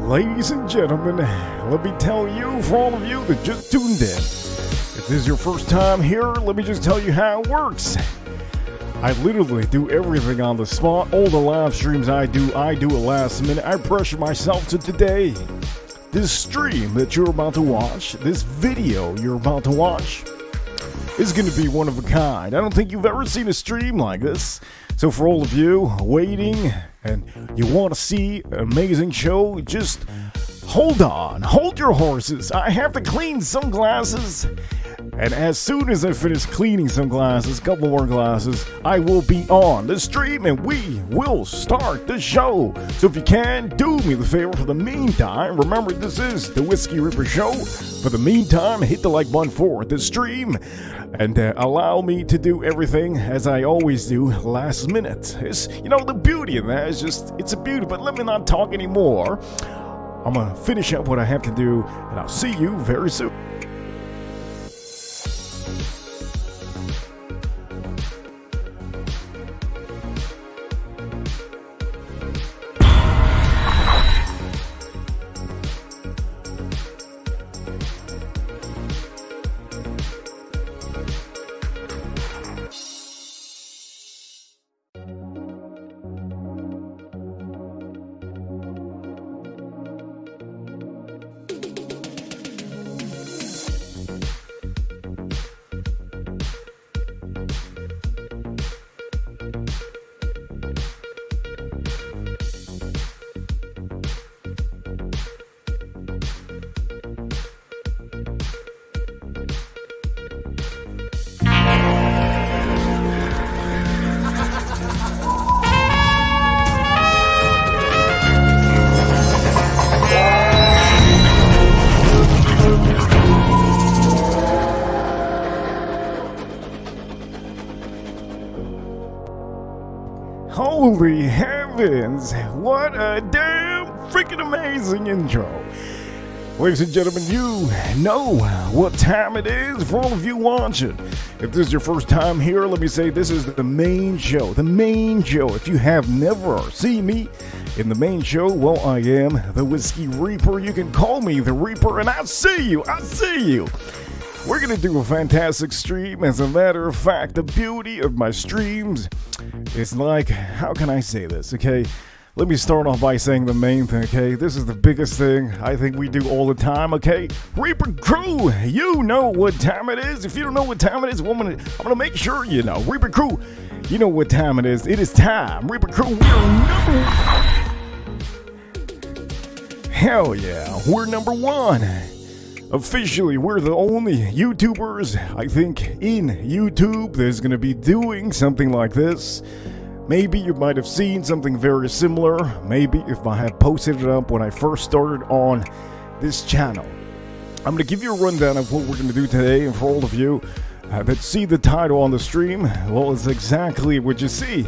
Ladies and gentlemen, let me tell you, for all of you that just tuned in, if this is your first time here, let me just tell you how it works. I literally do everything on the spot. All the live streams I do at last minute. I pressure myself to today. This stream that you're about to watch, this video you're about to watch, is going to be one of a kind. I don't think you've ever seen a stream like this. So for all of you waiting and you want to see an amazing show, just hold on, hold your horses. I have to clean some glasses. And as soon as I finish cleaning some glasses, a couple more glasses, I will be on the stream and we will start the show. So if you can, do me the favor for the meantime. Remember, this is the Whiskey Ripper Show. For the meantime, hit the like button for the stream and allow me to do everything as I always do last minute. It's, the beauty of that is just, it's a beauty, but let me not talk anymore. I'm going to finish up what I have to do and I'll see you very soon. Holy heavens, what a damn freaking amazing intro. Ladies and gentlemen, you know what time it is for all of you watching. If this is your first time here, let me say this is the main show. The main show. If you have never seen me in the main show, well, I am the Whiskey Reaper. You can call me the Reaper, and I see you. I see you. We're going to do a fantastic stream. As a matter of fact, the beauty of my streams is like, how can I say this, okay? Let me start off by saying the main thing, okay? This is the biggest thing I think we do all the time, okay? Reaper Crew, you know what time it is. If you don't know what time it is, I'm gonna make sure you know. Reaper Crew, you know what time it is. It is time. Reaper Crew, we are Hell yeah, we're number one. Officially, we're the only YouTubers, I think, in YouTube that's going to be doing something like this. Maybe you might have seen something very similar. Maybe if I had posted it up when I first started on this channel. I'm going to give you a rundown of what we're going to do today. And for all of you that see the title on the stream, well, it's exactly what you see.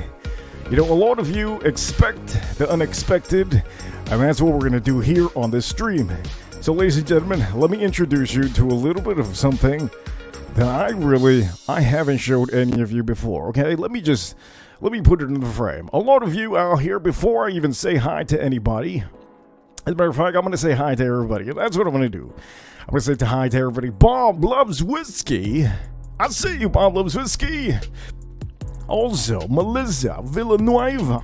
A lot of you expect the unexpected, and that's what we're going to do here on this stream. So ladies and gentlemen, let me introduce you to a little bit of something that I haven't showed any of you before, okay? Let me put it in the frame. A lot of you out here, before I even say hi to anybody, as a matter of fact, I'm going to say hi to everybody. That's what I'm going to do. I'm going to say hi to everybody. Bob Loves Whiskey. I see you, Bob Loves Whiskey. Also, Melissa Villanueva.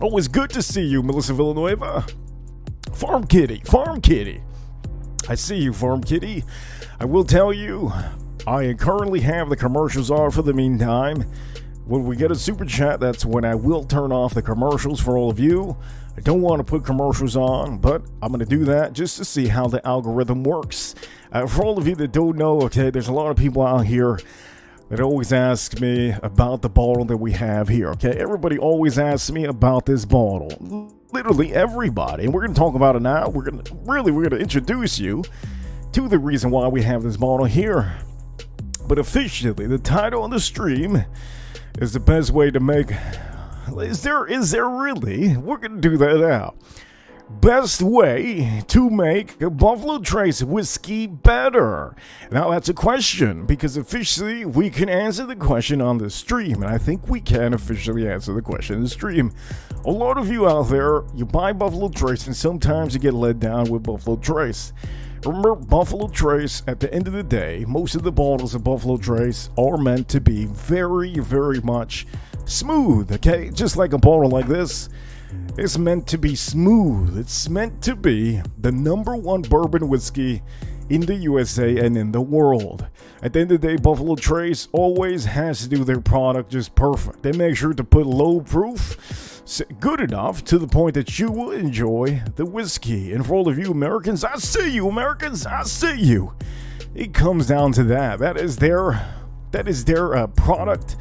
Always good to see you, Melissa Villanueva. Farm Kitty. I see you, Farm Kitty. I will tell you, I currently have the commercials on for the meantime. When we get a super chat, that's when I will turn off the commercials for all of you. I don't want to put commercials on, but I'm going to do that just to see how the algorithm works. For all of you that don't know, okay, there's a lot of people out here that always ask me about the bottle that we have here, okay? Everybody always asks me about this bottle. Literally everybody. And we're going to talk about it now. We're going to introduce you to the reason why we have this bottle here. But officially, the title on the stream is the best way to make... Is there really? We're going to do that now. best way to make a Buffalo Trace whiskey better? Now that's a question, because officially we can answer the question on the stream, and I think we can officially answer the question in the stream. A lot of you out there, you buy Buffalo Trace and sometimes you get let down with Buffalo Trace. Remember, Buffalo Trace, at the end of the day, most of the bottles of Buffalo Trace are meant to be very, very much smooth, okay? Just like a bottle like this. It's meant to be smooth. It's meant to be the #1 bourbon whiskey in the USA and in the world. At the end of the day, Buffalo Trace always has to do their product just perfect. They make sure to put low proof, good enough to the point that you will enjoy the whiskey. And for all of you Americans, I see you, Americans, I see you. It comes down to that. That is their product.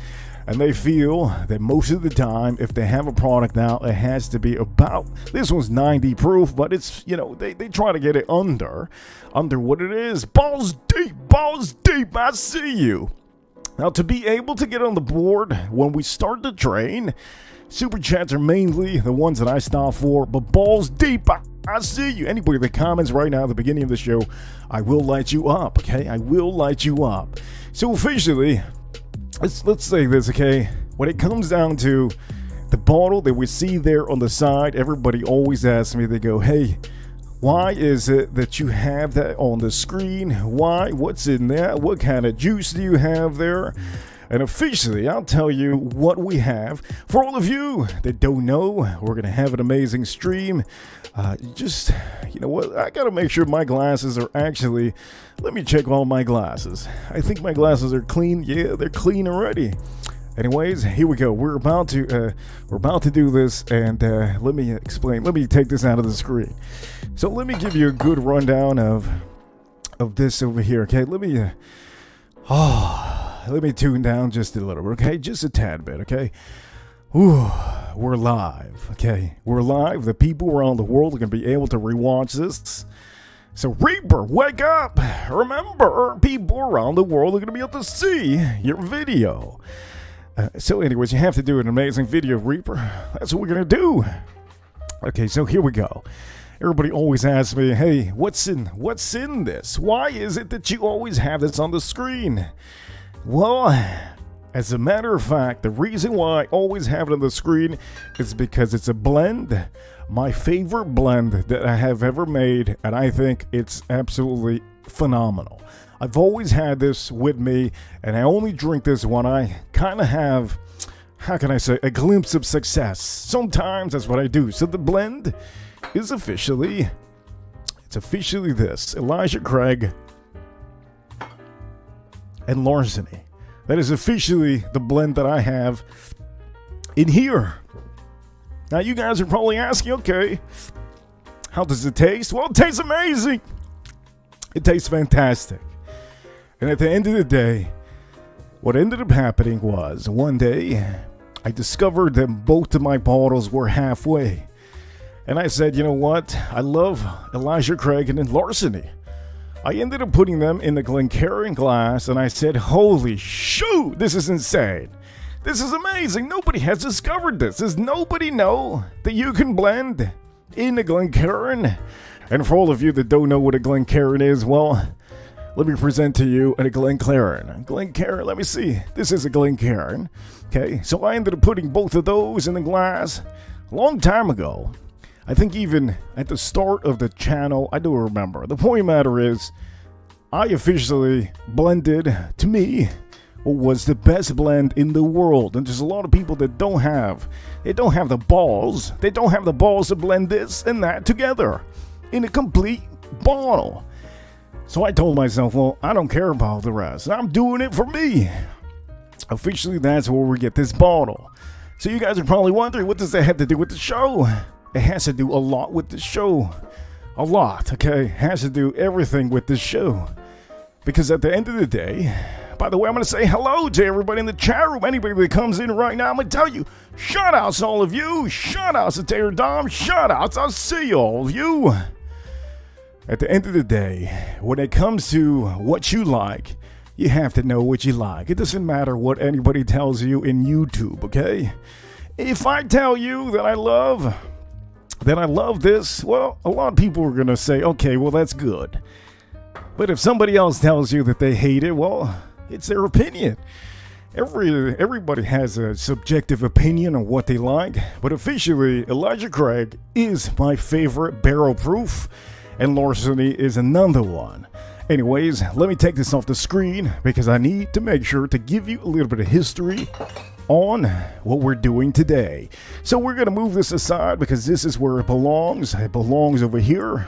And they feel that most of the time, if they have a product now, it has to be about, this one's 90 proof, but it's, you know, they try to get it under what it is. Balls deep, I see you. Now, to be able to get on the board when we start the train, Super Chats are mainly the ones that I stop for, but balls deep, I see you. Anybody in the comments right now at the beginning of the show, I will light you up, okay? I will light you up. So officially, let's say this, okay? When it comes down to the bottle that we see there on the side, everybody always asks me, they go, hey, why is it that you have that on the screen? Why? What's in there? What kind of juice do you have there? And officially, I'll tell you what we have. For all of you that don't know, we're going to have an amazing stream. You know what? I got to make sure my glasses are actually... Let me check all my glasses. I think my glasses are clean. Yeah, they're clean already. Anyways, here we go. We're about to do this, and let me explain. Let me take this out of the screen. So let me give you a good rundown of this over here. Okay, let me tune down just a little bit, okay? Just a tad bit, okay? Ooh, we're live, okay? We're live. The people around the world are going to be able to rewatch this. So, Reaper, wake up! Remember, people around the world are going to be able to see your video. So, anyways, you have to do an amazing video, Reaper. That's what we're going to do. Okay, so here we go. Everybody always asks me, hey, what's in this? Why is it that you always have this on the screen? Well, as a matter of fact, the reason why I always have it on the screen is because it's a blend, my favorite blend that I have ever made, and I think it's absolutely phenomenal. I've always had this with me, and I only drink this when I kind of have, how can I say, a glimpse of success. Sometimes that's what I do. So the blend is officially this, Elijah Craig and Larceny. That is officially the blend that I have in here. Now you guys are probably asking, okay, how does it taste? Well, it tastes amazing. It tastes fantastic. And at the end of the day, what ended up happening was one day I discovered that both of my bottles were halfway. And I said, you know what? I love Elijah Craig and Larceny. I ended up putting them in the Glencairn glass, and I said, holy shoot, this is insane. This is amazing. Nobody has discovered this. Does nobody know that you can blend in a Glencairn? And for all of you that don't know what a Glencairn is, well, let me present to you a Glencairn. Glencairn, let me see. This is a Glencairn. Okay, so I ended up putting both of those in the glass a long time ago. I think even at the start of the channel, I don't remember. The point of the matter is, I officially blended, to me, what was the best blend in the world. And there's a lot of people that don't have the balls. They don't have the balls to blend this and that together in a complete bottle. So I told myself, well, I don't care about the rest. I'm doing it for me. Officially, that's where we get this bottle. So you guys are probably wondering, what does that have to do with the show? It has to do a lot with the show. A lot, okay? It has to do everything with this show. Because at the end of the day, by the way, I'm going to say hello to everybody in the chat room. Anybody that comes in right now, I'm going to tell you, shout-outs to all of you. Shout-outs to Taylor Dom. Shout-outs, I'll see all of you. At the end of the day, when it comes to what you like, you have to know what you like. It doesn't matter what anybody tells you in YouTube, okay? If I tell you that I love that I love this, well, a lot of people are going to say, okay, well, that's good. But if somebody else tells you that they hate it, well, it's their opinion. Everybody has a subjective opinion on what they like, but officially, Elijah Craig is my favorite barrel proof, and Larceny is another one. Anyways, let me take this off the screen because I need to make sure to give you a little bit of history on what we're doing today. So we're going to move this aside because this is where it belongs. It belongs over here,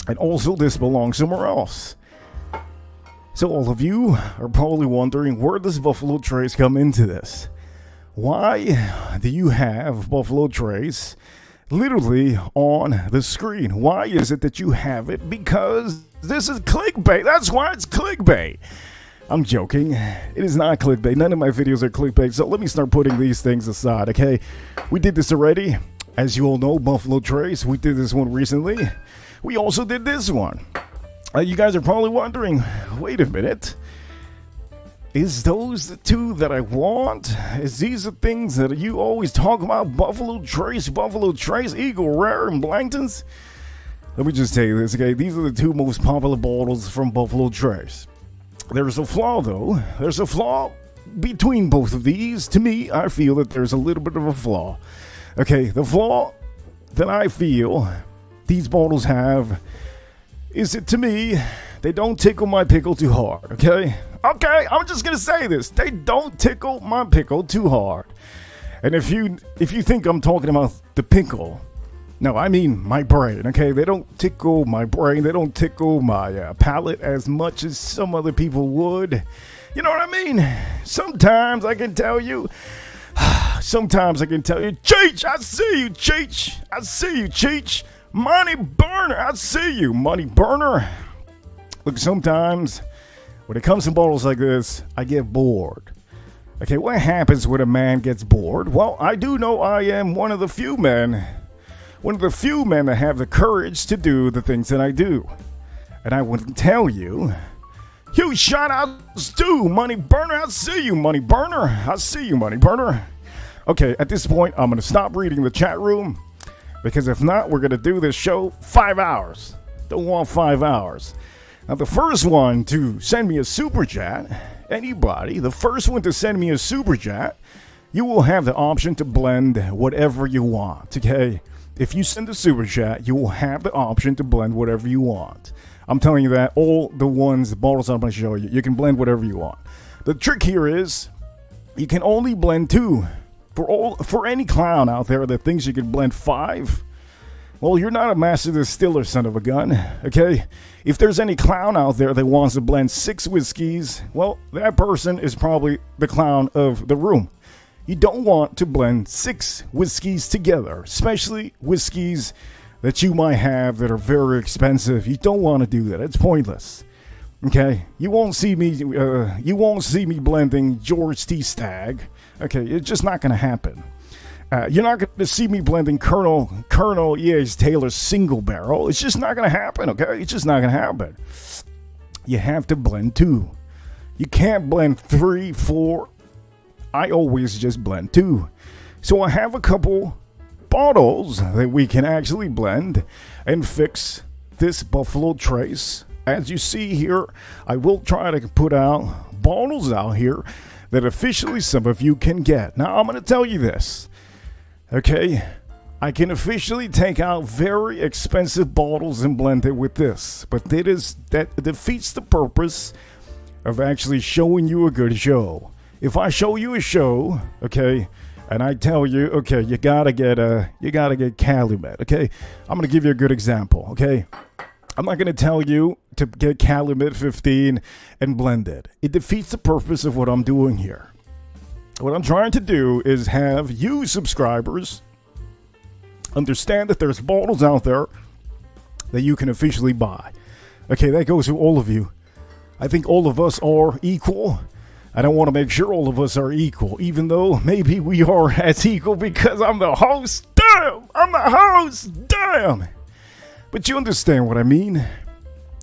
and also this belongs somewhere else. So all of you are probably wondering, where does Buffalo Trace come into this? Why do you have Buffalo Trace literally on the screen? Why is it that you have it? Because this is clickbait. That's why it's clickbait. I'm joking. It is not clickbait. None of my videos are clickbait. So let me start putting these things aside, okay? We did this already. As you all know, Buffalo Trace. We did this one recently. We also did this one. You guys are probably wondering, wait a minute, is those the two that I want? Is these the things that you always talk about? Buffalo Trace, Eagle Rare, and Blangtons? Let me just tell you this, okay? These are the two most popular bottles from Buffalo Trace. There's a flaw, though. There's a flaw between both of these. To me, I feel that there's a little bit of a flaw. Okay, the flaw that I feel these bottles have is that, to me, they don't tickle my pickle too hard, okay? Okay, I'm just gonna say this. They don't tickle my pickle too hard. And if you think I'm talking about the pickle, no, I mean my brain, okay? They don't tickle my brain. They don't tickle my palate as much as some other people would. You know what I mean? Sometimes I can tell you, Cheech, I see you, Cheech. I see you, Cheech. Money burner, I see you, money burner. Look, sometimes when it comes to bottles like this, I get bored. Okay, what happens when a man gets bored? Well, I do know I am one of the few men that have the courage to do the things that I do. And I would tell you, huge shout outs to Money Burner. I see you, Money Burner. I see you, Money Burner. Okay, at this point, I'm going to stop reading the chat room. Because if not, we're going to do this show 5 hours. Don't want 5 hours. Now, the first one to send me a super chat, anybody, the first one to send me a super chat, you will have the option to blend whatever you want, okay? If you send a super chat, you will have the option to blend whatever you want. I'm telling you that all the bottles I'm going to show you, you can blend whatever you want. The trick here is you can only blend 2. For any clown out there that thinks you can blend 5, well, you're not a master distiller, son of a gun, okay? If there's any clown out there that wants to blend 6 whiskeys, well, that person is probably the clown of the room. You don't want to blend 6 whiskeys together, especially whiskeys that you might have that are very expensive. You don't want to do that. It's pointless. Okay, you won't see me blending George T. Stagg. Okay, it's just not going to happen. You're not going to see me blending Colonel E.H. Taylor's single barrel. It's just not going to happen, okay? It's just not going to happen. You have to blend 2. You can't blend 3, 4. I always just blend 2. So I have a couple bottles that we can actually blend and fix this Buffalo Trace. As you see here, I will try to put out bottles out here that officially some of you can get. Now, I'm going to tell you this, okay? I can officially take out very expensive bottles and blend it with this, but that defeats the purpose of actually showing you a good show. If I show you a show, okay, and I tell you, okay, you gotta get Calumet, okay? I'm going to give you a good example, okay? I'm not going to tell you to get Calumet 15 and blend it. It defeats the purpose of what I'm doing here. What I'm trying to do is have you subscribers understand that there's bottles out there that you can officially buy. Okay, that goes to all of you. I think all of us are equal. And I want to make sure all of us are equal, even though maybe we are as equal because I'm the host. Damn! I'm the host! Damn! But you understand what I mean.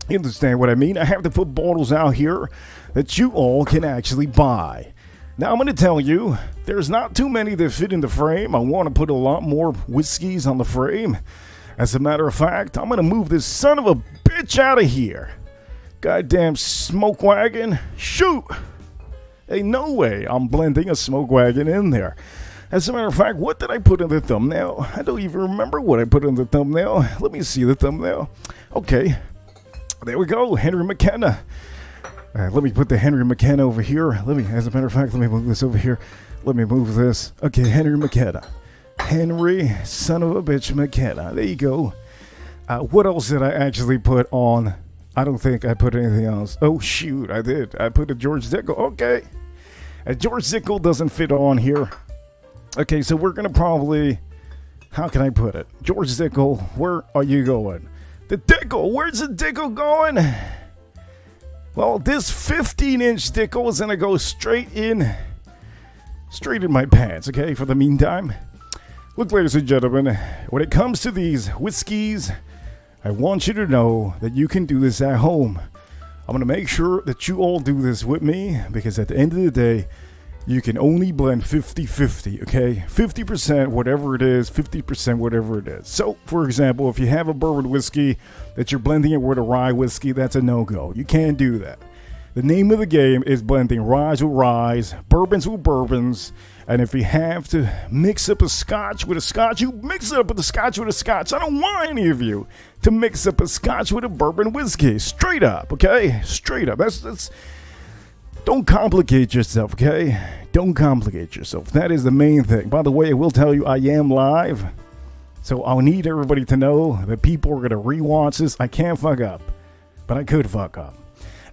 I have to put bottles out here that you all can actually buy. Now I'm going to tell you, there's not too many that fit in the frame. I want to put a lot more whiskeys on the frame. As a matter of fact, I'm going to move this son of a bitch out of here. Goddamn smoke wagon. Shoot! Hey, no way I'm blending a smoke wagon in there. As a matter of fact, what did I put in the thumbnail? I don't even remember what I put in the thumbnail. Let me see the thumbnail. Okay, there we go, Henry McKenna. Let me put the Henry McKenna over here. As a matter of fact, let me move this over here. Let me move this. Okay, Henry McKenna. Henry, son of a bitch, McKenna. There you go. What else did I actually put on? I don't think I put anything else. Oh, shoot, I did. I put a George Dickel. Okay. George Dickel doesn't fit on here. Okay, so we're going to probably... How can I put it? George Dickel, where are you going? The Dickel, where's the Dickel going? Well, this 15-inch Dickel is going to go straight in my pants, okay, for the meantime. Look, ladies and gentlemen, when it comes to these whiskeys, I want you to know that you can do this at home. I'm going to make sure that you all do this with me, because at the end of the day, you can only blend 50-50, okay? 50% whatever it is, 50% whatever it is. So, for example, if you have a bourbon whiskey that you're blending it with a rye whiskey, that's a no-go. You can't do that. The name of the game is blending ryes with ryes, bourbons with bourbons, and if you have to mix up a scotch with a scotch, you mix it up with a scotch with a scotch. I don't want any of you to mix up a scotch with a bourbon whiskey. Straight up, okay? Straight up. That's Don't complicate yourself, okay? Don't complicate yourself. That is the main thing. By the way, I will tell you I am live, so I'll need everybody to know that people are going to rewatch this. I can't fuck up, but I could fuck up.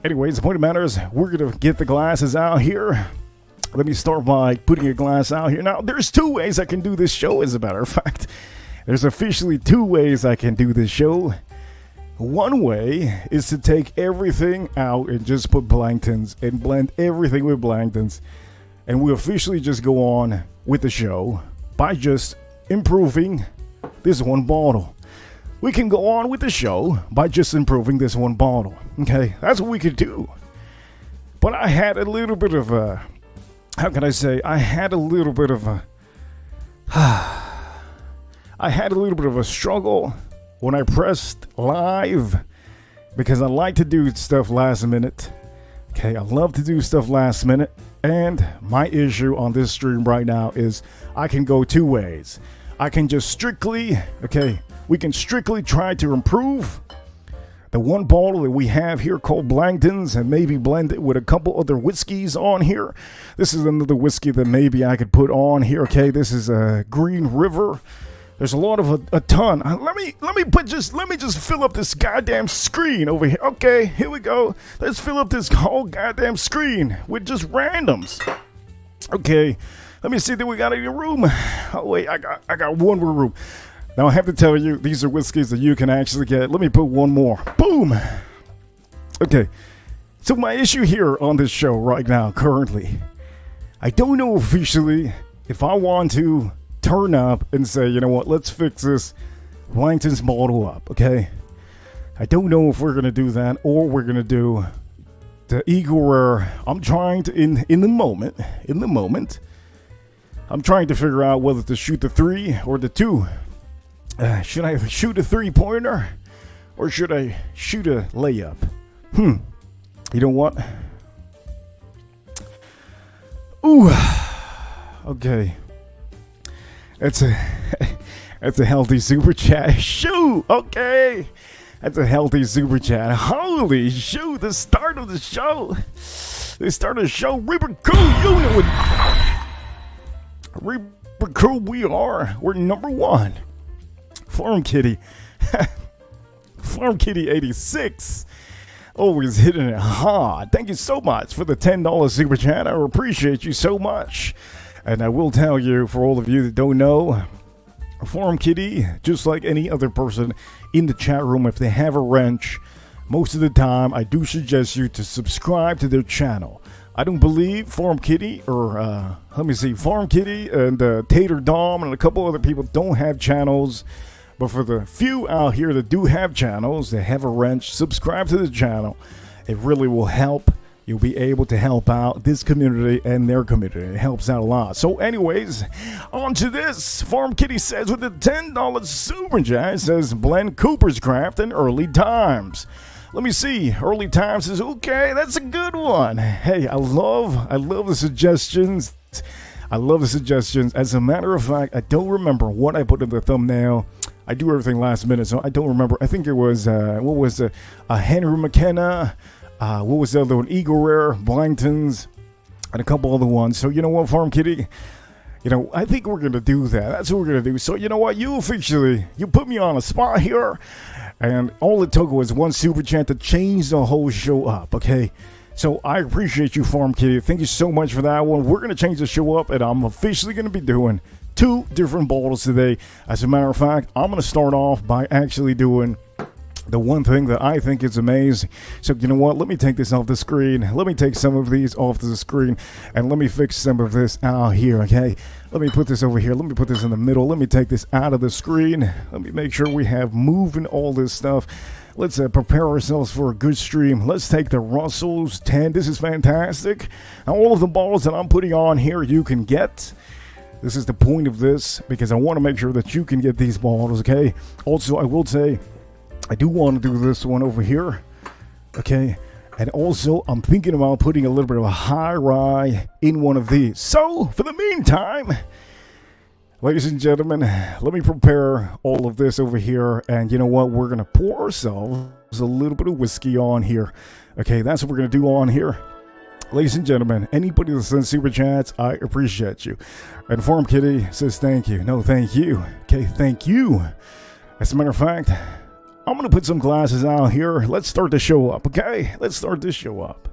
Anyways, the point of the matter is we're going to get the glasses out here. Let me start by putting a glass out here. Now, there's two ways I can do this show, as a matter of fact. There's officially two ways I can do this show. One way is to take everything out and just put Blangtons and blend everything with Blangtons. And we officially just go on with the show by just improving this one bottle. We can go on with the show by just improving this one bottle. Okay, that's what we could do. But I had a little bit of a... How can I say? I had a little bit of a struggle when I pressed live, because I like to do stuff last minute. Okay, I love to do stuff last minute, and my issue on this stream right now is I can go two ways. I can just strictly, we can strictly try to improve the one bottle that we have here called Blangtons and maybe blend it with a couple other whiskeys on here. This is another whiskey that maybe I could put on here. Okay, this is a Green River. There's a lot of a ton. Let me just fill up this goddamn screen over here. Okay, here we go. Let's fill up this whole goddamn screen with just randoms. Okay, let me see that we got any room. Oh wait, I got one more room. Now I have to tell you, these are whiskeys that you can actually get. Let me put one more. Boom. Okay, so my issue here on this show right now, currently, I don't know officially if I want to turn up and say, you know what, let's fix this Blangton's bottle up, okay? I don't know if we're going to do that or we're going to do the Eagle Rare. I'm trying to, in the moment, I'm trying to figure out whether to shoot the 3 or the 2. Should I shoot a 3-pointer or should I shoot a layup? You know what? Ooh, okay. That's a healthy super chat. Shoot, okay. That's a healthy super chat. Holy shoot, the start of the show. The start of the show. Reaper Crew, you know what? Reaper Crew, we're number 1. Farm Kitty. Farm Kitty 86. Always hitting it hard. Thank you so much for the $10 super chat. I appreciate you so much. And I will tell you, for all of you that don't know, Farm Kitty, just like any other person in the chat room, if they have a wrench, most of the time I do suggest you to subscribe to their channel. I don't believe Farm Kitty Farm Kitty and Tater Dom and a couple other people don't have channels. But for the few out here that do have channels, they have a wrench, subscribe to the channel. It really will help you'll be able to help out this community and their community. It helps out a lot. So anyways, on to this. Farm Kitty says with a $10 super chat, says blend Cooper's Craft in early times. Let me see. Early times is okay. That's a good one. Hey, I love the suggestions. I love the suggestions. As a matter of fact, I don't remember what I put in the thumbnail. I do everything last minute, so I don't remember. I think it was, what was it? Henry McKenna. What was the other one? Eagle Rare, Blankton's, and a couple other ones. So you know what, Farm Kitty? You know, I think we're going to do that. That's what we're going to do. So you know what? You put me on a spot here. And all it took was one super chat to change the whole show up, okay? So I appreciate you, Farm Kitty. Thank you so much for that one. We're going to change the show up, and I'm officially going to be doing 2 different bottles today. As a matter of fact, I'm going to start off by actually doing the one thing that I think is amazing. So you know what? Let me take this off the screen. Let me take some of these off the screen, and let me fix some of this out here, okay? Let me put this over here. Let me put this in the middle. Let me take this out of the screen. Let me make sure we have moving all this stuff. Let's prepare ourselves for a good stream. Let's take the Russell's 10. This is fantastic. Now, all of the bottles that I'm putting on here, you can get. This is the point of this, because I want to make sure that you can get these bottles, okay? Also, I will say, I do want to do this one over here, okay? And also, I'm thinking about putting a little bit of a high rye in one of these. So, for the meantime, ladies and gentlemen, let me prepare all of this over here. And you know what? We're going to pour ourselves a little bit of whiskey on here. Okay, that's what we're going to do on here. Ladies and gentlemen, anybody that sends super chats, I appreciate you. And Farm Kitty says thank you. No, thank you. Okay, thank you. As a matter of fact, I'm going to put some glasses out here. Let's start the show up, okay? Let's start this show up.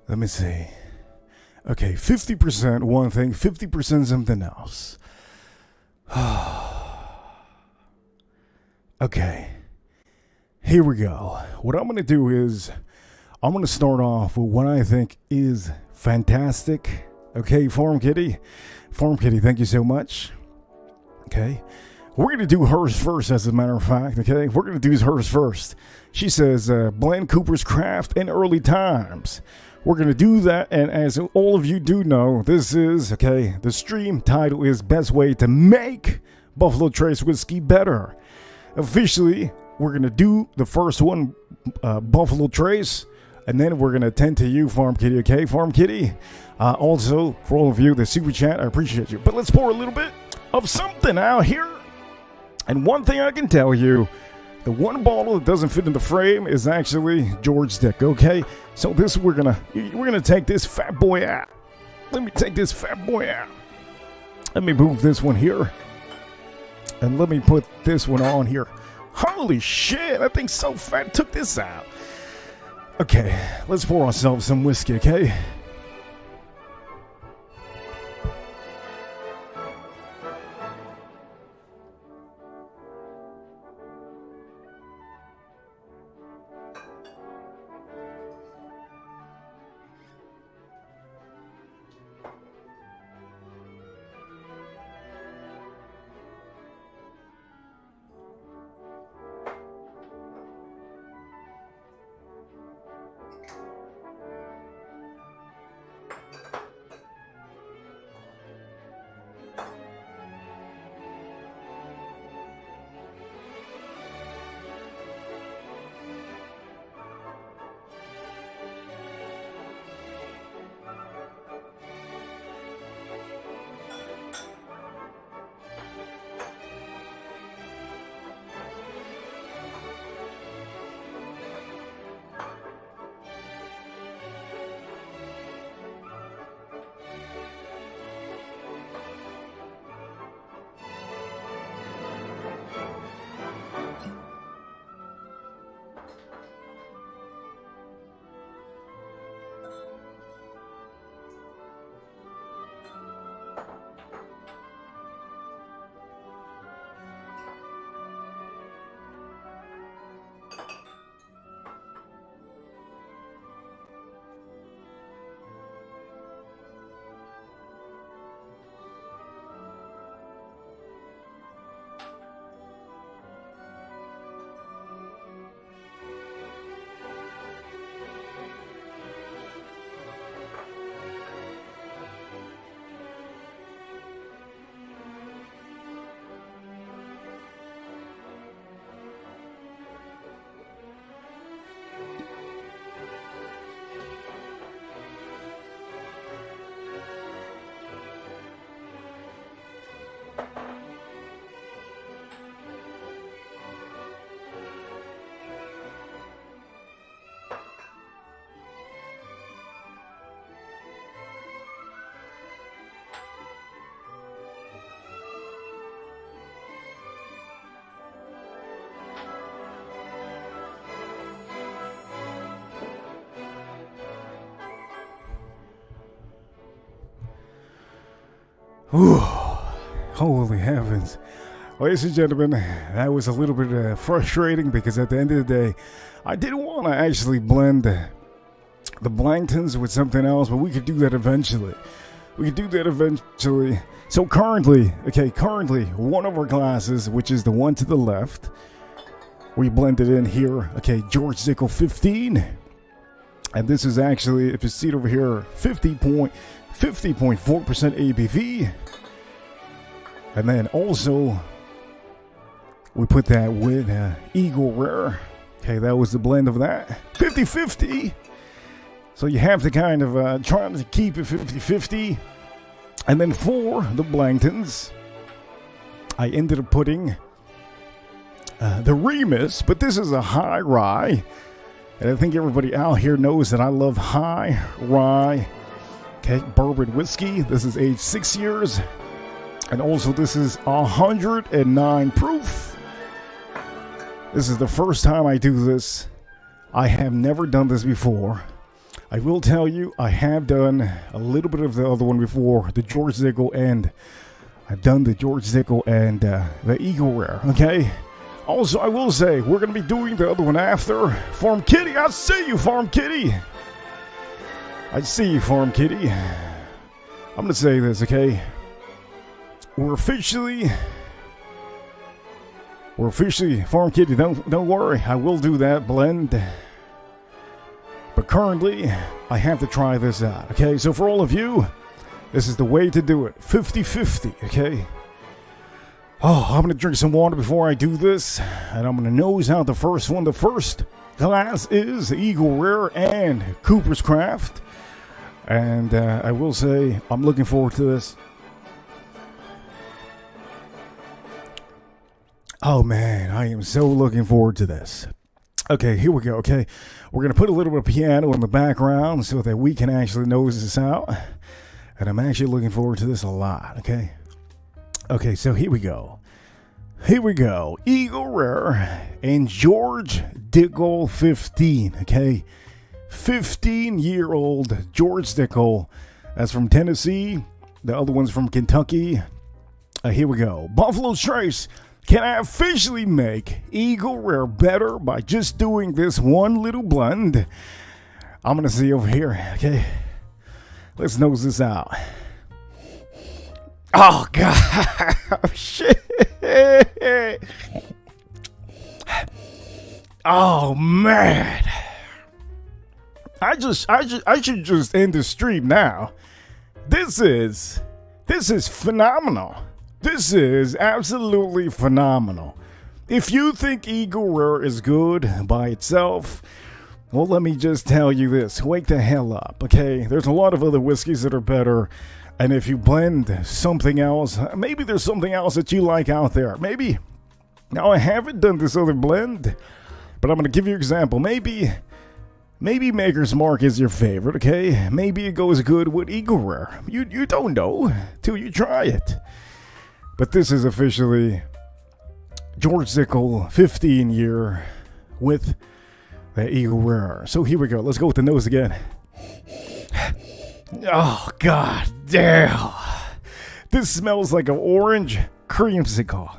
Let me see. Okay, 50% one thing, 50% something else. Okay, here we go. What I'm going to do is, I'm going to start off with what I think is fantastic. Okay, Farm Kitty. Farm Kitty, thank you so much. Okay, we're going to do hers first, as a matter of fact. Okay, we're going to do hers first. She says, blend Cooper's Craft in early times. We're going to do that, and as all of you do know, this is, okay, the stream title is Best Way to Make Buffalo Trace Whiskey Better. Officially, we're going to do the first one, Buffalo Trace, and then we're going to attend to you, Farm Kitty, okay, Farm Kitty? Also, for all of you, the super chat, I appreciate you. But let's pour a little bit of something out here. And one thing I can tell you, the one bottle that doesn't fit in the frame is actually George Dick, okay? So this we're gonna take this fat boy out. Let me take this fat boy out. Let me move this one here. And let me put this one on here. Holy shit, that thing's so fat. Took this out. Okay, let's pour ourselves some whiskey, okay? Whew. Holy heavens. Ladies and gentlemen, that was a little bit frustrating because at the end of the day, I didn't want to actually blend the Blangtons with something else, but we could do that eventually. So currently, one of our glasses, which is the one to the left, we blended in here, George Dickel 15. And this is actually, if you see it over here, 50.4% ABV. And then also, we put that with Eagle Rare. Okay, that was the blend of that. 50-50. So you have to kind of try to keep it 50-50. And then for the Blangtons, I ended up putting the Remus, but this is a high rye. And I think everybody out here knows that I love high rye, bourbon whiskey. This is aged 6 years. And also this is 109 proof. This is the first time I do this. I have never done this before. I will tell you, I have done a little bit of the other one before, the George Dickel, and I've done the George Dickel and the Eagle Rare, Also, I will say, we're going to be doing the other one after. Farm Kitty, I see you, Farm Kitty. I see you, Farm Kitty. I'm going to say this, We're officially, Farm Kitty, don't worry, I will do that blend. But currently, I have to try this out, So for all of you, this is the way to do it, 50-50, Oh, I'm going to drink some water before I do this, and I'm going to nose out the first one. The first glass is Eagle Rare and Cooper's Craft. And I will say, I'm looking forward to this. Oh man, I am so looking forward to this. Okay, here we go, We're going to put a little bit of piano in the background so that we can actually nose this out. And I'm actually looking forward to this a lot, Okay, so here we go. Eagle Rare and George Dickel 15, 15-year-old George Dickel. That's from Tennessee. The other one's from Kentucky. Here we go. Buffalo Trace. Can I officially make Eagle Rare better by just doing this one little blend? I'm going to see over here, Let's nose this out. Oh, God. Shit. Oh, man. I should just end the stream now. This is phenomenal. This is absolutely phenomenal. If you think Eagle Rare is good by itself, well, let me just tell you this. Wake the hell up, There's a lot of other whiskeys that are better. And if you blend something else, maybe there's something else that you like out there. Maybe. Now, I haven't done this other blend, but I'm going to give you an example. Maybe Maker's Mark is your favorite, Maybe it goes good with Eagle Rare. You don't know till you try it. But this is officially George Dickel 15-year with the Eagle Rare. So here we go. Let's go with the nose again. Oh, God damn. This smells like an orange creamsicle.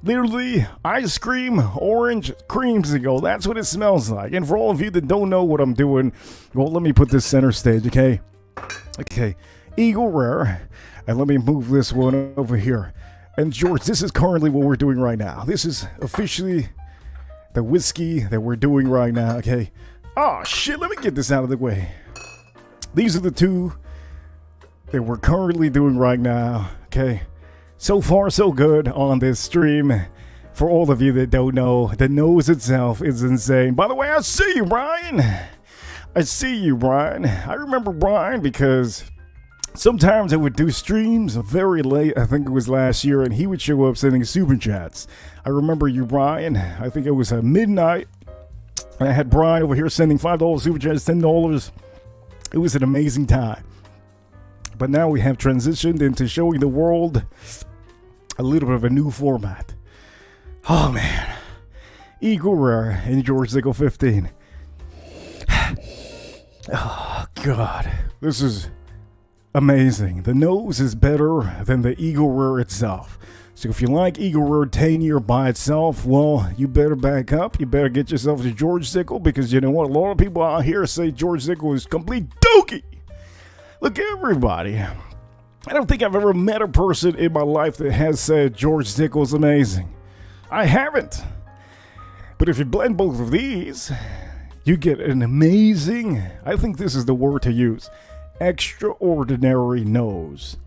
Literally, ice cream, orange creamsicle. That's what it smells like. And for all of you that don't know what I'm doing, well, let me put this center stage, Eagle Rare. And let me move this one over here. And George, this is currently what we're doing right now. This is officially the whiskey that we're doing right now, Oh, shit, let me get this out of the way. These are the two that we're currently doing right now, So far, so good on this stream. For all of you that don't know, the nose itself is insane. By the way, I see you, Brian. I remember Brian because sometimes I would do streams very late. I think it was last year, and he would show up sending super chats. I remember you, Brian. I think it was midnight. And I had Brian over here sending $5 super chats, $10. It was an amazing time. But now we have transitioned into showing the world a little bit of a new format. Oh, man. Eagle Rare and George Dickel 15. Oh, God. This is amazing. The nose is better than the Eagle Rare itself. So if you like Eagle Rare 10-year by itself, well, you better back up. You better get yourself to George Dickel, because you know what? A lot of people out here say George Dickel is complete dookie. Look, everybody. I don't think I've ever met a person in my life that has said George Dickel is amazing. I haven't. But if you blend both of these, you get an amazing, I think this is the word to use, extraordinary nose.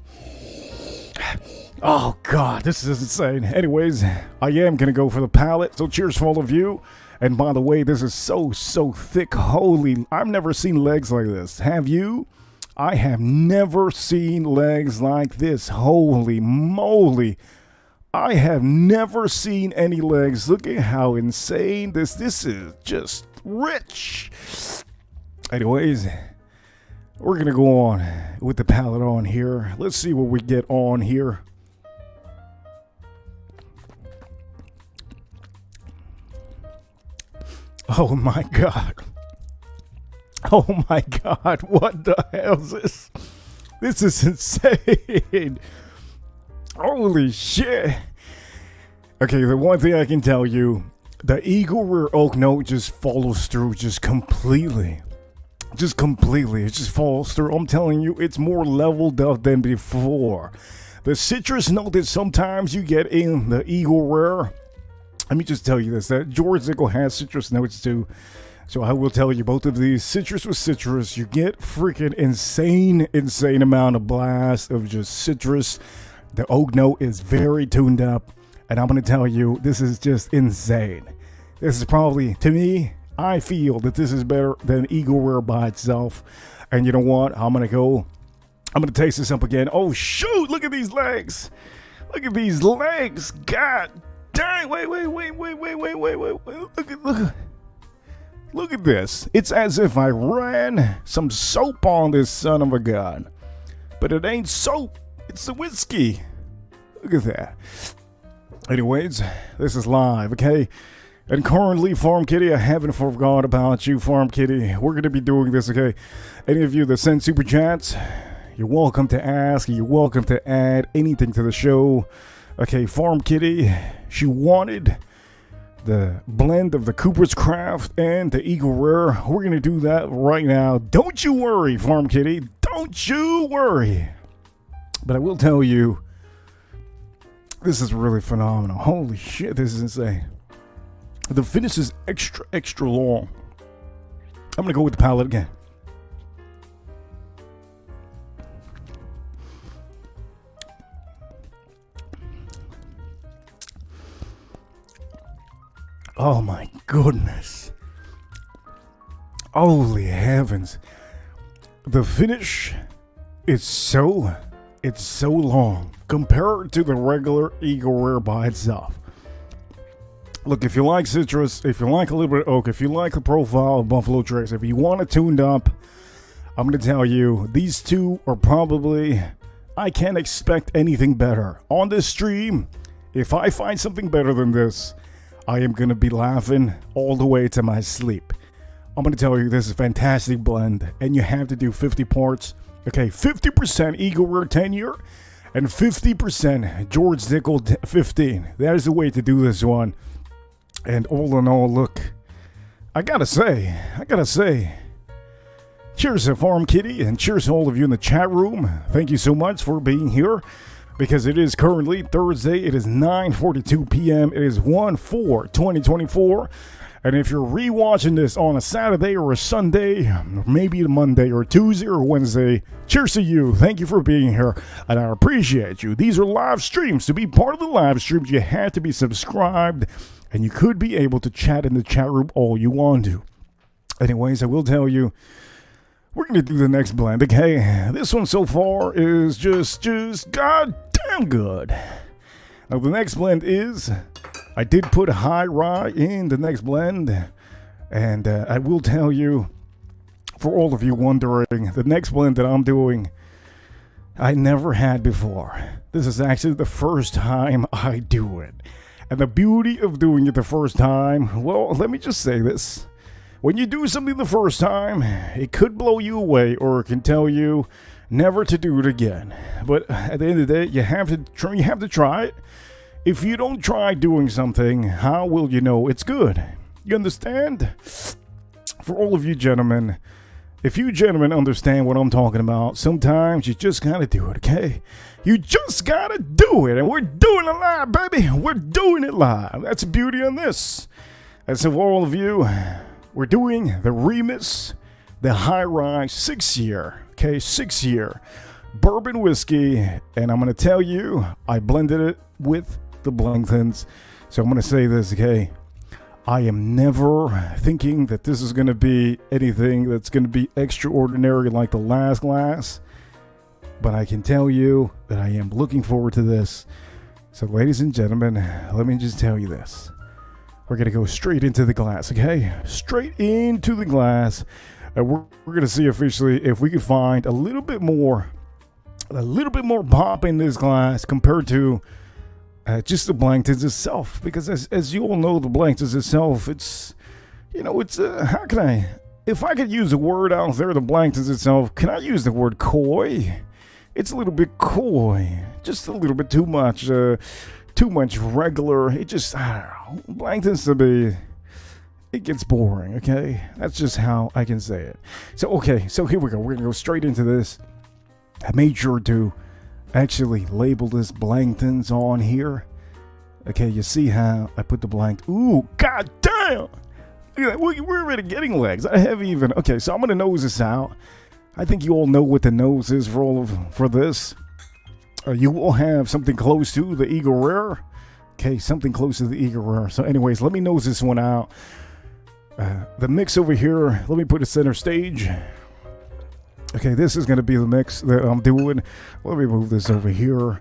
Oh God, this is insane. Anyways, I am going to go for the palate, so cheers for all of you. And by the way, this is so thick. Holy, I've never seen legs like this. Have you? I have never seen legs like this. Holy moly. I have never seen any legs. Look at how insane this is. Just rich. Anyways, we're going to go on with the palate on here. Let's see what we get on here. Oh my God. Oh my God. What the hell is this? This is insane. Holy shit. Okay, the one thing I can tell you, the Eagle Rare oak note just follows through just completely. It just falls through. I'm telling you, it's more leveled up than before. The citrus note that sometimes you get in the Eagle Rare, let me just tell you this, that George Dickel has citrus notes too. So I will tell you, both of these, citrus with citrus, you get freaking insane amount of blast of just citrus. The oak note is very tuned up. And I'm going to tell you, this is just insane. This is probably, to me, I feel that this is better than Eagle Rare by itself. And you know what? I'm going to taste this up again. Oh, shoot. Look at these legs. Look at these legs. God dang. Wait. Look at this. It's as if I ran some soap on this son of a gun. But it ain't soap. It's the whiskey. Look at that. Anyways, this is live, okay? And currently, Farm Kitty, I haven't forgot about you, Farm Kitty. We're going to be doing this, okay? Any of you that send super chats, you're welcome to ask. You're welcome to add anything to the show. Okay, Farm Kitty, she wanted the blend of the Cooper's Craft and the Eagle Rare. We're going to do that right now. Don't you worry, Farm Kitty. Don't you worry. But I will tell you, this is really phenomenal. Holy shit, this is insane. The finish is extra long. I'm going to go with the palate again. Oh my goodness. Holy heavens. The finish is so long compared to the regular Eagle Rare by itself. Look, if you like citrus, if you like a little bit of oak, if you like the profile of Buffalo Trace, if you want it tuned up, I'm going to tell you, these two are probably, I can't expect anything better. On this stream, if I find something better than this, I am going to be laughing all the way to my sleep. I'm going to tell you, this is a fantastic blend, and you have to do 50 parts. Okay, 50% Eagle Rare 10-year, and 50% George Dickel 15. That is the way to do this one. And all in all, look, I gotta say, cheers to Farm Kitty, and cheers to all of you in the chat room. Thank you so much for being here, because it is currently Thursday. It is 9:42 p.m. It is 1/4/2024. And if you're rewatching this on a Saturday or a Sunday, maybe a Monday or Tuesday or Wednesday, cheers to you. Thank you for being here, and I appreciate you. These are live streams. To be part of the live streams, you have to be subscribed, and you could be able to chat in the chat room all you want to. Anyways, I will tell you, we're going to do the next blend, okay? This one so far is just goddamn good. Now, the next blend is, I did put high rye in the next blend, and I will tell you, for all of you wondering, the next blend that I'm doing, I never had before. This is actually the first time I do it. And the beauty of doing it the first time, well, let me just say this. When you do something the first time, it could blow you away, or it can tell you never to do it again. But at the end of the day, you have to try it. If you don't try doing something, how will you know it's good? You understand? For all of you gentlemen, if you gentlemen understand what I'm talking about, sometimes you just gotta do it, okay? You just gotta do it, and we're doing it live, baby. We're doing it live. That's the beauty on this. And so for all of you, we're doing the Remus, the high-rise 6-year, okay, 6-year bourbon whiskey, and I'm gonna tell you, I blended it with the Blangtons. So I'm gonna say this, okay? I am never thinking that this is going to be anything that's going to be extraordinary like the last glass. But I can tell you that I am looking forward to this. So ladies and gentlemen, let me just tell you this. We're going to go straight into the glass, okay? Straight into the glass. And we're going to see officially if we can find a little bit more pop in this glass compared to just the Blangtons itself, because as you all know, the Blangtons itself, it's, you know, it's, how can I, if I could use a word out there, the Blangtons itself, can I use the word coy? It's a little bit coy, just a little bit too much regular. It just, I don't know, Blangtons to be, it gets boring, okay? That's just how I can say it. So, okay, so here we go. We're going to go straight into this. I made sure to actually label this Blangtons on here. Okay, you see how I put the blank. Ooh, god damn! Look at that. We're already getting legs. I have even. Okay, so I'm gonna nose this out. I think you all know what the nose is for this. You will have something close to the Eagle Rare. Okay, something close to the Eagle Rare. So, anyways, let me nose this one out. The mix over here. Let me put it center stage. Okay, this is going to be the mix that I'm doing. Let me move this over here.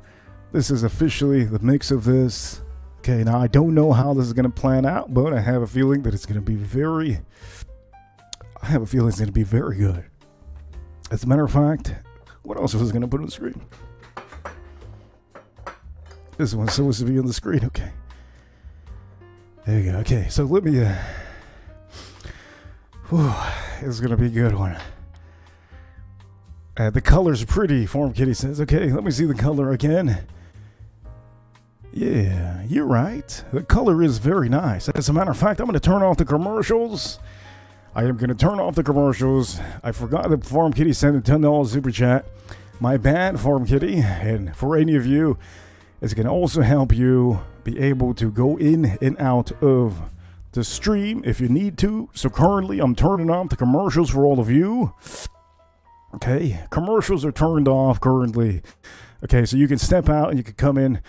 This is officially the mix of this. Okay, now I don't know how this is going to plan out, but I have a feeling that it's going to be very good. As a matter of fact, what else was I going to put on the screen? This one's supposed to be on the screen. Okay. There you go. Okay, so let me, this is going to be a good one. The color's pretty, Form Kitty says. Okay, let me see the color again. Yeah, you're right. The color is very nice. As a matter of fact, I'm going to turn off the commercials. I am going to turn off the commercials. I forgot that Farm Kitty sent a $10 super chat. My bad, Farm Kitty. And for any of you, it's going to also help you be able to go in and out of the stream if you need to. So currently, I'm turning off the commercials for all of you. Okay, commercials are turned off currently. Okay, so you can step out and you can come in.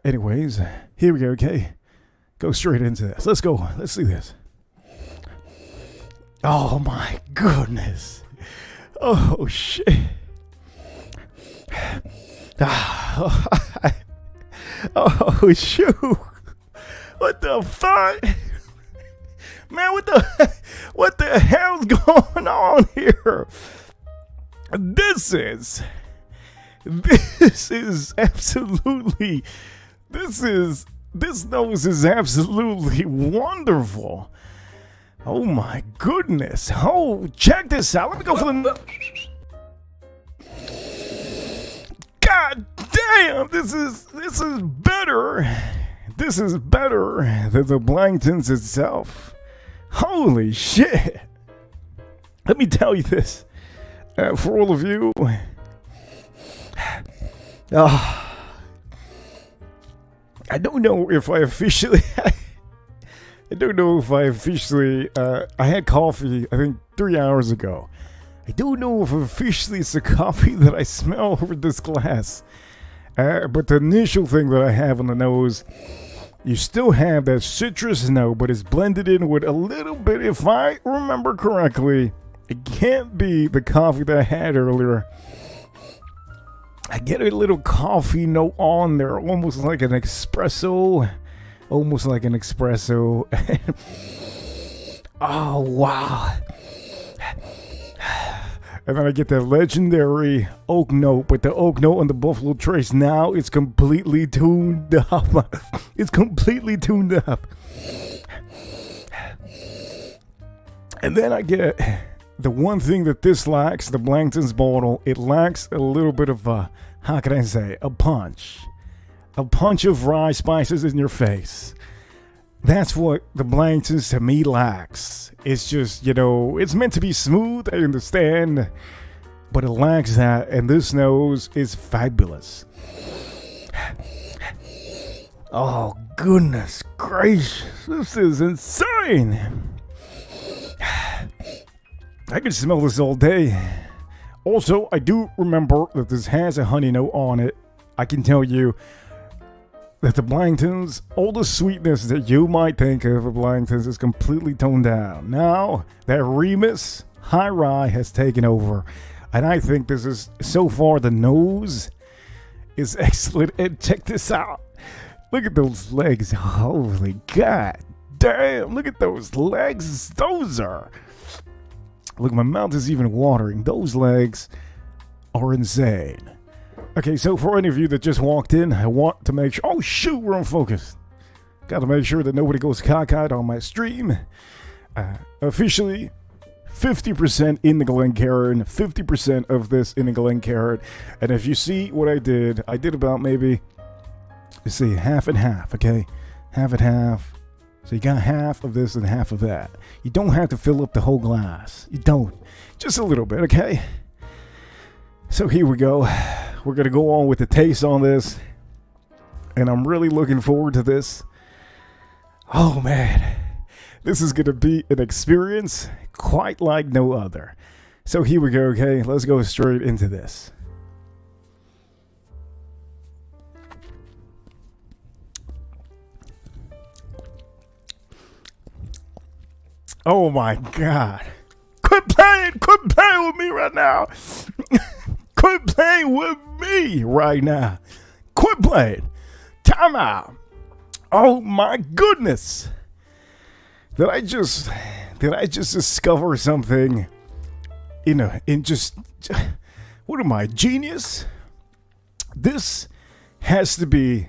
Anyways, here we go, okay? Go straight into this. Let's go. Let's see this. Oh, my goodness. Oh, shit. Oh, shoot. What the fuck? Man, what the hell's going on here? This nose is absolutely wonderful. Oh my goodness. Oh, check this out. Let me go for the... God damn, this is better. This is better than the Blangtons itself. Holy shit. Let me tell you this. For all of you, I don't know if I officially, I had coffee, I think 3 hours ago. I don't know if officially it's the coffee that I smell over this glass. But the initial thing that I have on the nose, you still have that citrus note, but it's blended in with a little bit, if I remember correctly, it can't be the coffee that I had earlier. I get a little coffee note on there, almost like an espresso. Oh, wow. And then I get that legendary oak note, but the oak note on the Buffalo Trace now it's completely tuned up. It's completely tuned up. And then I get the one thing that this lacks, the Blankton's bottle, it lacks a little bit of a, how can I say, a punch of rye spices in your face. That's what the Blankton's to me lacks. It's just, it's meant to be smooth, I understand, but it lacks that, and this nose is fabulous. Oh, goodness gracious, this is insane. I can smell this all day. Also, I do remember that this has a honey note on it. I can tell you that the Blankton's, all the sweetness that you might think of Blankton's is completely toned down. Now, that Remus High Rye has taken over. And I think this is, so far, the nose is excellent. And check this out. Look at those legs. Holy God damn. Look at those legs. Those are... Look, my mouth is even watering. Those legs are insane. Okay, so for any of you that just walked in, I want to make sure... Oh, shoot, we're on focus. Got to make sure that nobody goes cockeyed on my stream. Officially, 50% in the Glencairn, 50% of this in the Glencairn. And if you see what I did about maybe, let's see, half and half, okay? Half and half. So you got half of this and half of that. You don't have to fill up the whole glass. You don't. Just a little bit, okay? So here we go. We're going to go on with the taste on this. And I'm really looking forward to this. Oh, man. This is going to be an experience quite like no other. So here we go, okay? Let's go straight into this. Oh my God. Quit playing with me right now. Quit playing with me right now. Quit playing. Time out. Oh my goodness. Did I just discover something what am I, genius? This has to be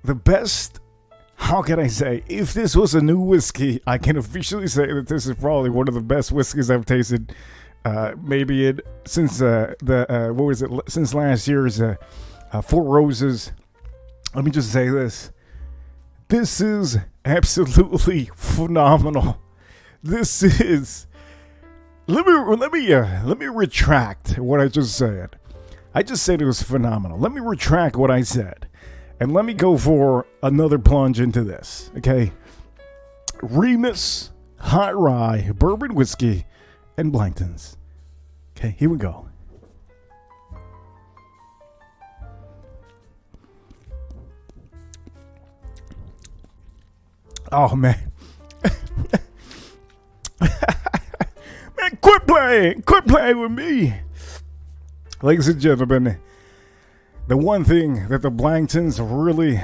the best. How can I say? If this was a new whiskey, I can officially say that this is probably one of the best whiskeys I've tasted. Since since last year's Four Roses. Let me just say this. This is absolutely phenomenal. This is. Let me retract what I just said. I just said it was phenomenal. Let me retract what I said. And let me go for another plunge into this, okay? Remus High Rye Bourbon Whiskey and Blankton's. Okay, here we go. Oh, man. Man, quit playing with me. Ladies and gentlemen, the one thing that the Blankton's really...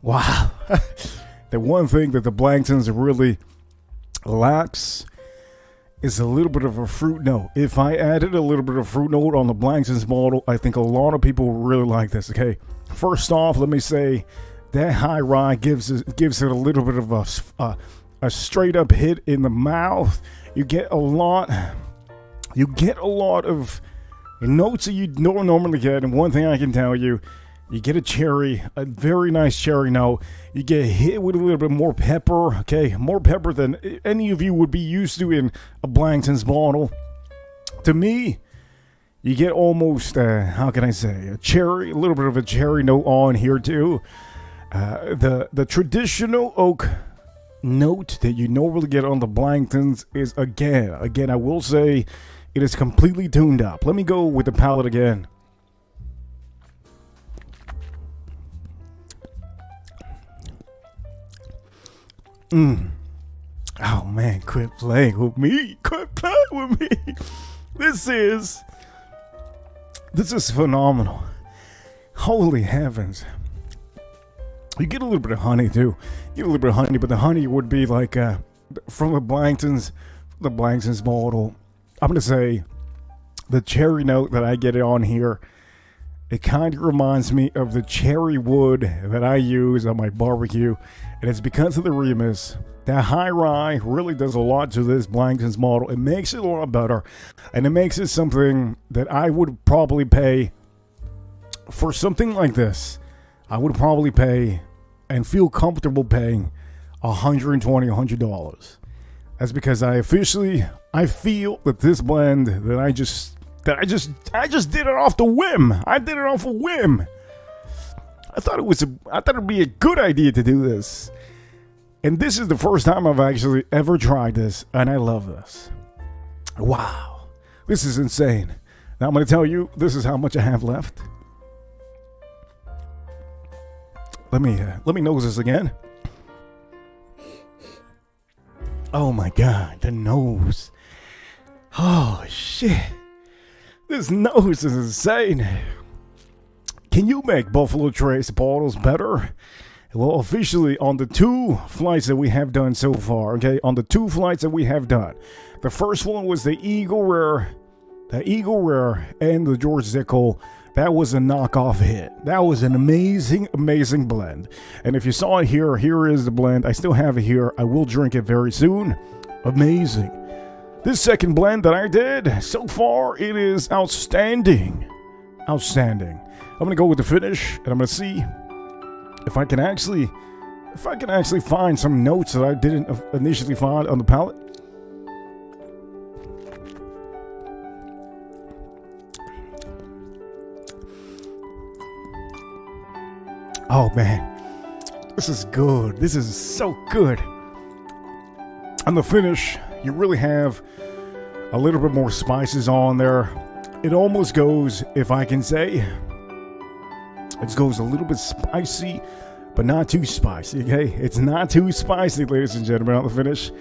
Wow. The one thing that the Blankton's really lacks is a little bit of a fruit note. If I added a little bit of fruit note on the Blankton's bottle, I think a lot of people really like this, okay? First off, let me say that high rye gives it a little bit of a straight up hit in the mouth. You get a lot of notes that you don't normally get, and one thing I can tell you, you get a very nice cherry note. You get hit with a little bit more pepper, okay? More pepper than any of you would be used to in a Blankton's bottle. To me, you get almost, how can I say, a little bit of a cherry note on here too. The traditional oak note that you normally get on the Blankton's is, again, I will say, it is completely tuned up. Let me go with the palate again. Oh man, quit playing with me. This is phenomenal. Holy heavens. You get a little bit of honey too. But the honey would be like from the Blankton's bottle. I'm going to say the cherry note that I get on here It kind of reminds me of the cherry wood that I use on my barbecue, and it's because of the Remus. That high rye really does a lot to this Blankton's model. It makes it a lot better, and it makes it something that I would probably pay for something like this. I would probably pay and feel comfortable paying $120, $100. That's because I feel that this blend that I just did it off the whim. I did it off a whim. I thought it'd be a good idea to do this. And this is the first time I've actually ever tried this, and I love this. Wow. This is insane. Now I'm going to tell you, this is how much I have left. Let me nose this again. Oh my God, the nose. Oh shit. This nose is insane. Can you make Buffalo Trace bottles better? Well, officially on the 2 flights that we have done so far, okay? On the 2 flights that we have done. The first one was the Eagle Rare and the George Zickel. That was a knockoff hit. That was an amazing, amazing blend. And if you saw it here, here is the blend. I still have it here. I will drink it very soon. Amazing. This second blend that I did, so far, it is outstanding. Outstanding. I'm going to go with the finish, and I'm going to see if I can actually find some notes that I didn't initially find on the palate. Oh man, this is good. This is so good. On the finish, you really have a little bit more spices on there. It almost goes, if I can say, it goes a little bit spicy, but not too spicy, okay? It's not too spicy, ladies and gentlemen, on the finish.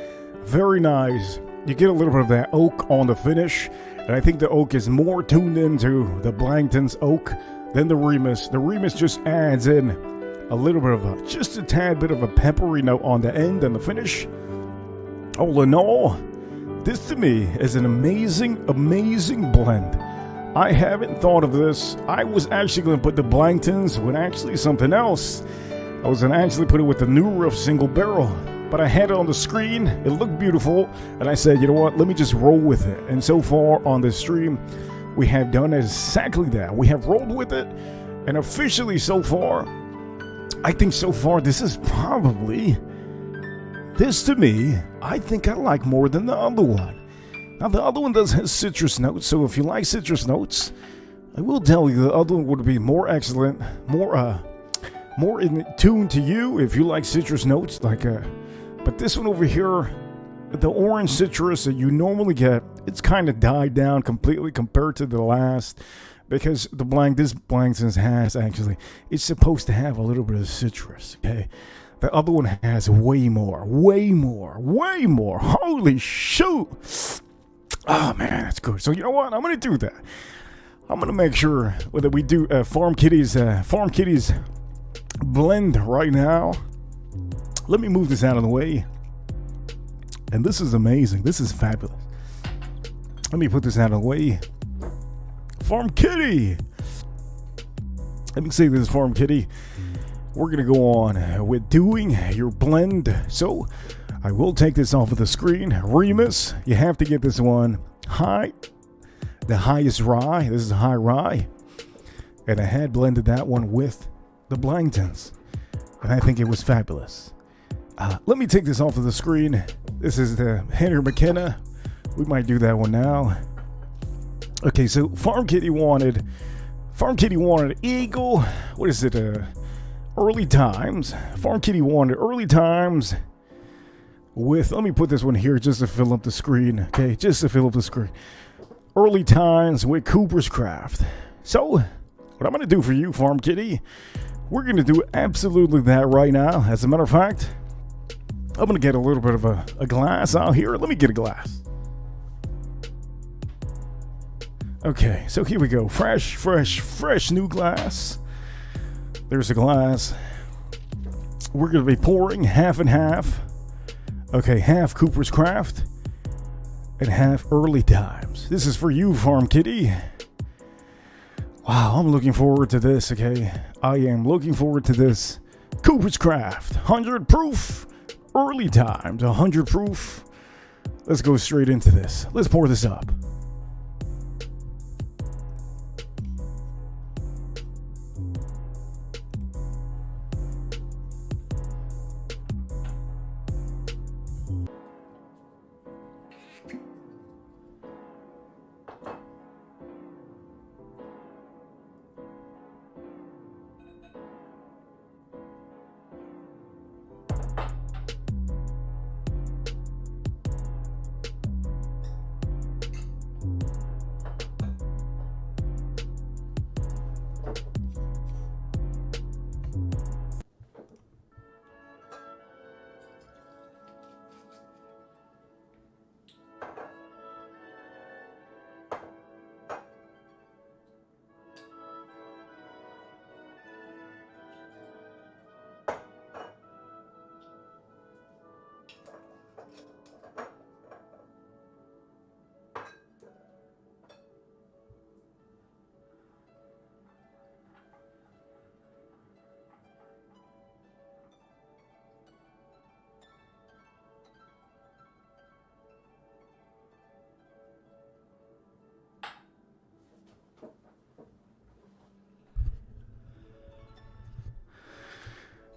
Very nice. You get a little bit of that oak on the finish, and I think the oak is more tuned into the Blankton's oak than the Remus. The Remus just adds in a little bit of just a tad bit of a peppery note on the end and the finish. All in all, this to me is an amazing, amazing blend. I haven't thought of this. I was actually going to put the Blanktons with actually something else. I was going to actually put it with the New Rough single barrel, but I had it on the screen. It looked beautiful, and I said, you know what? Let me just roll with it. And so far on this stream, we have done exactly that. We have rolled with it, and officially so far, I think so far this is probably, this to me, I think I like more than the other one. Now the other one does have citrus notes, so if you like citrus notes, I will tell you the other one would be more excellent, more in tune to you if you like citrus notes. But this one over here, the orange citrus that you normally get, it's kind of died down completely compared to the last, because this Blankton's has actually, it's supposed to have a little bit of citrus, okay? The other one has way more. Holy shoot! Oh man, that's good. So you know what? I'm gonna do that. I'm gonna make sure that we do Farm Kitty's blend right now. Let me move this out of the way. And this is amazing. This is fabulous. Let me put this out of the way. Farm Kitty. Let me say this, Farm Kitty. We're going to go on with doing your blend. So I will take this off of the screen. Remus, you have to get this one high. The highest rye. This is high rye. And I had blended that one with the Blanktons. And I think it was fabulous. Let me take this off of the screen. This is the Henry McKenna. We might do that one now. Okay, so Farm Kitty wanted Eagle. What is it? Early Times. Farm Kitty wanted Early Times with, let me put this one here just to fill up the screen. Okay, just to fill up the screen. Early Times with Cooper's Craft. So, what I'm going to do for you, Farm Kitty, we're going to do absolutely that right now. As a matter of fact, I'm going to get a little bit of a glass out here. Let me get a glass. Okay, so here we go. Fresh new glass. There's a glass. We're going to be pouring half and half. Okay, half Cooper's Craft and half Early Times. This is for you, Farm Kitty. Wow, I'm looking forward to this, okay? I am looking forward to this. Cooper's Craft, 100 proof, early times, 100 proof. Let's go straight into this. Let's pour this up.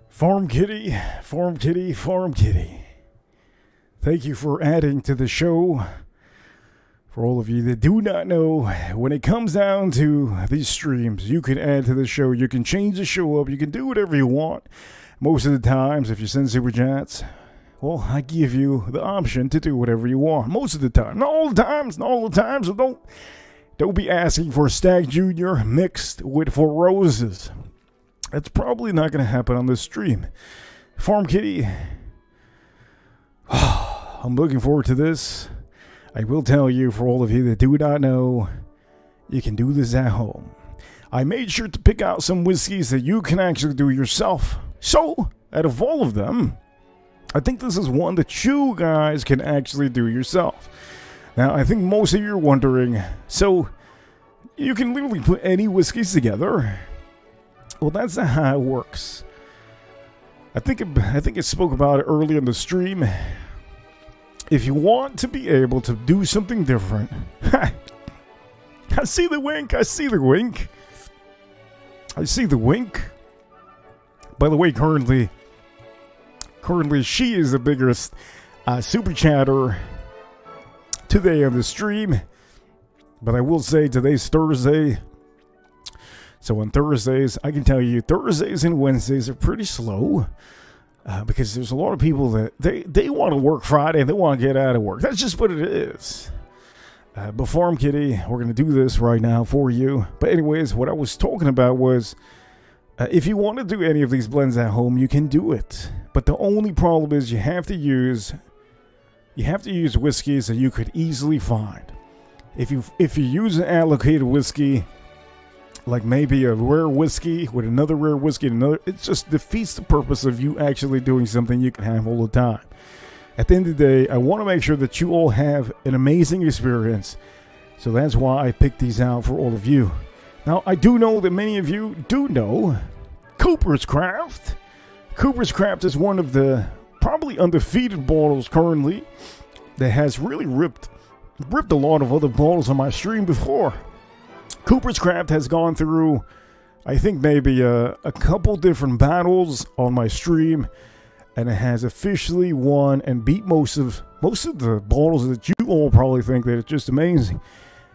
Farm Kitty, Farm Kitty, Farm Kitty. Thank you for adding to the show. For all of you that do not know, when it comes down to these streams, you can add to the show. You can change the show up. You can do whatever you want. Most of the times, if you send super chats, well, I give you the option to do whatever you want. Most of the time. Not all the times. Not all the times. So don't be asking for Stack Junior mixed with Four Roses. That's probably not going to happen on this stream. Farm Kitty, I'm looking forward to this. I will tell you, for all of you that do not know, you can do this at home. I made sure to pick out some whiskeys that you can actually do yourself. So, out of all of them, I think this is one that you guys can actually do yourself. Now, I think most of you are wondering, so you can literally put any whiskeys together? Well, that's not how it works. I think I spoke about it earlier in the stream. If you want to be able to do something different, I see the wink. I see the wink. I see the wink. By the way, currently, she is the biggest super chatter today on the stream. But I will say today's Thursday. So on Thursdays, I can tell you Thursdays and Wednesdays are pretty slow because there's a lot of people that they want to work Friday and they want to get out of work. That's just what it is. But Farm Kitty, we're going to do this right now for you. But anyways, what I was talking about was if you want to do any of these blends at home, you can do it. But the only problem is you have to use whiskeys that you could easily find. If you use an allocated whiskey, like maybe a rare whiskey with another rare whiskey and another, it just defeats the purpose of you actually doing something you can have all the time. At the end of the day, I want to make sure that you all have an amazing experience. So that's why I picked these out for all of you. Now, I do know that many of you do know Cooper's Craft. Cooper's Craft is one of the probably undefeated bottles currently that has really ripped a lot of other bottles on my stream before. Cooper's Craft has gone through, I think, maybe a couple different battles on my stream, and it has officially won and beat most of the bottles that you all probably think that it's just amazing.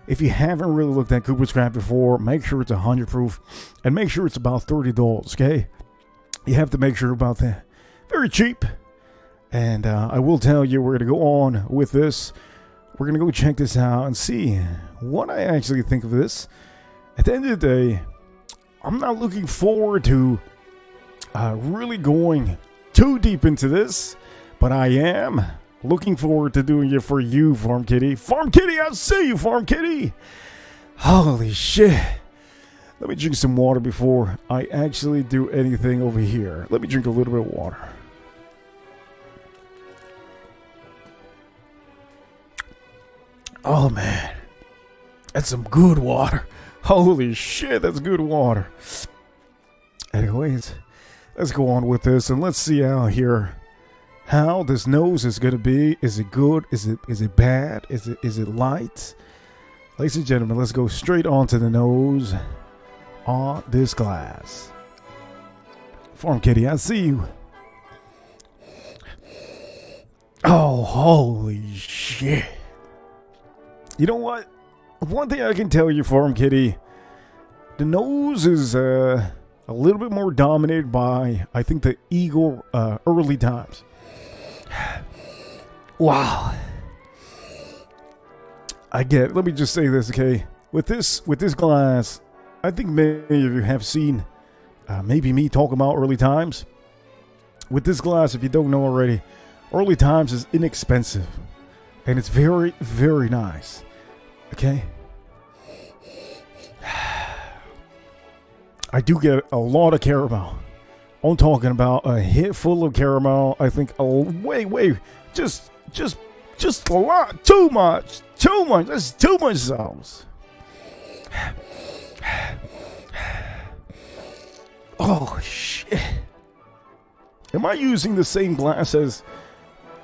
If you haven't really looked at Cooper's Craft before, make sure it's 100 proof, and make sure it's about $30, okay? You have to make sure about that. Very cheap. And I will tell you, we're going to go on with this. We're going to go check this out and see what I actually think of this. At the end of the day, I'm not looking forward to really going too deep into this, but I am looking forward to doing it for you, Farm Kitty. Farm Kitty, I see you, Farm Kitty. Holy shit. Let me drink some water before I actually do anything over here. Let me drink a little bit of water. Oh, man. That's some good water. Holy shit, that's good water. Anyways, let's go on with this and let's see how this nose is gonna be. Is it good? Is it bad? Is it light? Ladies and gentlemen, let's go straight onto the nose on this glass. Farm Kitty, I see you. Oh, holy shit. You know what? One thing I can tell you, Farm Kitty, the nose is a little bit more dominated by, I think, the Eagle early times. Wow. I get it. Let me just say this, okay? With this glass, I think many of you have seen maybe me talk about early times. With this glass, if you don't know already, early times is inexpensive. And it's very, very nice. Okay? I do get a lot of caramel. I'm talking about a hit full of caramel. I think just a lot, too much. That's too much sauce. Oh shit! Am I using the same glass as?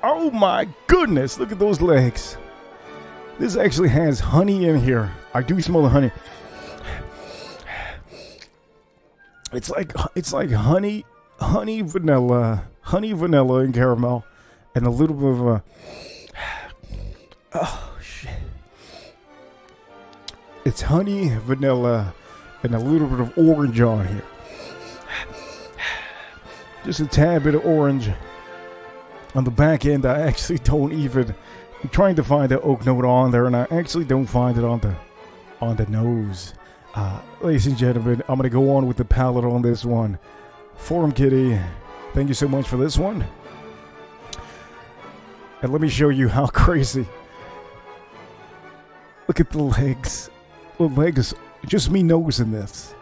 Oh my goodness! Look at those legs. This actually has honey in here. I do smell the honey. It's like honey vanilla and caramel, and a little bit of a. Oh shit! It's honey, vanilla, and a little bit of orange on here. Just a tad bit of orange. On the back end, I actually don't even. I'm trying to find the oak note on there, and I actually don't find it on the nose. Ladies and gentlemen, I'm gonna go on with the palate on this one. Farm Kitty, thank you so much for this one. And let me show you how crazy. Look at the legs. The legs, just me nosing this.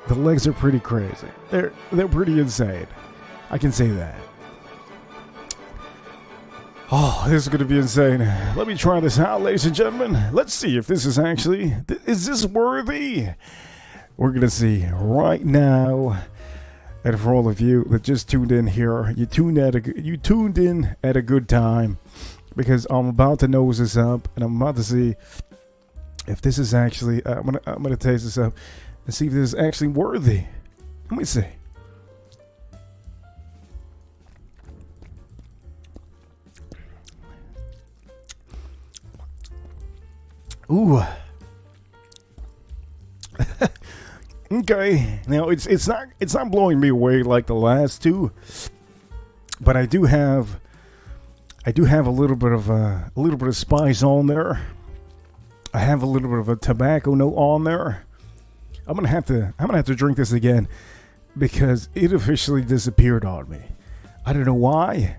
The legs are pretty crazy. They're pretty insane. I can say that. Oh, this is going to be insane. Let me try this out, ladies and gentlemen. Let's see if this is actually... Is this worthy? We're going to see right now. And for all of you that just tuned in here, you tuned in at a good time. Because I'm about to nose this up. And I'm about to see if this is actually... I'm gonna taste this up. And see if this is actually worthy. Let me see. Ooh. Okay. Now it's not blowing me away like the last two, but I do have a little bit of spice on there. I have a little bit of a tobacco note on there. I'm gonna have to drink this again because it officially disappeared on me. I don't know why.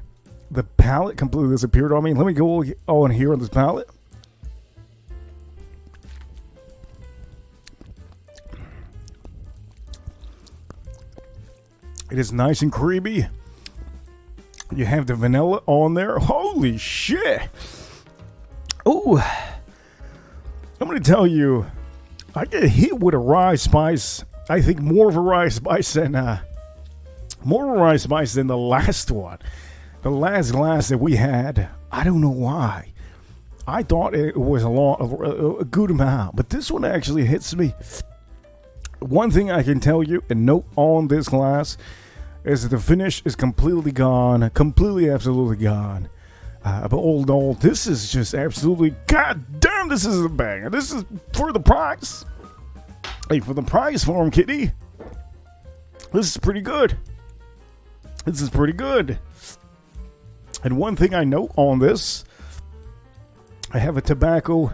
The palate completely disappeared on me. Let me go on here on this palate. It is nice and creamy. You have the vanilla on there. Holy shit. Oh, I'm going to tell you, I get hit with a rye spice. I think more of a rye spice than the last one. The last glass that we had, I don't know why. I thought it was a good amount, but this one actually hits me. One thing I can tell you and note on this glass is that the finish is completely gone, absolutely gone. But all in all, this is just absolutely, goddamn, this is a banger. This is for the price. Hey, for the price, Farm Kitty. This is pretty good. This is pretty good. And one thing I note on this, I have a tobacco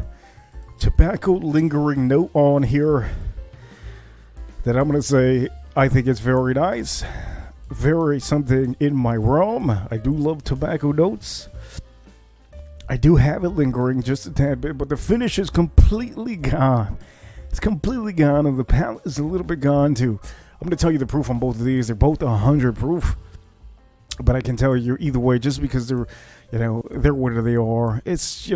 lingering note on here that I'm going to say I think it's very nice. Very something in my realm. I do love tobacco notes. I do have it lingering just a tad bit, but the finish is completely gone. It's completely gone, and the palate is a little bit gone too. I'm going to tell you the proof on both of these. They're both 100 proof. But I can tell you either way, just because they're what they are. It's,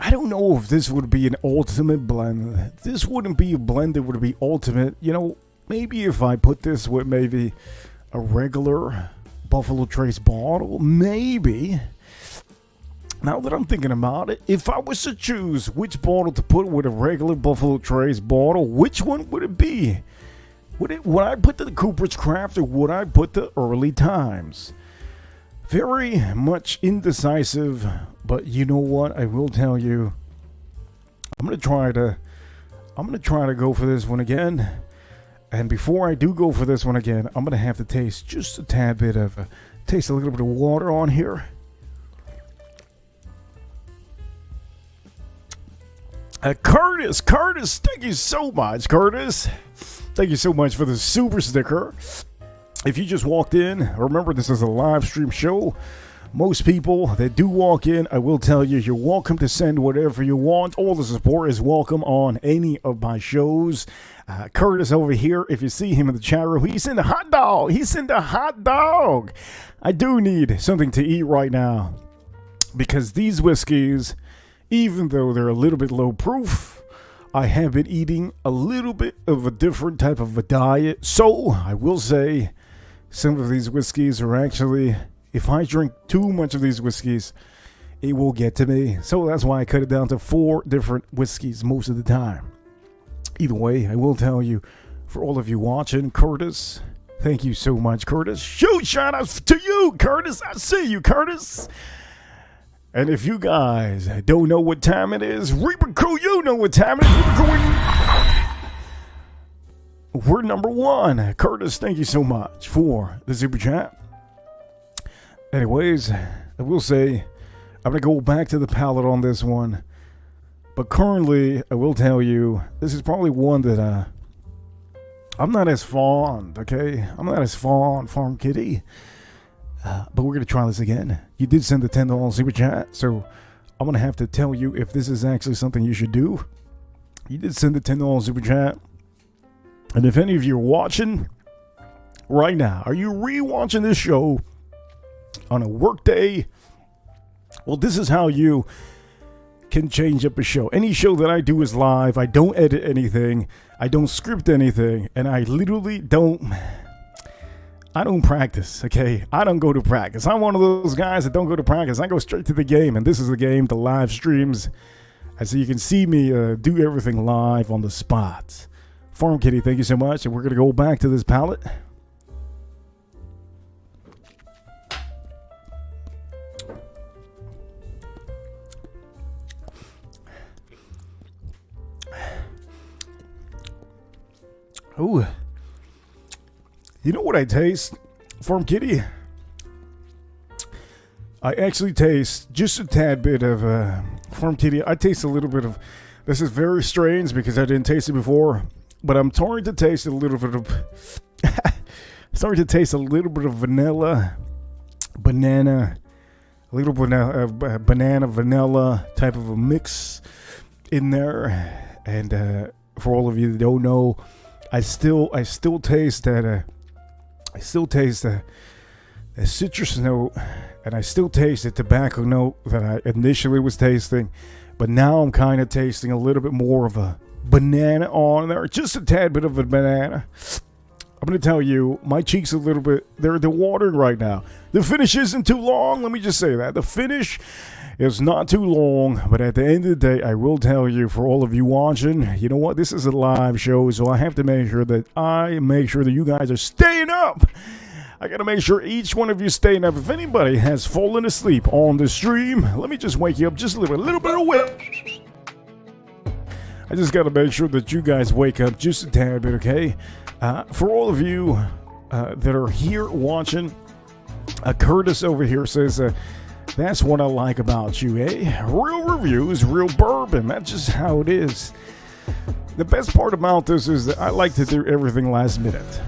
I don't know if this would be an ultimate blend. This wouldn't be a blend that would be ultimate. You know, maybe if I put this with maybe a regular Buffalo Trace bottle, maybe. Now that I'm thinking about it, if I was to choose which bottle to put with a regular Buffalo Trace bottle, which one would it be? Would I put the Cooper's Craft or would I put the Early Times? Very much indecisive, but you know what? I will tell you, I'm gonna try to go for this one again. And before I do go for this one again, I'm gonna have to taste just a tad bit of, taste a little bit of water on here. Curtis, thank you so much, Curtis. Thank you so much for the super sticker. If you just walked in, remember this is a live stream show. Most people that do walk in, I will tell you, you're welcome to send whatever you want. All the support is welcome on any of my shows. Curtis over here, if you see him in the chat room, he's in the hot dog. He's in the hot dog. I do need something to eat right now because these whiskeys, even though they're a little bit low proof, I have been eating a little bit of a different type of a diet. So I will say some of these whiskeys are actually, if I drink too much of these whiskeys, it will get to me. So that's why I cut it down to 4 different whiskeys most of the time. Either way, I will tell you, for all of you watching, Curtis, thank you so much, Curtis. Shout outs to you, Curtis. I see you, Curtis. And if you guys don't know what time it is, Reaper Crew, you know what time it is. Reaper Crew, we're number 1. Curtis, thank you so much for the super chat. Anyways, I will say, I'm going to go back to the palette on this one. But currently, I will tell you, this is probably one that I'm not as fond, okay? I'm not as fond, Farm Kitty. But we're going to try this again. You did send the $10 super chat, so I'm going to have to tell you if this is actually something you should do. You did send the $10 super chat. And if any of you are watching right now, are you re-watching this show on a work day? Well, this is how you can change up a show. Any show that I do is live. I don't edit anything. I don't script anything. And I literally don't practice, okay? I don't go to practice. I'm one of those guys that don't go to practice. I go straight to the game, and this is the game, the live streams. And so you can see me do everything live on the spot. Farm Kitty, thank you so much. And we're going to go back to this palette. Ooh. You know what I taste, Farm Kitty? I actually taste just a tad bit of Farm Kitty. I taste a little bit of. This is very strange because I didn't taste it before, but I'm starting to taste a little bit of. Starting to taste a little bit of vanilla, banana, a little banana vanilla type of a mix in there. And for all of you that don't know, I still taste that. I still taste the citrus note, and I still taste the tobacco note that I initially was tasting, but now I'm kind of tasting a little bit more of a banana on there, just a tad bit of a banana. I'm going to tell you, my cheeks a little bit, they're watering right now. The finish isn't too long, let me just say that. The finish is not too long, but at the end of the day, I will tell you, for all of you watching, you know what? This is a live show, so I have to make sure that you guys are staying up. I got to make sure each one of you staying up. If anybody has fallen asleep on the stream, let me just wake you up just a little bit of wait. I just got to make sure that you guys wake up just a tad bit, okay? For all of you that are here watching, Curtis over here says, that's what I like about you, eh? Real reviews, real bourbon. That's just how it is. The best part about this is that I like to do everything last minute.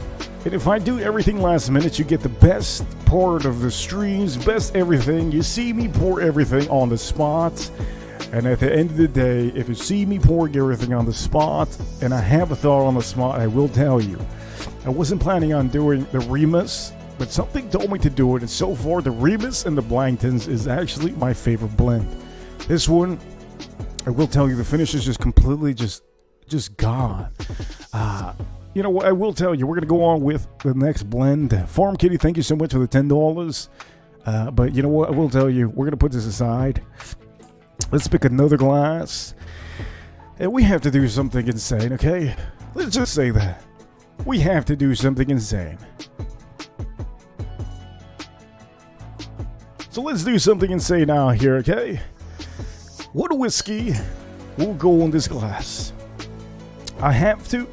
And if I do everything last minute, you get the best part of the streams, best everything. You see me pour everything on the spot. And at the end of the day, if you see me pouring everything on the spot, and I have a thought on the spot, I will tell you. I wasn't planning on doing the Remus, but something told me to do it, and so far the Remus and the Blangtons is actually my favorite blend. This one I will tell you the finish is just completely just gone. You know what? I will tell you, we're going to go on with the next blend. Farm Kitty, thank you so much for the $10. But you know what? I will tell you, we're going to put this aside. Let's pick another glass. And we have to do something insane, okay? Let's just say that. We have to do something insane. So let's do something insane now here, okay? What whiskey will go on this glass? I have to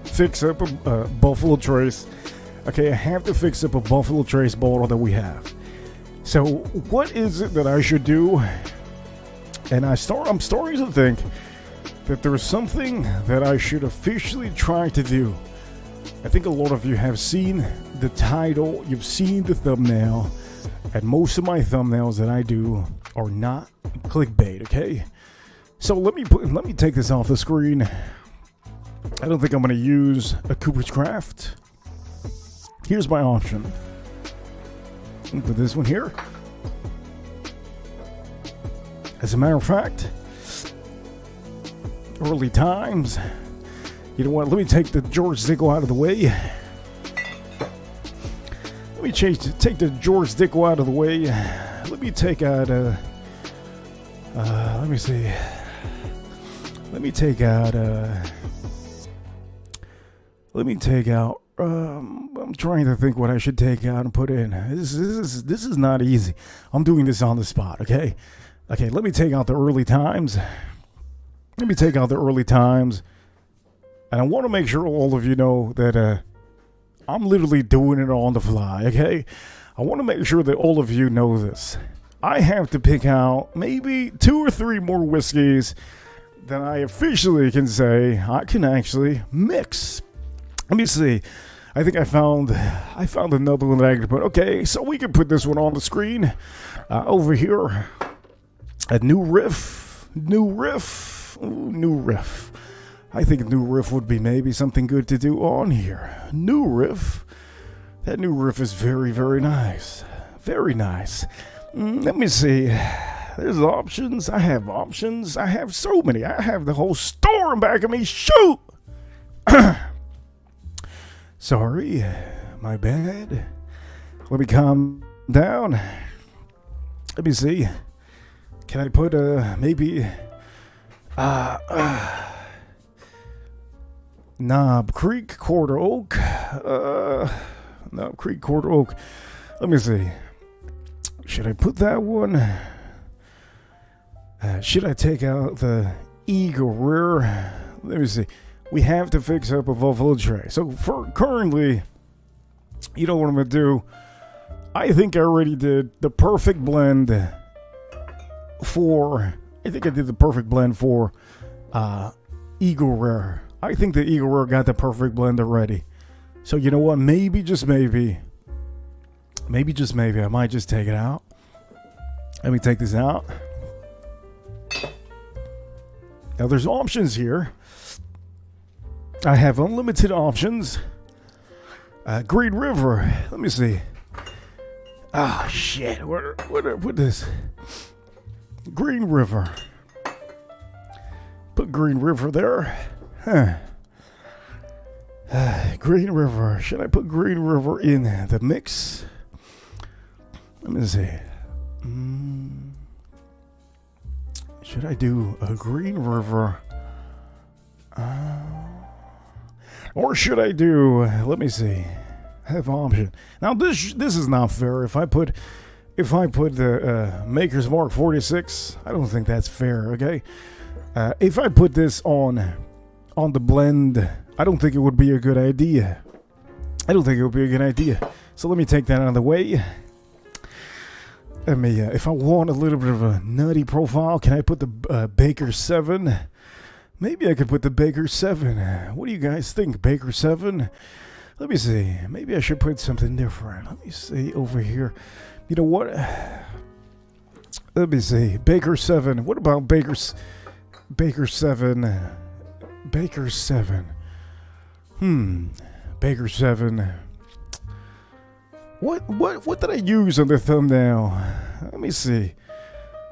fix up a Buffalo Trace. Okay, I have to fix up a Buffalo Trace bottle that we have. So what is it that I should do? And I'm starting to think that there's something that I should officially try to do. I think a lot of you have seen the title, you've seen the thumbnail, and most of my thumbnails that I do are not clickbait, okay? So let me take this off the screen. I don't think I'm going to use a Cooper's Craft. Here's my option. Put this one here. As a matter of fact, early times. You know what? Let me take the George Dickel out of the way. Let me take the George Dickel out of the way. Let me take out let me see. Let me take out I'm trying to think what I should take out and put in. This is not easy. I'm doing this on the spot, okay? Okay, let me take out the early times. Let me take out the early times. And I want to make sure all of you know that I'm literally doing it on the fly, okay? I want to make sure that all of you know this. I have to pick out maybe 2 or 3 more whiskeys that I officially can say I can actually mix. Let me see. I think I found another one that I could put. Okay, so we can put this one on the screen. Over here. A new riff. New riff. Ooh, new riff. I think new riff would be maybe something good to do on here. New riff. That new riff is very, very nice. Very nice. Let me see. There's options. I have options. I have so many. I have the whole store in back of me. Shoot! Sorry. My bad. Let me calm down. Let me see. Can I put maybe Knob Creek Quarter Oak? Knob Creek Quarter Oak. Let me see. Should I put that one? Should I take out the Eagle Rare? Let me see. We have to fix up a Buffalo Trace. So for currently, you know what I'm going to do? I think I already did the perfect blend for... I think I did the perfect blend for Eagle Rare. I think the Eagle Rare got the perfect blend already. So you know what? Maybe, just maybe, I might just take it out. Let me take this out. Now there's options here. I have unlimited options. Green River. Let me see. Ah, shit. Where did I put this? Green River. Put Green River there. Huh. Green River. Should I put Green River in the mix? Let me see. Should I do a Green River? Or should I do, let me see. I have option. Now this is not fair. If I put the Maker's Mark 46, I don't think that's fair, okay? If I put this on the blend, I don't think it would be a good idea. So let me take that out of the way. Let me, if I want a little bit of a nutty profile, can I put the Baker 7? Maybe I could put the Baker 7. What do you guys think, Baker 7? Let me see. Maybe I should put something different. Let me see over here. You know what? Let me see. Baker 7. What about Baker 7? Baker 7. Baker 7. What did I use on the thumbnail? Let me see.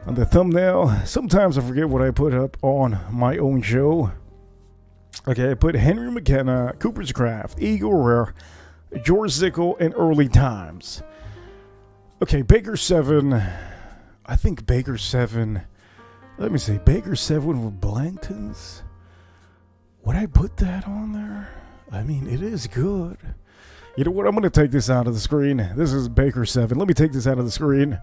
on the thumbnail. Sometimes I forget what I put up on my own show. Okay, I put Henry McKenna, Cooper's Craft, Eagle Rare, George Zickel, and Early Times. Okay, Baker 7. I think Baker 7. Let me see. Baker 7 with Blanktons. Would I put that on there? I mean, it is good. You know what? I'm going to take this out of the screen. This is Baker 7. Let me take this out of the screen.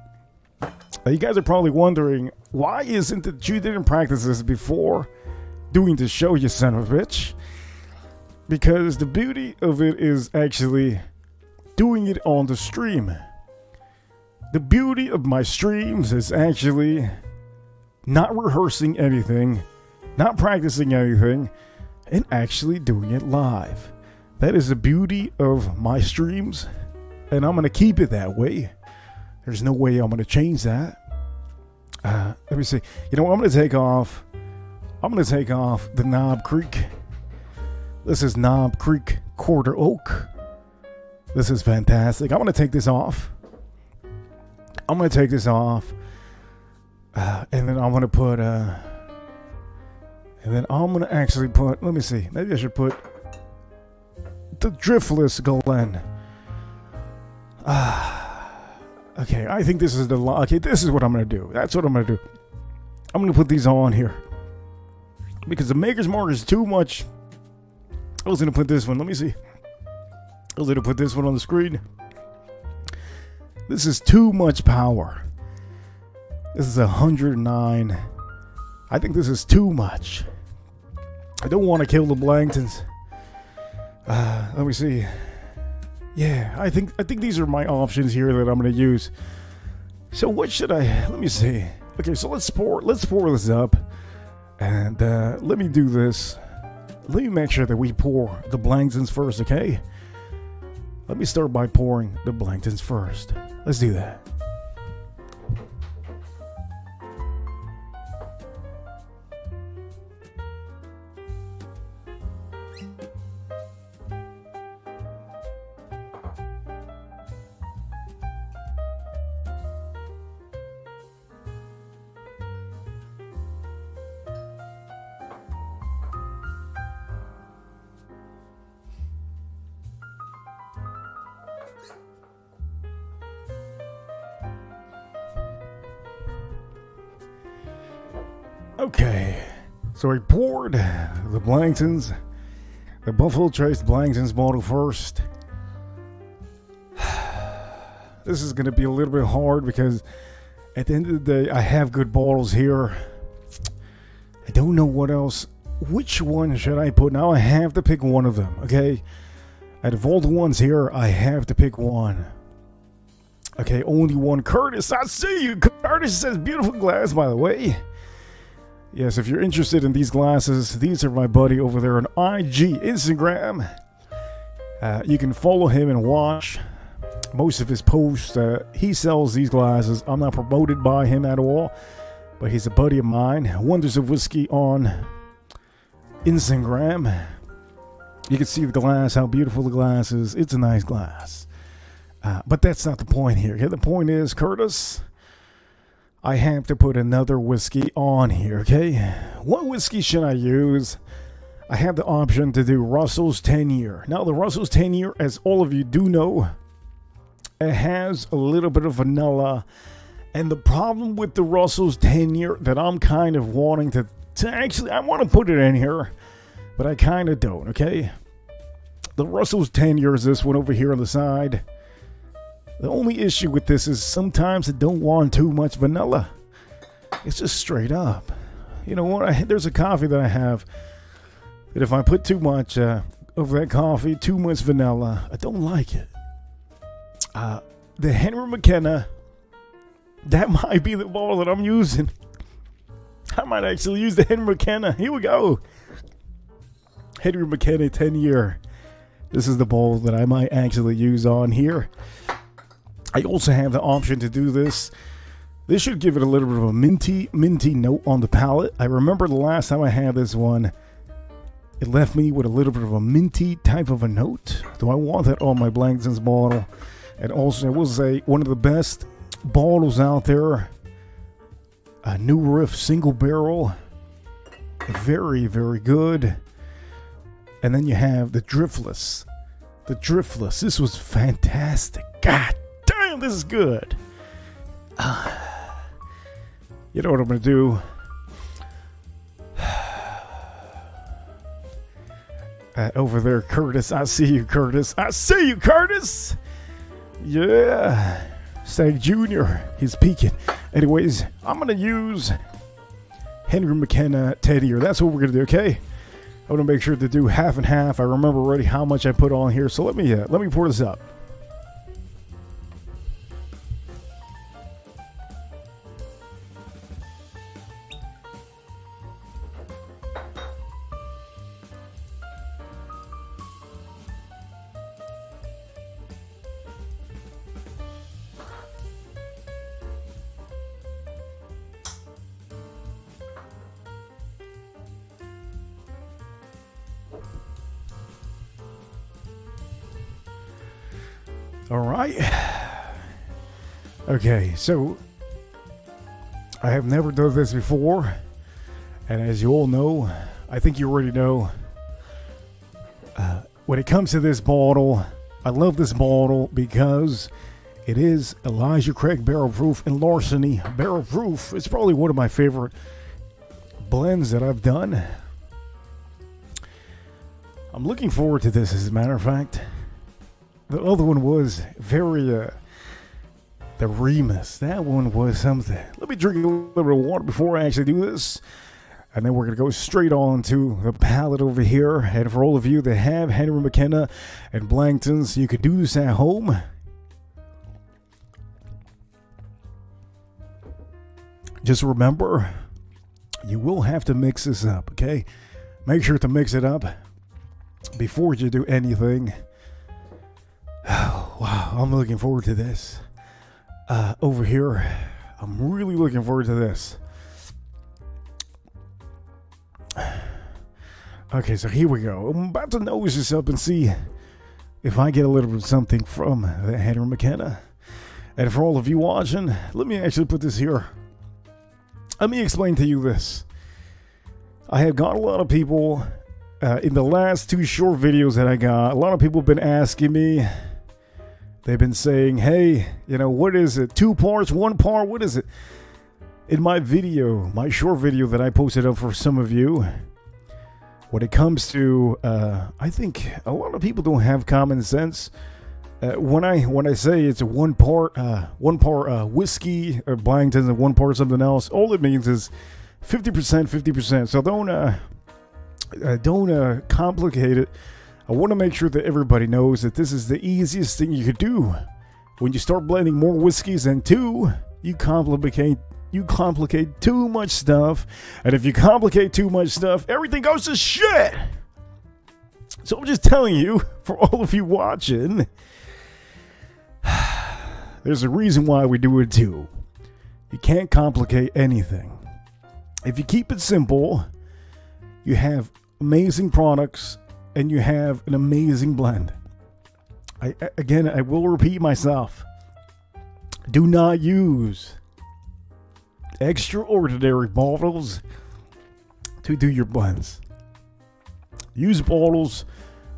You guys are probably wondering, why isn't it you didn't practice this before doing the show, you son of a bitch? Because the beauty of it is actually doing it on the stream. The beauty of my streams is actually not rehearsing anything, not practicing anything, and actually doing it live. That is the beauty of my streams, and I'm going to keep it that way. There's no way I'm going to change that. Let me see. You know what? I'm going to take off the Knob Creek. This is Knob Creek Quarter Oak. This is fantastic. I'm going to take this off. And then I'm going to put, and then I'm going to actually put, let me see. Maybe I should put the Driftless Glen. Okay, I think this is the, okay, this is what I'm going to do. That's what I'm going to do. I'm going to put these on here. Because the Maker's Mark is too much. I was going to put this one, let me see. I was going to put this one on the screen. This is too much power. This is 109. I think this is too much. I don't want to kill the Blanktons. Let me see. Yeah, I think these are my options here that I'm going to use. So what should I? Let me see. Okay, so let's pour this up, and let me do this. Let me make sure that we pour the Blanktons first. Okay. Let me start by pouring the Blanktons first. Let's do that. Okay, so I poured the Blanktons, the Buffalo Trace Blanktons bottle first. This is going to be a little bit hard because at the end of the day, I have good bottles here. I don't know what else. Which one should I put? Now I have to pick one of them, okay? Out of all the ones here, I have to pick one. Okay, only one. Curtis, I see you. Curtis says beautiful glass, by the way. Yes, if you're interested in these glasses, these are my buddy over there on IG, Instagram. You can follow him and watch most of his posts. He sells these glasses. I'm not promoted by him at all, but he's a buddy of mine. Wonders of Whiskey on Instagram. You can see the glass, how beautiful the glass is. It's a nice glass. But that's not the point here. Okay? The point is, Curtis, I have to put another whiskey on here, okay? What whiskey should I use? I have the option to do Russell's 10-year. Now, the Russell's 10-year, as all of you do know, it has a little bit of vanilla. And the problem with the Russell's 10-year that I'm kind of wanting to actually, I want to put it in here, but I kind of don't, okay? The Russell's 10-year is this one over here on the side. The only issue with this is sometimes I don't want too much vanilla. It's just straight up. You know what? There's a coffee that I have that if I put too much of that coffee, too much vanilla, I don't like it. The Henry McKenna, that might be the bottle that I'm using. I might actually use the Henry McKenna. Here we go. Henry McKenna 10-year. This is the bottle that I might actually use on here. I also have the option to do this. This should give it a little bit of a minty note on the palate. I remember the last time I had this one, it left me with a little bit of a minty type of a note. Do I want that on my Blanktons bottle? And also, I will say, one of the best bottles out there a New Riff single barrel. Very, very good. And then you have the Driftless. The Driftless. This was fantastic. God damn, this is good. You know what I'm going to do? Over there, Curtis. I see you, Curtis. I see you, Curtis. Yeah. Stag Jr. He's peeking. Anyways, I'm going to use Henry McKenna Teddy. That's what we're going to do, okay? I'm going to make sure to do half and half. I remember already how much I put on here. So let me pour this up. All right. Okay, so I have never done this before, and as you all know, I think you already know, when it comes to this bottle, I love this bottle because it is Elijah Craig Barrel Proof and Larceny Barrel Proof. It's probably one of my favorite blends that I've done. I'm looking forward to this, as a matter of fact. The other one was very, the Remus. That one was something. Let me drink a little bit of water before I actually do this. And then we're going to go straight on to the palette over here. And for all of you that have Henry McKenna and Blankton's, you could do this at home. Just remember, you will have to mix this up, okay? Make sure to mix it up before you do anything. Oh, wow, I'm looking forward to this. Over here, I'm really looking forward to this. Okay, so here we go. I'm about to nose this up and see if I get a little bit of something from the Henry McKenna. And for all of you watching, let me actually put this here. Let me explain to you this. I have got a lot of people, in the last 2 short videos that I got, a lot of people have been asking me. They've been saying, hey, you know, what is it? 2 parts, 1 part, what is it? In my video, my short video that I posted up for some of you, when it comes to, I think a lot of people don't have common sense. When I say it's a 1 part whiskey or Blankton's and 1 part something else, all it means is 50%, 50%. So don't complicate it. I want to make sure that everybody knows that this is the easiest thing you could do. When you start blending more whiskeys than 2, you complicate too much stuff. And if you complicate too much stuff, everything goes to shit. So I'm just telling you, for all of you watching, there's a reason why we do it too. You can't complicate anything. If you keep it simple, you have amazing products and you have an amazing blend. I will repeat myself. Do not use extraordinary bottles to do your blends. Use bottles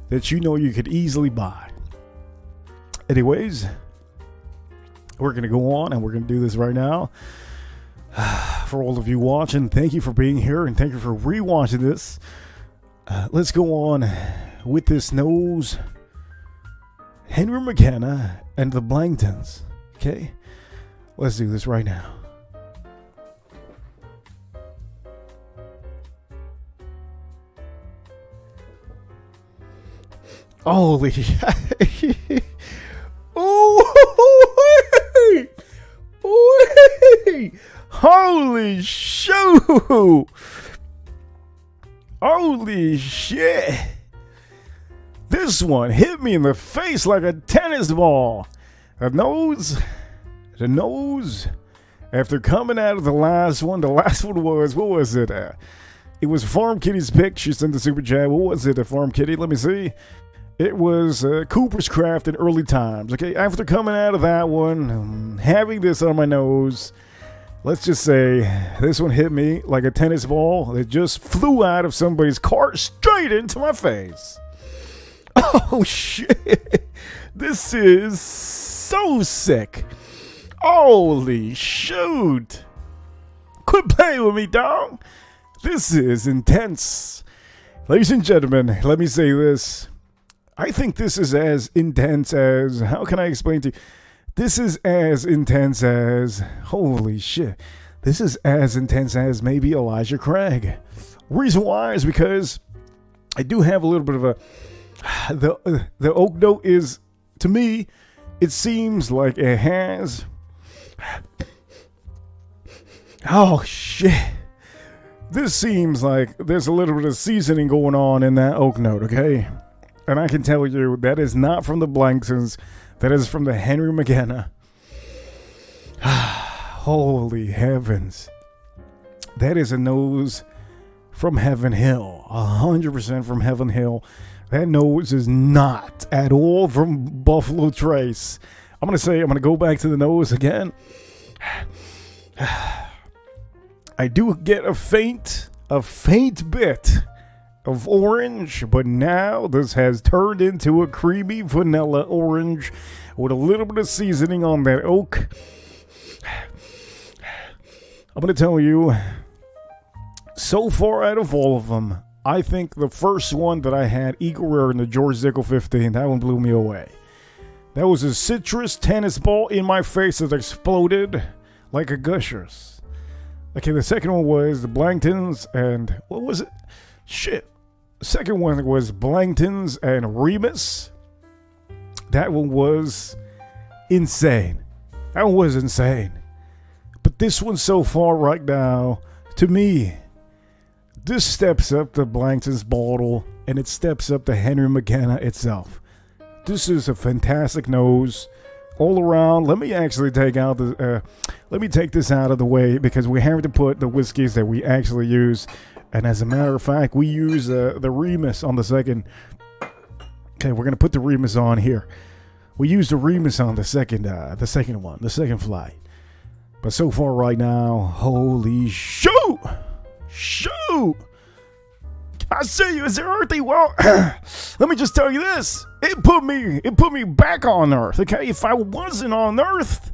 that you know you could easily buy. Anyways, we're going to go on and we're going to do this right now. For all of you watching, thank you for being here and thank you for rewatching this. Let's go on with this nose. Henry McKenna and the Blankton's. Okay? Let's do this right now. Holy oh, holy shoo! Holy shit! This one hit me in the face like a tennis ball. The nose, after coming out of the last one was, what was it? It was Farm Kitty's pick. She sent the super chat. What was it, a Farm Kitty? Let me see. It was Cooper's Craft in early times. Okay, after coming out of that one, having this on my nose, let's just say this one hit me like a tennis ball that just flew out of somebody's cart straight into my face. Oh shit. This is so sick. Holy shoot. Quit playing with me, dog. This is intense. Ladies and gentlemen, let me say this. I think this is as intense as, how can I explain to you? This is as intense as, holy shit. This is as intense as maybe Elijah Craig. Reason why is because I do have a little bit of a, the oak note is, to me, it seems like it has, oh shit. This seems like there's a little bit of seasoning going on in that oak note, okay? And I can tell you that is not from the Blangtons. That is from the Henry McKenna. Holy heavens. That is a nose from Heaven Hill. 100% from Heaven Hill. That nose is not at all from Buffalo Trace. I'm going to go back to the nose again. I do get a faint bit of orange, but now this has turned into a creamy vanilla orange with a little bit of seasoning on that oak. I'm going to tell you, so far out of all of them, I think the first one that I had, Eagle Rare in the George Dickel 15, that one blew me away. That was a citrus tennis ball in my face that exploded like a Gushers. Okay, the second one was the Blangtons and, what was it? Shit. The second one was Blangtons and Remus. That one was insane. That one was insane. But this one so far right now, to me, this steps up the Blangtons bottle and it steps up the Henry McKenna itself. This is a fantastic nose all around. Let me actually take out the, let me take this out of the way because we have to put the whiskeys that we actually use. And as a matter of fact, we use the Remus on the second. Okay, we're gonna put the Remus on here. We use the Remus on the second one, the second flight. But so far right now, holy shoot! Shoot! I see you, is it earthy? Well, let me just tell you this. It put me back on Earth, okay? If I wasn't on Earth,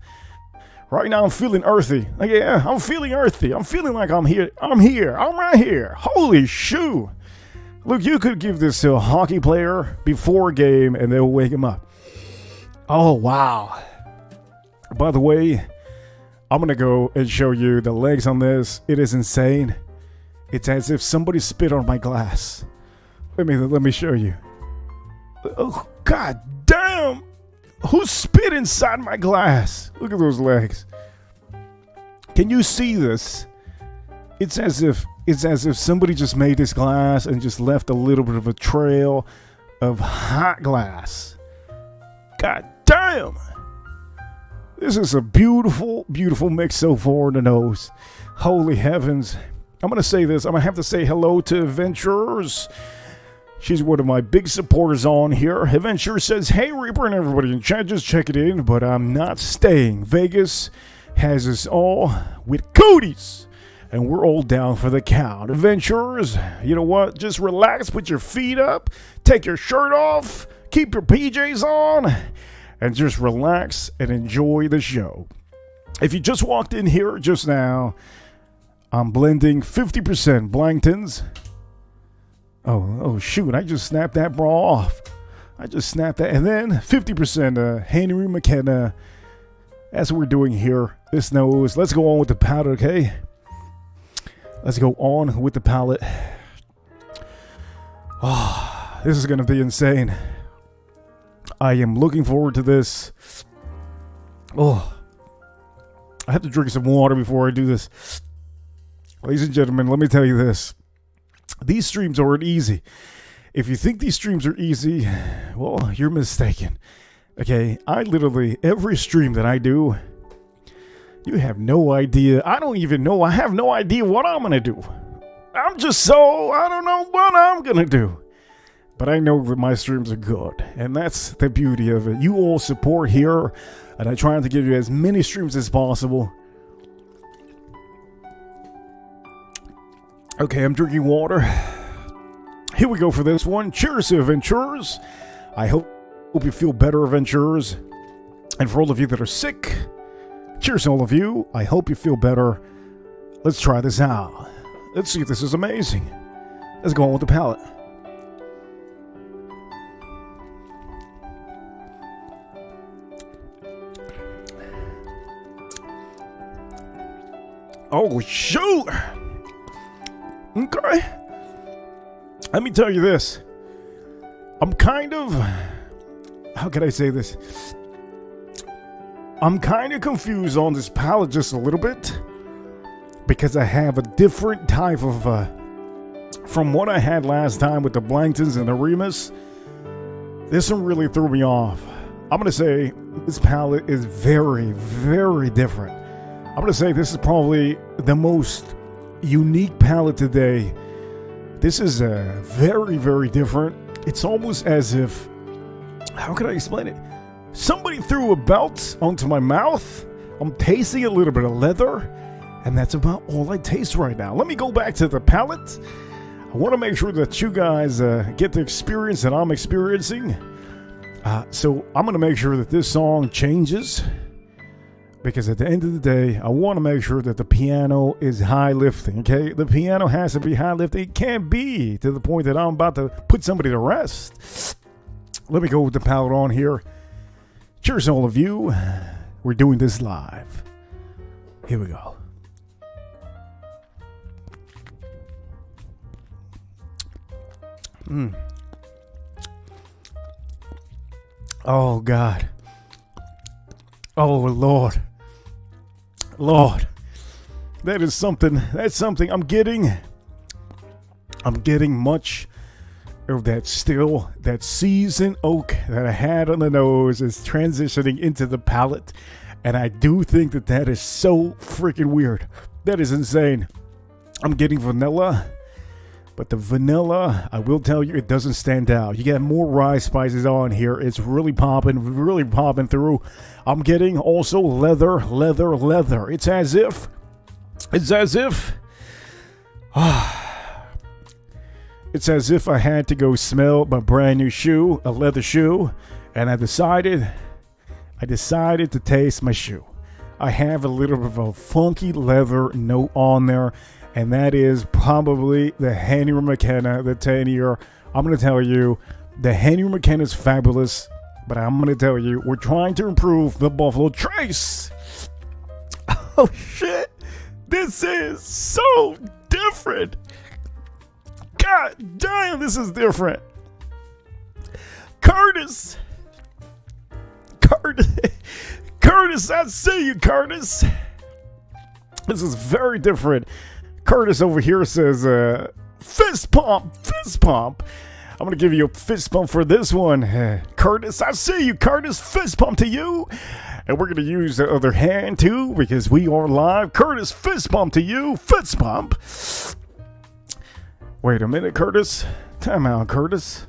right now I'm feeling earthy. Like, yeah, I'm feeling earthy. I'm feeling like I'm here. I'm right here. Holy shoot. Look, you could give this to a hockey player before a game and they'll wake him up. Oh, wow. By the way, I'm going to go and show you the legs on this. It is insane. It's as if somebody spit on my glass. Let me show you. Oh, god damn! Who spit inside my glass? Look at those legs. Can you see this? It's as if somebody just made this glass and just left a little bit of a trail of hot glass. God damn! This is a beautiful, beautiful mix so far in the nose. Holy heavens. I'm going to say this. I'm going to have to say hello to Adventurers. She's one of my big supporters on here. Adventurer says, hey, Reaper and everybody in chat, just check it in, but I'm not staying. Vegas has us all with cooties, and we're all down for the count. Adventurers, you know what? Just relax, put your feet up, take your shirt off, keep your PJs on, and just relax and enjoy the show. If you just walked in here just now, I'm blending 50% Blangtons. Oh shoot, I just snapped that bra off. I just snapped that. And then 50% Henry McKenna. That's what we're doing here. This nose. Let's go on with the palette, okay? Let's go on with the palette. Oh, this is going to be insane. I am looking forward to this. Oh, I have to drink some water before I do this. Ladies and gentlemen, let me tell you this. These streams aren't easy. If you think these streams are easy, well, you're mistaken. Okay, I literally, every stream that I do, you have no idea. I don't even know. I have no idea what I'm going to do. I don't know what I'm going to do. But I know that my streams are good. And that's the beauty of it. You all support here. And I try to give you as many streams as possible. Okay, I'm drinking water. Here we go for this one. Cheers to adventurers. I hope you feel better, adventurers. And for all of you that are sick, cheers to all of you. I hope you feel better. Let's try this out. Let's see if this is amazing. Let's go on with the palate. Oh, shoot! Okay. Let me tell you this. I'm kind of... How can I say this? I'm kind of confused on this palette just a little bit. Because I have a different type of... from what I had last time with the Blangtons and the Remus. This one really threw me off. I'm going to say this palette is very, very different. I'm going to say this is probably the most unique palette today. This is very, very different. It's almost as if, how can I explain it? Somebody threw a belt onto my mouth. I'm tasting a little bit of leather, and that's about all I taste right now. Let me go back to the palette. I want to make sure that you guys get the experience that I'm experiencing. So I'm going to make sure that this song changes. Because at the end of the day, I want to make sure that the piano is high lifting, okay? The piano has to be high lifting. It can't be to the point that I'm about to put somebody to rest. Let me go with the palette on here. Cheers to all of you. We're doing this live. Here we go. Oh, God. Oh, Lord. Lord. That is something. That's something I'm getting. I'm getting much of that still, that seasoned oak that I had on the nose is transitioning into the palate. And I do think that that is so freaking weird. That is insane. I'm getting vanilla. But the vanilla, I will tell you, it doesn't stand out. You get more rye spices on here. It's really popping through. I'm getting also leather. It's as if, it's as if I had to go smell my brand new shoe, a leather shoe, and I decided to taste my shoe. I have a little bit of a funky leather note on there. And that is probably the Henry McKenna, the 10-year. I'm going to tell you, the Henry McKenna is fabulous. But I'm going to tell you, we're trying to improve the Buffalo Trace. Oh, shit. This is so different. God damn, this is different. Curtis, I see you, Curtis. This is very different. Curtis over here says, fist pump. I'm going to give you a fist pump for this one. Curtis, I see you, Curtis. Fist pump to you. And we're going to use the other hand, too, because we are live. Curtis, fist pump to you. Fist pump. Wait a minute, Curtis. Time out, Curtis.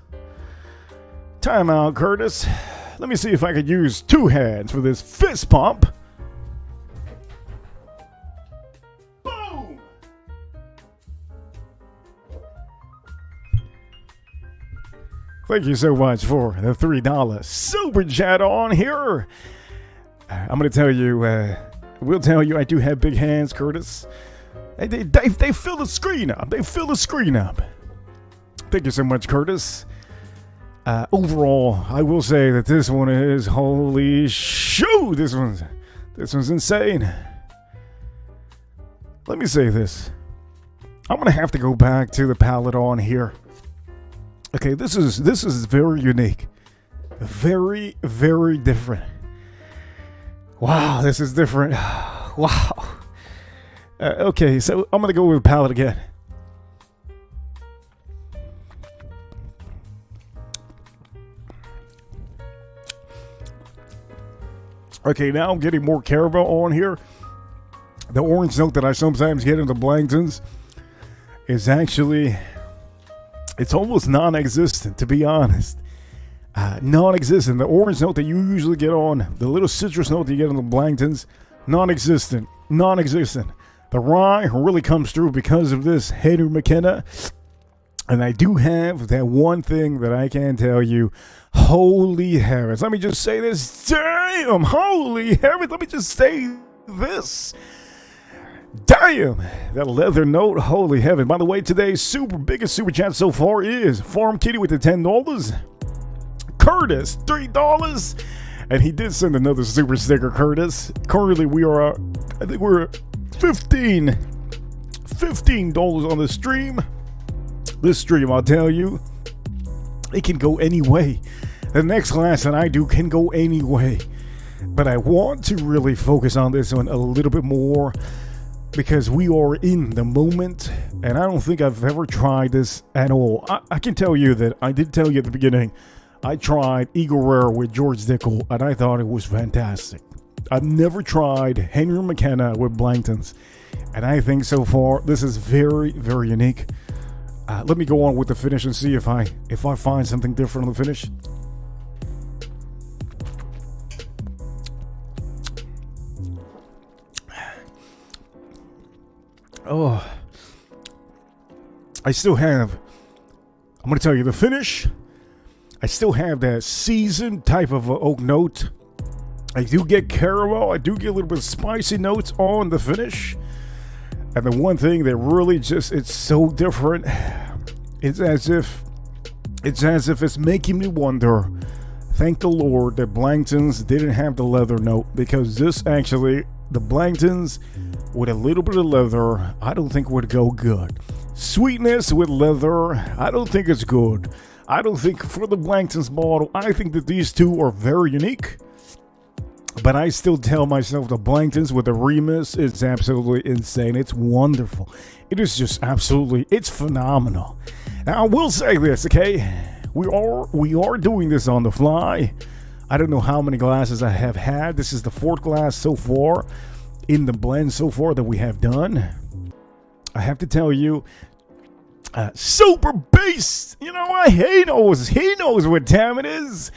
Let me see if I could use two hands for this fist pump. Thank you so much for the $3 super chat on here. I'm going to tell you, we'll tell you I do have big hands, Curtis. They fill the screen up. Thank you so much, Curtis. Overall, I will say that this one is holy shoot. This one's insane. Let me say this. I'm going to have to go back to the palette on here. Okay, this is very unique. Very, very different. Wow, this is different. Wow. Okay, so I'm going to go with palette again. Okay, now I'm getting more caramel on here. The orange note that I sometimes get in the Blangtons is actually... It's almost non-existent, to be honest. Non-existent. The orange note that you usually get on, the little citrus note that you get on the Blangtons, non-existent. The rye really comes through because of this Henry McKenna. And I do have that one thing that I can tell you. Holy heavens. Let me just say this. Damn, holy heavens. Let me just say this. Damn, that leather note. Holy heaven. By the way, today's biggest super chat so far is Farm Kitty with the $10. Curtis, $3. And he did send another super sticker, Curtis. Currently, we are, I think we're $15 on the stream. This stream, I'll tell you, it can go any way. The next class that I do can go any way. But I want to really focus on this one a little bit more because we are in the moment. And I don't think I've ever tried this at all. I can tell you that I did tell you at the beginning, I tried Eagle Rare with George Dickel, and I thought it was fantastic. I've never tried Henry McKenna with Blangtons, and I think so far this is very, very unique. Let me go on with the finish and see if I find something different on the finish. Oh, I still have. I'm going to tell you the finish. I still have that seasoned type of oak note. I do get caramel. I do get a little bit of spicy notes on the finish. And the one thing that really just, it's so different. It's as if it's making me wonder. Thank the Lord that Blangtons didn't have the leather note, because this actually, the Blangtons with a little bit of leather, I don't think would go good. Sweetness with leather, I don't think it's good. I don't think for the Blangtons bottle, I think that these two are very unique. But I still tell myself the Blangtons with the Remus is absolutely insane. It's wonderful. It is just absolutely, it's phenomenal. Now I will say this, okay? We are doing this on the fly. I don't know how many glasses I have had. This is the 4th glass so far in the blend so far that we have done. I have to tell you, Super Beast, you know what? He knows what time it is.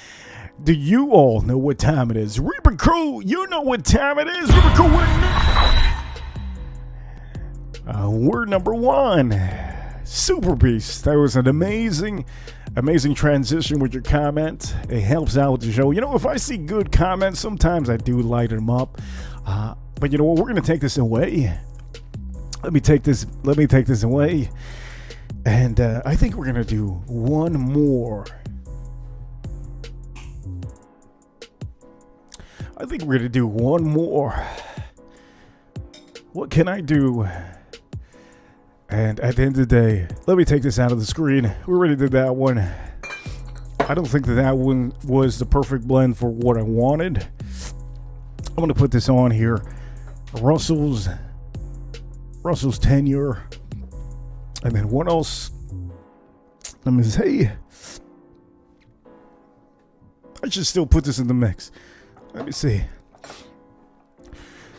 Do you all know what time it is? Reaper Crew, you know what time it is. Reaper Crew, we're number 1. Super Beast. That was an amazing transition with your comment. It helps out the show. You know, if I see good comments, sometimes I do light them up. But you know what? We're gonna take this away. Let me take this away. And I think we're gonna do one more. What can I do? And at the end of the day, let me take this out of the screen. We already did that one. I don't think that one was the perfect blend for what I wanted. I'm gonna put this on here. Russell's Tenure. And then what else? Let me say, I should still put this in the mix. Let me see.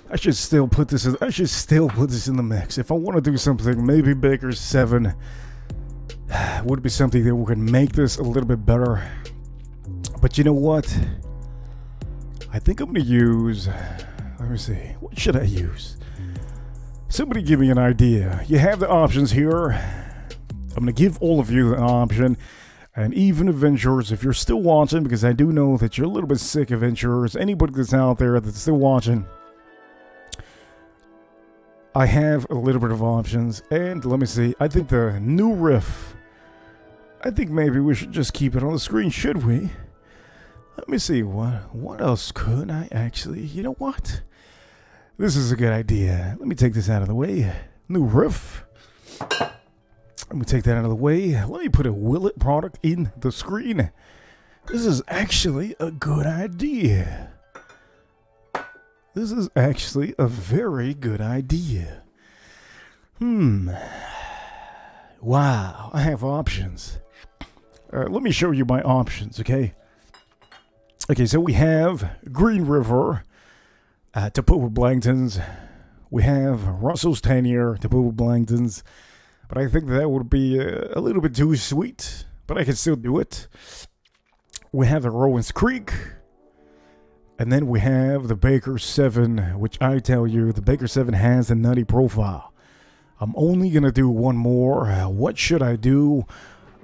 I should still put this in the mix. If I want to do something, maybe Baker's 7 would be something that would make this a little bit better. But you know what? I think I'm going to use, let me see. What should I use? Somebody give me an idea. You have the options here. I'm going to give all of you the option. And even adventurers, if you're still watching, because I do know that you're a little bit sick of adventurers, anybody that's out there that's still watching, I have a little bit of options. And let me see. I think the new riff, I think maybe we should just keep it on the screen, should we? Let me see. What else could I actually, you know what? This is a good idea. Let me take this out of the way. New riff. Let me take that out of the way. Let me put a Willet product in the screen. This is actually a good idea. This is actually a very good idea. Wow, I have options. Let me show you my options, okay? Okay, so we have Green River to put with Blangtons. We have Russell's Tenure to put with Blangtons. But I think that would be a little bit too sweet. But I can still do it. We have the Rowan's Creek And then we have the Baker 7, which I tell you, the Baker 7 has a nutty profile. I'm only going to do one more. What should I do?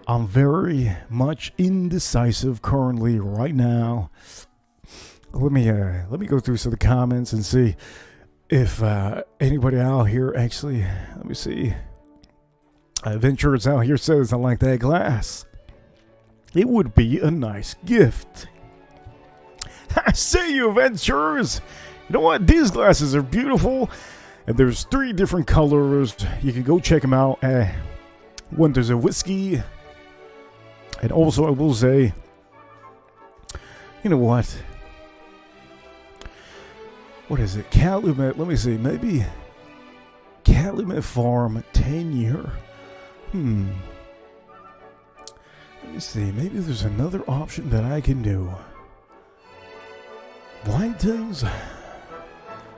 I'm very much indecisive currently right now. Let me go through some of the comments and see if anybody out here actually, let me see. Adventurers out here says, I like that glass. It would be a nice gift. I say, you adventurers. You know what? These glasses are beautiful. And there's 3 different colors. You can go check them out. One, there's a whiskey. And also, I will say, you know what? What is it? Calumet. Let me see. Maybe Calumet Farm 10-year. Let me see. Maybe there's another option that I can do. Blankton's.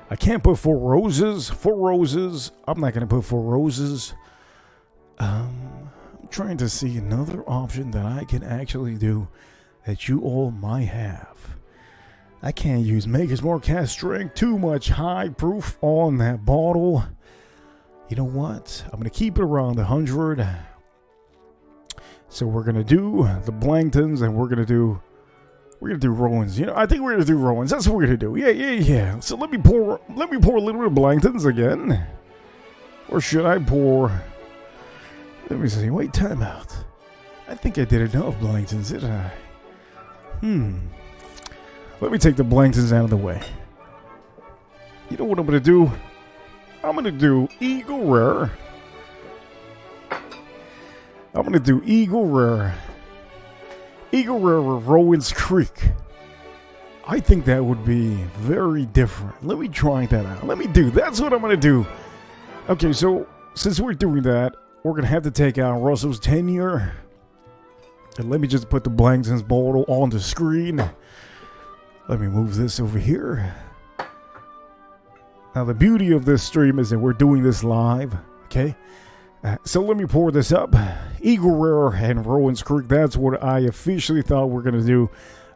I can't put 4 roses. 4 roses. I'm not going to put 4 roses. I'm trying to see another option that I can actually do that you all might have. I can't use Maker's Mark cast strength. Too much high proof on that bottle. You know what? I'm going to keep it around 100. So we're going to do the Blangtons and we're going to do Rowans. You know, I think we're going to do Rowans. That's what we're going to do. Yeah. So let me pour a little bit of Blangtons again. Or should I pour... Let me see. Wait, time out. I think I did enough Blangtons, didn't I? Let me take the Blangtons out of the way. You know what I'm going to do? I'm going to do Eagle Rare. I'm going to do Eagle Rare. Eagle Rare with Rowan's Creek. I think that would be very different. Let me try that out. That's what I'm going to do. Okay, so since we're doing that, we're going to have to take out Russell's 10-year. And let me just put the Blangtons bottle on the screen. Let me move this over here. Now, the beauty of this stream is that we're doing this live, okay? So let me pour this up. Eagle Rare and Rowan's Creek. That's what I officially thought we're going to do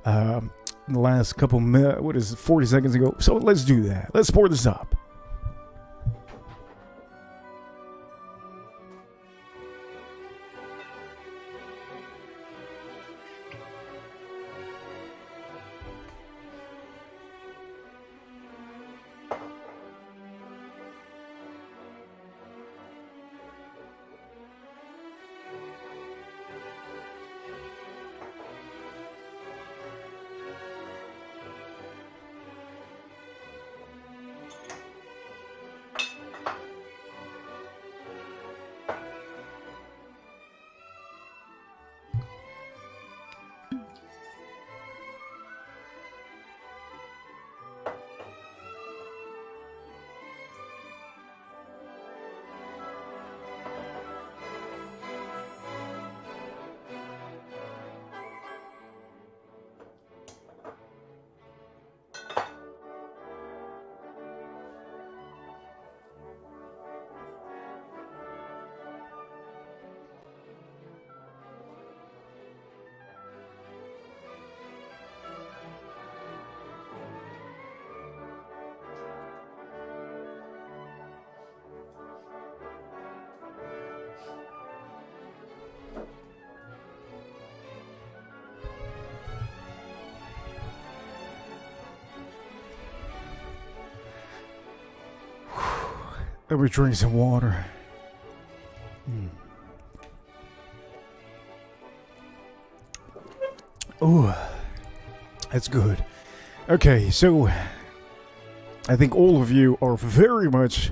in the last couple minutes. 40 seconds ago. So let's do that. Let's pour this up. Let me drink some water. Oh, that's good. Okay, so I think all of you are very much,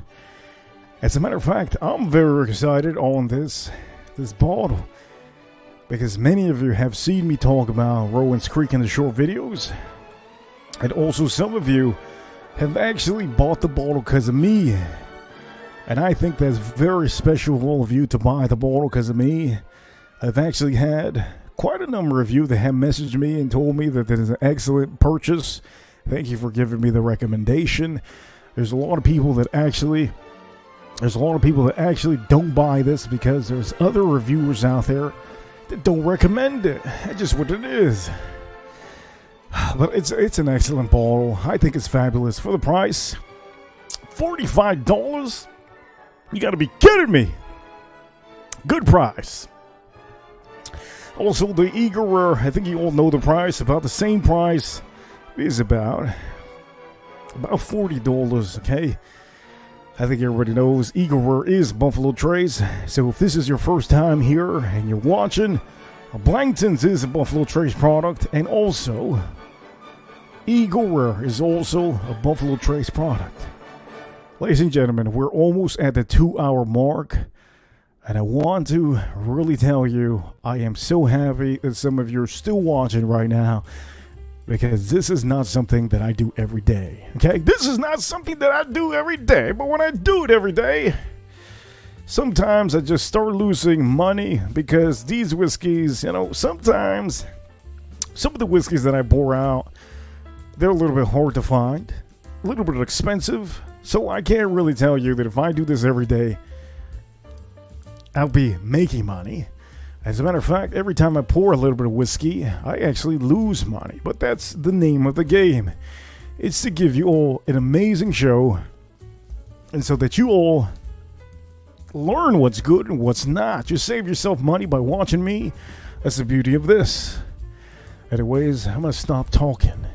as a matter of fact, I'm very excited on this bottle because many of you have seen me talk about Rowan's Creek in the short videos, and also some of you have actually bought the bottle because of me. And I think that's very special of all of you to buy the bottle because of me. I've actually had quite a number of you that have messaged me and told me that it is an excellent purchase. Thank you for giving me the recommendation. There's a lot of people that actually don't buy this because there's other reviewers out there that don't recommend it. That's just what it is. But it's an excellent bottle. I think it's fabulous. For the price, $45? You gotta be kidding me. Good price. Also, the Eagle Rare, I think you all know the price. About the same price. It is about $40, okay? I think everybody knows Eagle Rare is Buffalo Trace. So if this is your first time here and you're watching, Blankton's is a Buffalo Trace product. And also, Eagle Rare is also a Buffalo Trace product. Ladies and gentlemen, we're almost at the 2-hour mark. And I want to really tell you, I am so happy that some of you are still watching right now. Because this is not something that I do every day. Okay? This is not something that I do every day. But when I do it every day, sometimes I just start losing money. Because these whiskeys, you know, sometimes some of the whiskeys that I pour out, they're a little bit hard to find. A little bit expensive. So I can't really tell you that if I do this every day, I'll be making money. As a matter of fact, every time I pour a little bit of whiskey, I actually lose money. But that's the name of the game. It's to give you all an amazing show. And so that you all learn what's good and what's not. Just save yourself money by watching me. That's the beauty of this. Anyways, I'm going to stop talking.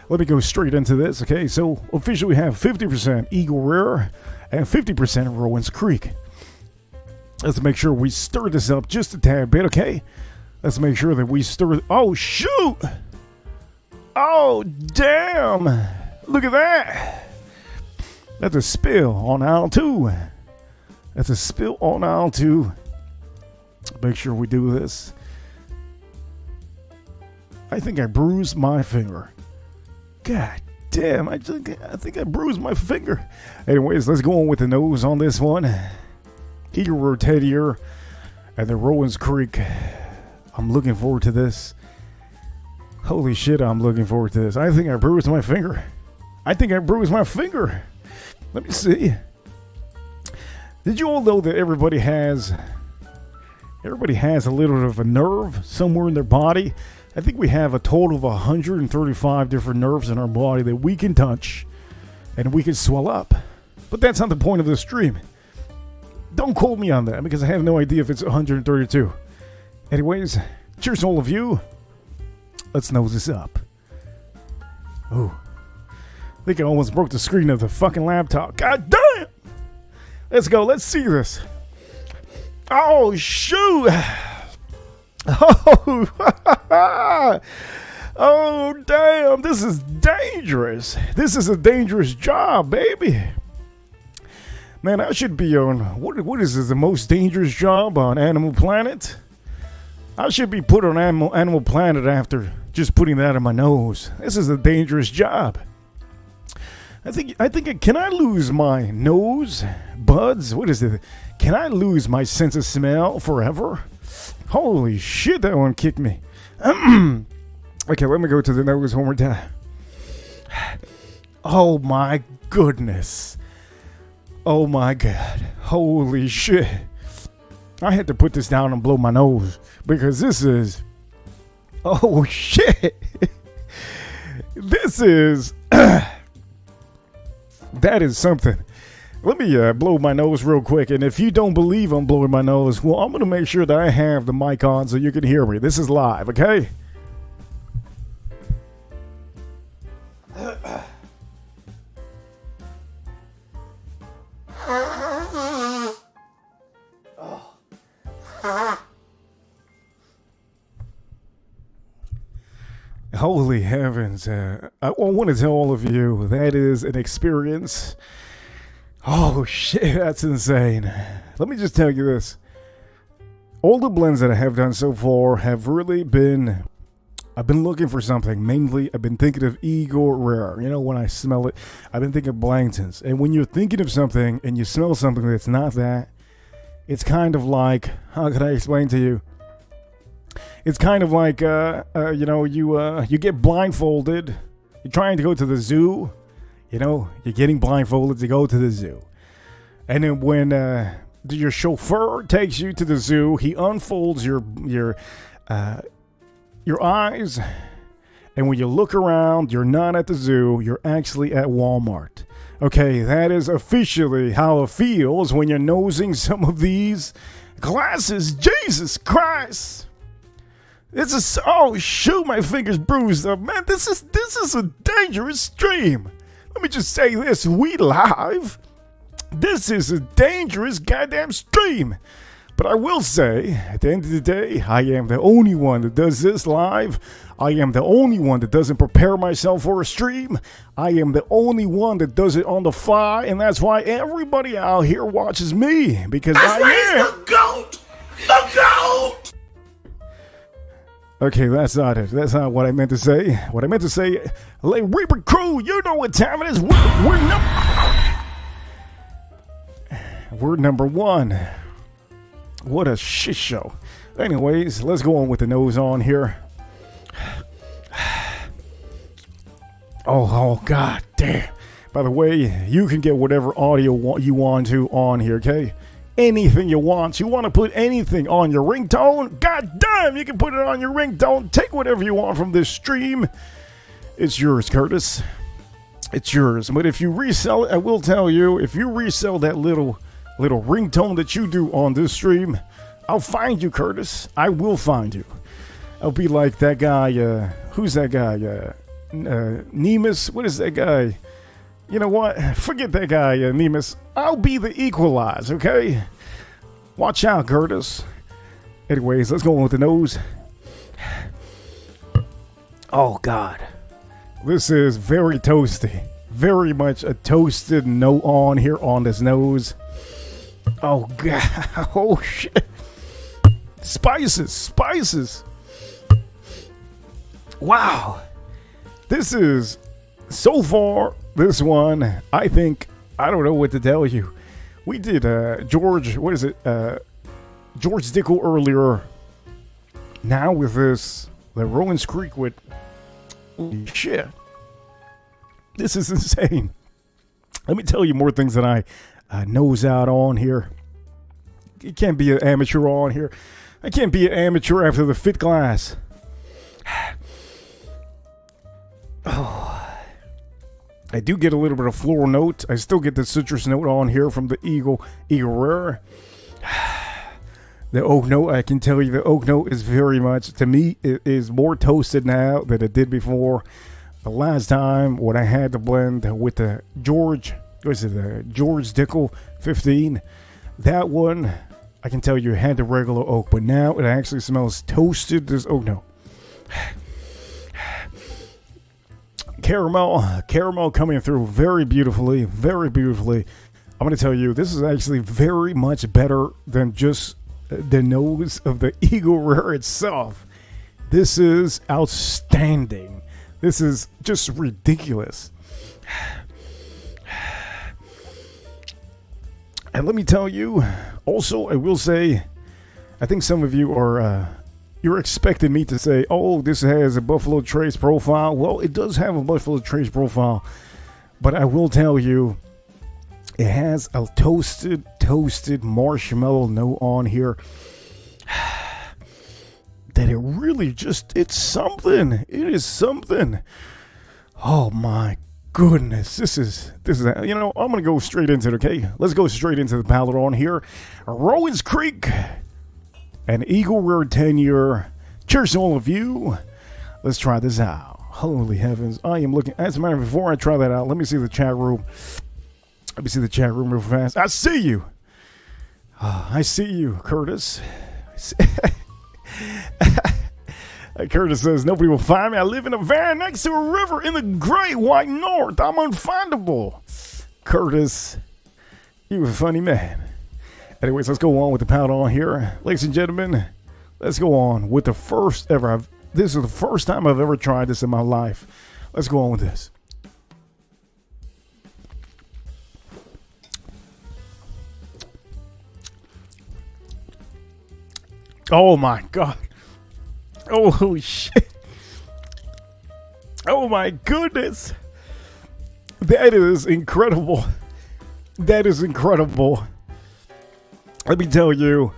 Let me go straight into this, okay? So, officially we have 50% Eagle Rare and 50% Rowan's Creek. Let's make sure we stir this up just a tad bit, okay? Let's make sure that we stir... Oh, shoot! Oh, damn! Look at that! That's a spill on aisle 2. That's a spill on aisle 2. Make sure we do this. I think I bruised my finger. God damn, I think I bruised my finger. Anyways, let's go on with the nose on this one. Eagle Rare 10 year and the Rowan's Creek. I'm looking forward to this. Holy shit, I'm looking forward to this. I think I bruised my finger. Let me see. Did you all know that everybody has a little bit of a nerve somewhere in their body? I think we have a total of 135 different nerves in our body that we can touch and we can swell up. But that's not the point of this stream. Don't quote me on that because I have no idea if it's 132. Anyways, cheers to all of you. Let's nose this up. Oh, I think I almost broke the screen of the fucking laptop. God damn! Let's go. Let's see this. Oh, shoot. Oh, oh, damn. This is dangerous. This is a dangerous job, baby. Man, I should be on, what is this, the most dangerous job on Animal Planet? I should be put on Animal Planet after just putting that in my nose. This is a dangerous job. I think, can I lose my nose, buds? What is it? Can I lose my sense of smell forever? Holy shit, that one kicked me. Okay, let me go to the nose one more time. Oh my goodness. Oh my god. Holy shit. I had to put this down and blow my nose because this is... Oh shit. This is... That is something. Let me blow my nose real quick. And if you don't believe I'm blowing my nose, well, I'm going to make sure that I have the mic on so you can hear me. This is live, okay? Holy heavens. I want to tell all of you that is an experience. Oh shit, that's insane. Let me just tell you this. All the blends that I have done so far have really been... I've been looking for something. Mainly, I've been thinking of Eagle Rare. You know, when I smell it, I've been thinking of Blankton's. And when you're thinking of something and you smell something that's not that, it's kind of like... How can I explain to you? It's kind of like, you know, you get blindfolded. You're trying to go to the zoo. You know, you're getting blindfolded to go to the zoo. And then when your chauffeur takes you to the zoo, he unfolds your eyes. And And when you look around, you're not at the zoo, you're actually at Walmart. Okay, that is officially how it feels when you're nosing some of these glasses. Jesus Christ! This is, oh shoot, my finger's bruised up. Man, this is a dangerous stream. Let me just say this, we live. This is a dangerous goddamn stream. But I will say, at the end of the day, I am the only one that does this live. I am the only one that doesn't prepare myself for a stream. I am the only one that does it on the fly, and that's why everybody out here watches me, because I am the GOAT! The GOAT! Okay, that's not it. That's not what I meant to say. What I meant to say, Reaper crew, you know what time it is. We're number one. What a shit show. Anyways, let's go on with the nose on here. Oh, god damn. By the way, you can get whatever audio you want to on here, okay? Anything you want. You want to put anything on your ringtone? God damn, you can put it on your ringtone. Take whatever you want from this stream. It's yours, Curtis. It's yours. But if you resell it, I will tell you, if you resell that little ringtone that you do on this stream, I'll find you, Curtis. I will find you. I'll be like that guy, who's that guy? Nemus? What is that guy? You know what? Forget that guy, Nemus. I'll be the equalizer, okay? Watch out, Curtis. Anyways, let's go on with the nose. Oh, God. This is very toasty. Very much a toasted note on here on this nose. Oh, God. Oh, shit. Spices. Wow. This is, so far, this one, I think, I don't know what to tell you. We did George, what is it? George Dickel earlier. Now with this, the Rowan's Creek with, holy shit. This is insane. Let me tell you more things that I nose out on here. You can't be an amateur on here. I can't be an amateur after the fifth glass. Oh, I do get a little bit of floral note. I still get the citrus note on here from the Eagle Rare. The oak note, I can tell you, the oak note is very much, to me, it is more toasted now than it did before. The last time when I had to blend with the George Dickel 15, that one, I can tell you, had the regular oak, but now it actually smells toasted, this oak note. Caramel coming through very beautifully, very beautifully. I'm going to tell you, this is actually very much better than just the nose of the Eagle Rare itself. This is outstanding. This is just ridiculous. And let me tell you, also, I will say, I think some of you are, you're expecting me to say, oh, this has a Buffalo Trace profile. Well, it does have a Buffalo Trace profile, but I will tell you, it has a toasted marshmallow note on here. That it really just, it's something. It is something. Oh my goodness. This is, you know, I'm going to go straight into it, okay? Let's go straight into the palette on here. Rowan's Creek, an Eagle Rare 10-year. Cheers to all of you. Let's try this out. Holy heavens. I am looking, as a matter of fact, before I try that out, let me see the chat room. Let me see the chat room real fast. I see you. I see you, Curtis. Curtis says, nobody will find me. I live in a van next to a river in the great white north. I'm unfindable. Curtis, you a funny man. Anyways, let's go on with the powder on here. Ladies and gentlemen, let's go on with the first ever. This is the first time I've ever tried this in my life. Let's go on with this. Oh my God. Oh, holy shit. Oh my goodness. That is incredible. That is incredible. Let me tell you,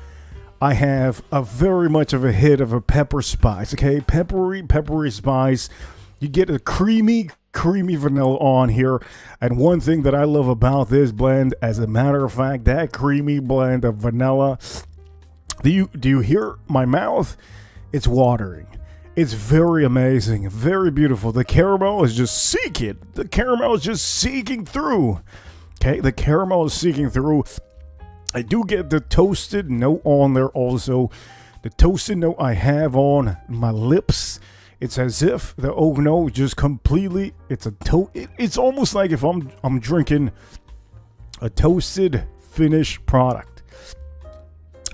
I have a very much of a hit of a pepper spice, okay? Peppery spice. You get a creamy vanilla on here. And one thing that I love about this blend, as a matter of fact, that creamy blend of vanilla. Do you hear my mouth? It's watering. It's very amazing, very beautiful. The caramel is just seeking. The caramel is just seeking through. Okay, the caramel is seeking through. I do get the toasted note on there also. The toasted note I have on my lips. It's as if the oak note just completely. It's almost like if I'm drinking a toasted finished product.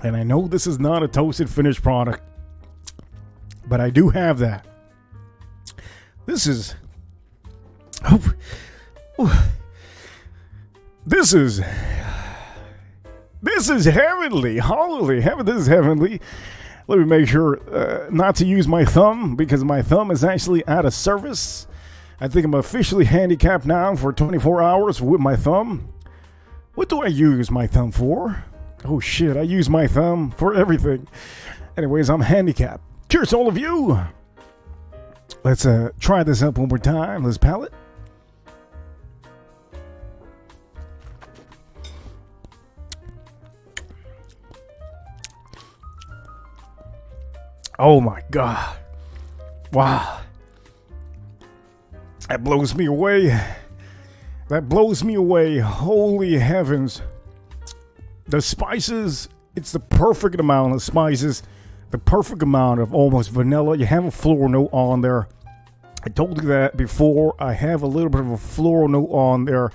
And I know this is not a toasted finished product, but I do have that. This is heavenly. Holy heaven, this is heavenly. Let me make sure not to use my thumb, because my thumb is actually out of service. I think I'm officially handicapped now for 24 hours with my thumb. What do I use my thumb for? Oh shit, I use my thumb for everything. Anyways, I'm handicapped. Cheers to all of you. Let's try this up one more time. This palate. Oh my God. Wow. That blows me away. That blows me away. Holy heavens. The spices, it's the perfect amount of spices. The perfect amount of almost vanilla. You have a floral note on there. I told you that before. I have a little bit of a floral note on there.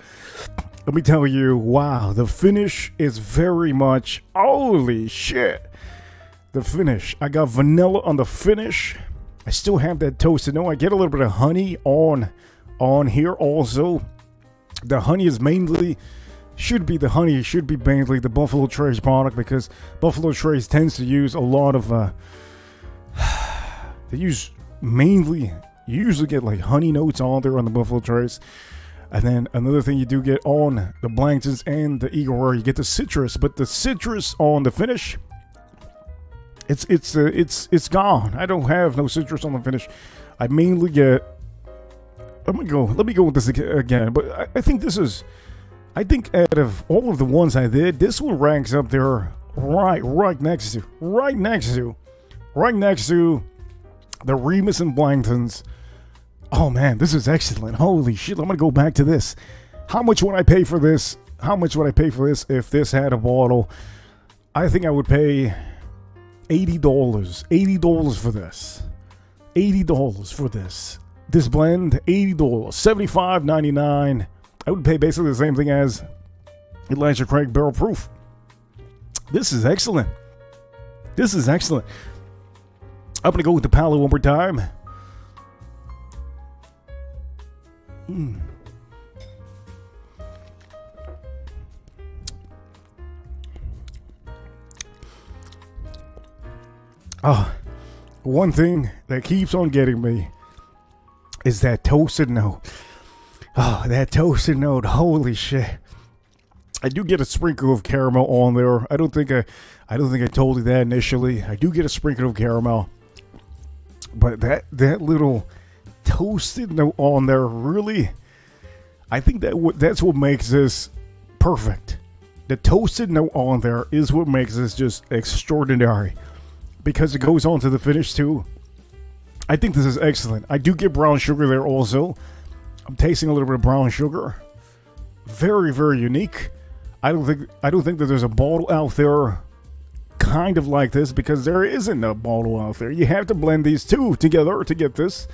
Let me tell you, wow, the finish is very much, holy shit. The finish. I got vanilla on the finish. I still have that toasted note. I get a little bit of honey on here also. The honey is mainly, should be mainly the Buffalo Trace product, because Buffalo Trace tends to use a lot of, they use mainly, you usually get like honey notes on there on the Buffalo Trace. And then another thing you do get on the Blanktons and the Eagle Rare, you get the citrus, but the citrus on the finish, it's gone. I don't have no citrus on the finish. I mainly get. Let me go with this again. But I think this is. I think out of all of the ones I did, this one ranks up there right next to the Remus and Blanktons. Oh man, this is excellent. Holy shit! I'm gonna go back to this. How much would I pay for this? If this had a bottle? I think I would pay $80 for this. $80 for this. This blend, $80. $75.99. I would pay basically the same thing as Elijah Craig Barrel Proof. This is excellent. I'm gonna go with the palate one more time. One thing that keeps on getting me is that toasted note. Oh, that toasted note. Holy shit. I do get a sprinkle of caramel on there. I don't think I told you that initially. I do get a sprinkle of caramel. But that little toasted note on there, really, I think that's what makes this perfect. The toasted note on there is what makes this just extraordinary, because it goes on to the finish too. I think this is excellent. I do get brown sugar there also. I'm tasting a little bit of brown sugar. Very, very unique. I don't think that there's a bottle out there kind of like this, because there isn't a bottle out there. You have to blend these two together to get this.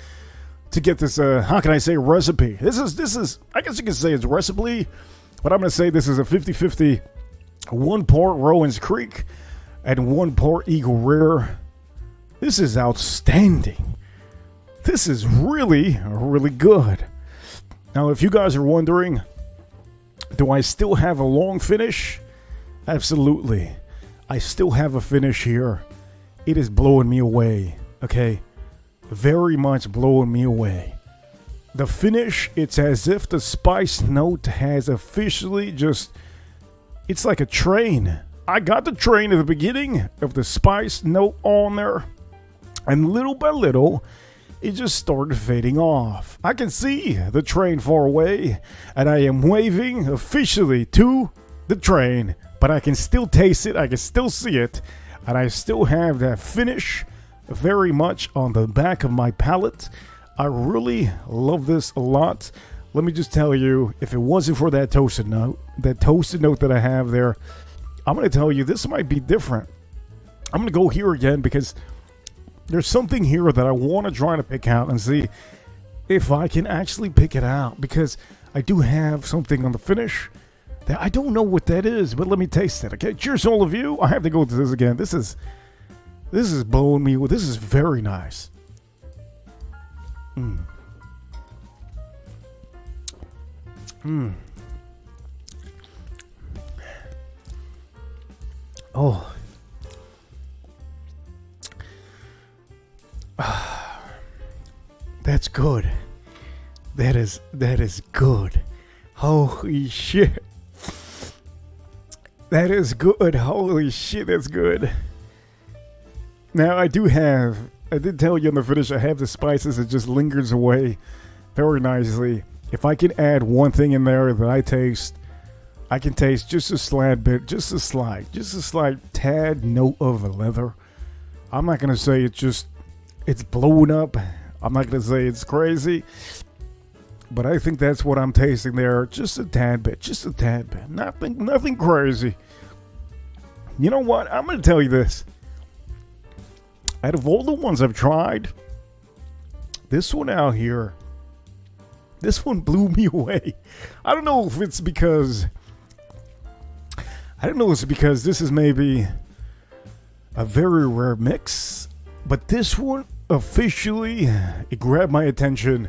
How can I say, recipe? This is. I guess you can say it's recipe, but I'm gonna say this is a 50-50. 1 part Rowan's Creek and 1 part Eagle Rare. This is outstanding. This is really, really good. Now, if you guys are wondering, do I still have a long finish? Absolutely. I still have a finish here. It is blowing me away, okay? Very much blowing me away. The finish, it's as if the spice note has officially just, it's like a train. I got the train at the beginning of the spice note on there, and little by little, it just started fading off. I can see the train far away, and I am waving officially to the train, but I can still taste it, I can still see it, and I still have that finish very much on the back of my palate. I really love this a lot. Let me just tell you, if it wasn't for that toasted note that I have there, I'm going to tell you this might be different. I'm going to go here again because there's something here that I want to try to pick out and see if I can actually pick it out, because I do have something on the finish that I don't know what that is, but let me taste it. Okay, cheers all of you. I have to go to this again. This is blowing me. This is very nice. Oh. That's good. That is good. Holy shit. That is good. Holy shit, that's good. Now I did tell you on the finish, I have the spices that just lingers away very nicely. If I can add one thing in there that I can taste just a slight bit, just a slight tad note of a leather. I'm not going to say it's blowing up. I'm not going to say it's crazy. But I think that's what I'm tasting there. Just a tad bit. Nothing crazy. You know what? I'm going to tell you this. Out of all the ones I've tried, this one out here, this one blew me away. I don't know if it's because this is maybe a very rare mix, but this one officially, it grabbed my attention.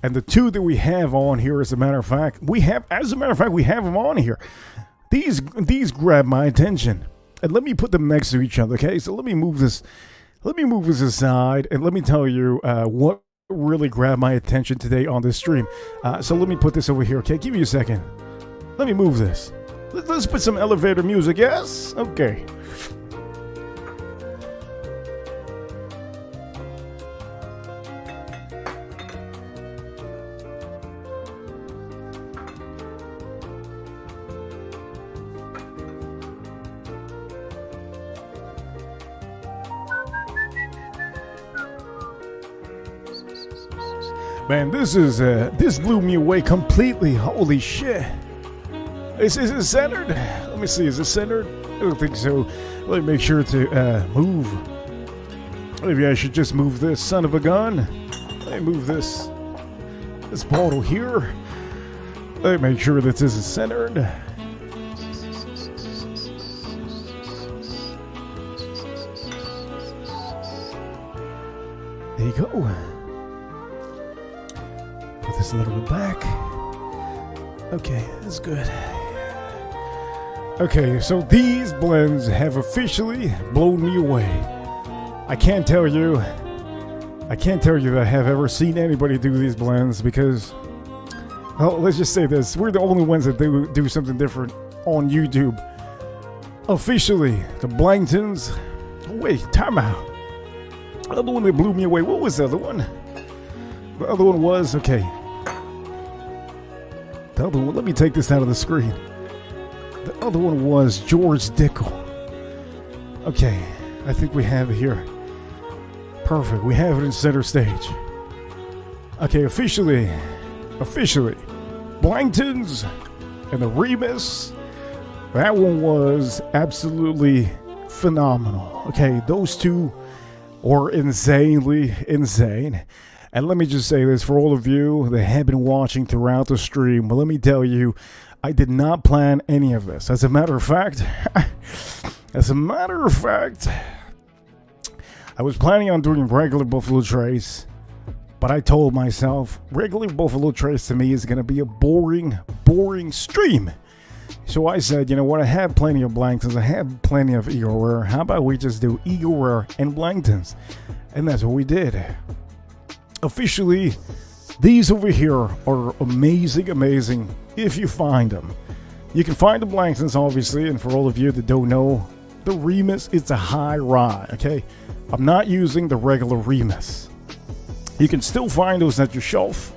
And the two that we have on here, as a matter of fact, we have them on here. These grab my attention. And let me put them next to each other, okay? So let me move this aside, and let me tell you what really grabbed my attention today on this stream. So let me put this over here, okay? Give me a second. Let me move this. Let's put some elevator music, yes? Okay. Man, this blew me away completely. Holy shit. Is it centered? Let me see, is it centered? I don't think so. Let me make sure to move. Maybe I should just move this son of a gun. Let me move this bottle here. Let me make sure that this is centered. There you go. Put this a little bit back. Okay, that's good. Okay, so these blends have officially blown me away. I can't tell you that I have ever seen anybody do these blends because, well, let's just say this. We're the only ones that do something different on YouTube. Officially, the Blangtons. Oh, wait, time out. The other one that blew me away. What was the other one? The other one was, okay. The other one, let me take this out of the screen. The other one was George Dickel. Okay, I think we have it here. Perfect, we have it in center stage. Okay, officially, Blangtons and the Remus. That one was absolutely phenomenal. Okay, those two were insanely insane. And let me just say this for all of you that have been watching throughout the stream. But let me tell you, I did not plan any of this. As a matter of fact, I was planning on doing regular Buffalo Trace. But I told myself, regular Buffalo Trace to me is going to be a boring stream. So I said, you know what, I have plenty of Blangtons, I have plenty of Eagle Rare. How about we just do Eagle Rare and Blangtons? And that's what we did. Officially, these over here are amazing if you find them. You can find the Blangtons, obviously, and for all of you that don't know, the Remus is a high rye, okay? I'm not using the regular Remus. You can still find those at your shelf.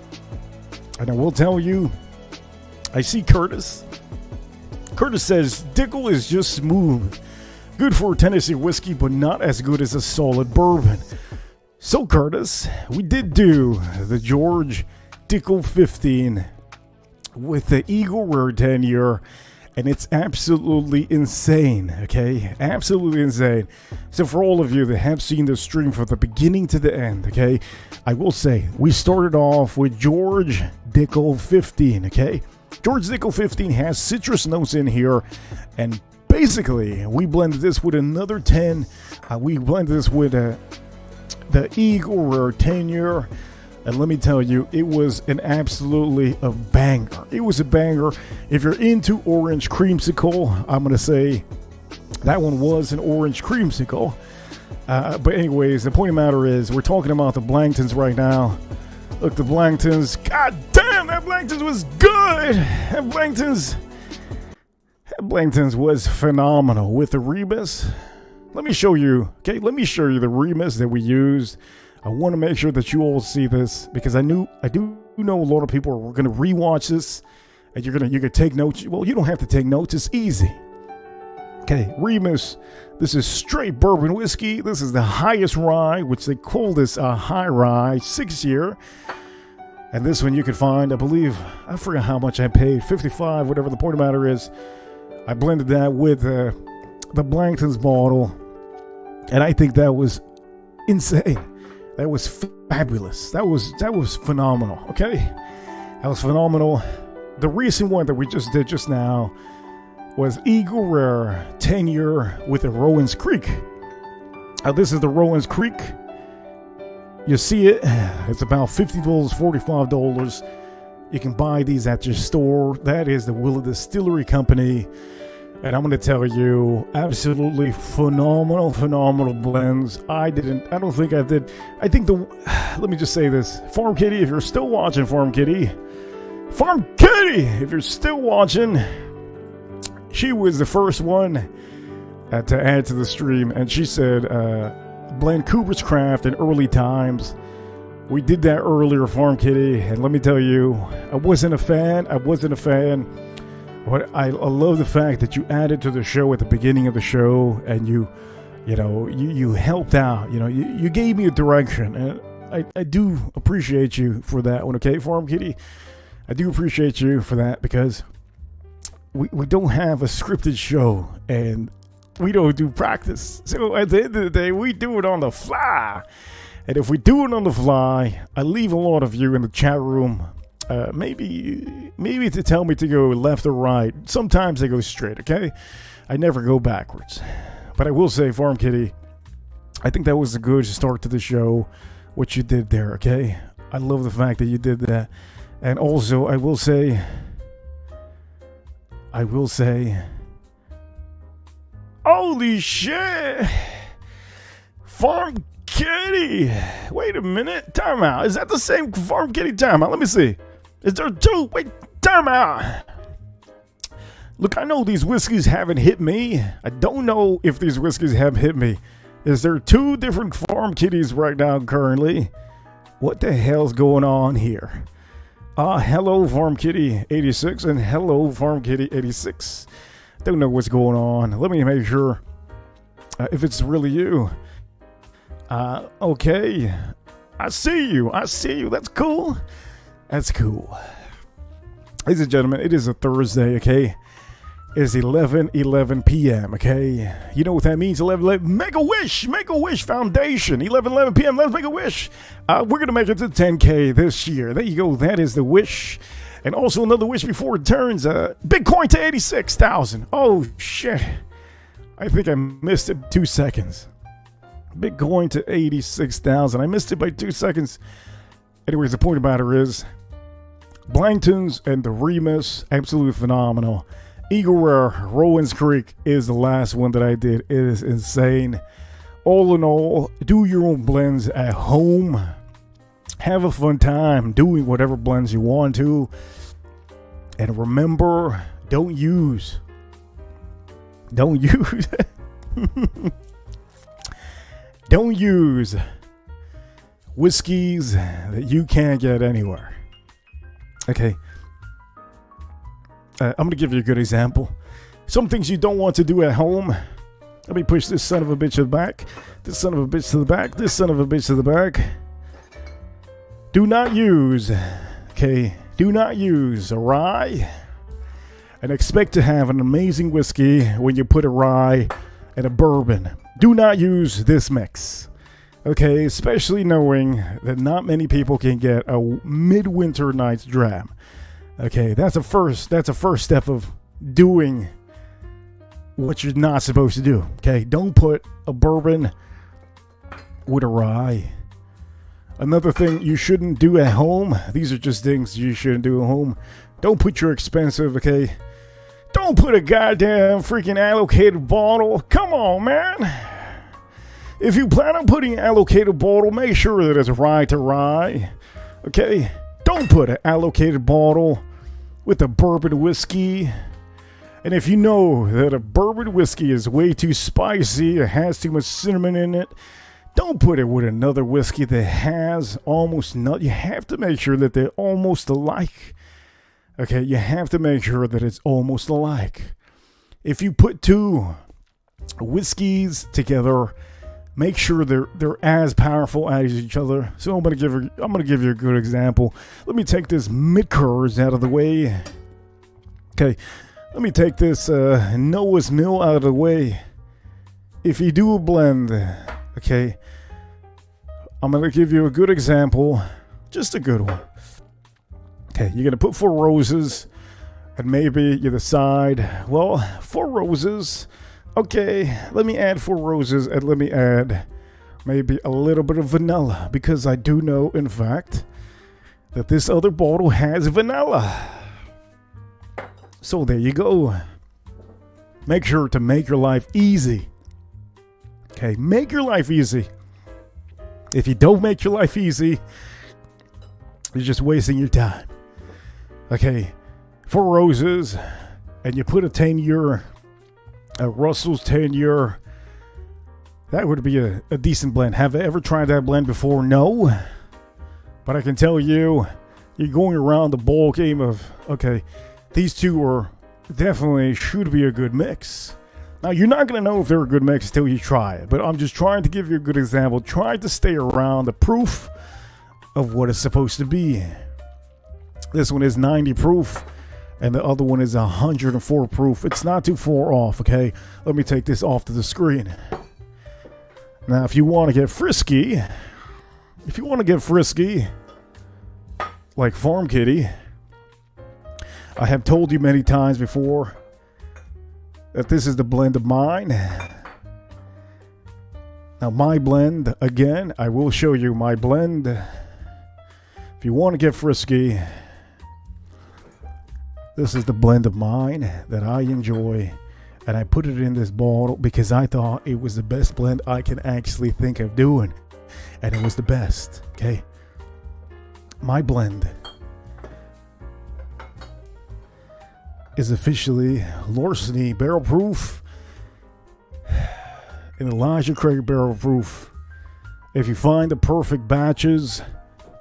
And I will tell you, I see Curtis. Curtis says, Dickel is just smooth. Good for Tennessee whiskey, but not as good as a solid bourbon. So Curtis, we did do the George Dickel 15 with the Eagle Rare 10-year, and it's absolutely insane, okay? Absolutely insane. So for all of you that have seen the stream from the beginning to the end, okay, I will say we started off with George Dickel 15, okay? George Dickel 15 has citrus notes in here, and basically we blended this with another 10. We blended this with the Eagle Rare 10-year. And let me tell you, it was an absolutely a banger. It was a banger. If you're into orange creamsicle, I'm going to say that one was an orange creamsicle. But anyways, the point of the matter is, we're talking about the Blangtons right now. Look, the Blangtons. God damn, that Blangtons was good. That Blangtons was phenomenal with the Rebus. Let me show you, okay? Let me show you the Rebus that we used. I want to make sure that you all see this because I do know a lot of people are going to rewatch this and you can take notes. Well, you don't have to take notes. It's easy. Okay, Remus. This is straight bourbon whiskey. This is the highest rye, which they call this a high rye, 6-year. And this one you can find, I believe, I forget how much I paid, 55, whatever the point of the matter is. I blended that with the Blangtons bottle, and I think that was insane. That was fabulous. That was phenomenal. Okay, that was phenomenal. The recent one that we just did just now was Eagle Rare 10-year with the Rowan's Creek. This is the Rowan's Creek. You see it. It's about $50, $45. You can buy these at your store. That is the Willow Distillery Company. And I'm going to tell you, absolutely phenomenal blends. I don't think I did. I think let me just say this. Farm Kitty, if you're still watching, Farm Kitty, if you're still watching, she was the first one to add to the stream. And she said, blend Cooper's Craft in early times. We did that earlier, Farm Kitty. And let me tell you, I wasn't a fan. But I love the fact that you added to the show at the beginning of the show, and you helped out. You gave me a direction, and I do appreciate you for that one. Okay, Farm Kitty, I do appreciate you for that because we don't have a scripted show and we don't do practice. So at the end of the day, we do it on the fly. And if we do it on the fly, I leave a lot of you in the chat room. Maybe to tell me to go left or right. Sometimes I go straight, okay? I never go backwards. But I will say, Farm Kitty, I think that was a good start to the show, what you did there, okay? I love the fact that you did that. And also, I will say, holy shit! Farm Kitty! Wait a minute, time out. Is that the same Farm Kitty? Time out, let me see. Is there two? Wait, time out. Look, I know these whiskeys haven't hit me. I don't know if these whiskeys have hit me. Is there two different Farm Kitties right now currently? What the hell's going on here? Hello Farm Kitty 86 and hello Farm Kitty 86. Don't know what's going on. Let me make sure if it's really you. Okay. I see you. That's cool. That's cool. Ladies and gentlemen, it is a Thursday, okay? It's 11:11 p.m., okay? You know what that means, 11:11. Make a wish Foundation, 11:11 p.m., let's make a wish. We're going to make it to 10K this year. There you go, that is the wish. And also another wish before it turns, Bitcoin to 86,000. Oh, shit. I think I missed it 2 seconds. Bitcoin to 86,000. I missed it by 2 seconds. Anyways, the point about it is, Blangtons and the Remus, absolutely phenomenal. Eagle Rare, Rowan's Creek is the last one that I did. It is insane. All in all, do your own blends at home. Have a fun time doing whatever blends you want to. And remember, don't use don't whiskeys that you can't get anywhere. Okay. I'm going to give you a good example. Some things you don't want to do at home. Let me push this son of a bitch to the back. This son of a bitch to the back. This son of a bitch to the back. Do not use, okay, do not use a rye and expect to have an amazing whiskey when you put a rye and a bourbon. Do not use this mix. Okay, especially knowing that not many people can get a midwinter night's dram. Okay, that's a first step of doing what you're not supposed to do. Okay, don't put a bourbon with a rye. Another thing you shouldn't do at home. These are just things you shouldn't do at home. Don't put your expensive, okay? Don't put a goddamn freaking allocated bottle. Come on, man. If you plan on putting an allocated bottle, make sure that it's rye to rye. Okay? Don't put an allocated bottle with a bourbon whiskey. And if you know that a bourbon whiskey is way too spicy, it has too much cinnamon in it, don't put it with another whiskey that has almost nothing. You have to make sure that they're almost alike. Okay, you have to make sure that it's almost alike. If you put two whiskeys together, make sure they're as powerful as each other. So I'm gonna give you a good example. Let me take this mid-course out of the way. Okay, let me take this Noah's Mill out of the way. If you do a blend, okay, I'm gonna give you a good example, just a good one. Okay, you're gonna put 4 roses, and maybe you decide, well, 4 roses. Okay, let me add 4 roses, and let me add maybe a little bit of vanilla, because I do know, in fact, that this other bottle has vanilla. So there you go. Make sure to make your life easy. Okay, make your life easy. If you don't make your life easy, you're just wasting your time. Okay, 4 roses, and you put a 10-year, a Russell's 10-year. That would be a decent blend. Have I ever tried that blend before? No. But I can tell you, you're going around the ball game of, okay, these two are definitely should be a good mix. Now, you're not going to know if they're a good mix until you try it. But I'm just trying to give you a good example. Try to stay around the proof of what it's supposed to be. This one is 90 proof, and the other one is 104 proof. It's not too far off, okay? Let me take this off to the screen. Now, if you want to get frisky, like Farm Kitty, I have told you many times before that this is the blend of mine. Now, my blend, again, I will show you my blend. If you want to get frisky, this is the blend of mine that I enjoy. And I put it in this bottle because I thought it was the best blend I can actually think of doing. And it was the best, okay? My blend is officially Larceny Barrel Proof and Elijah Craig Barrel Proof. If you find the perfect batches,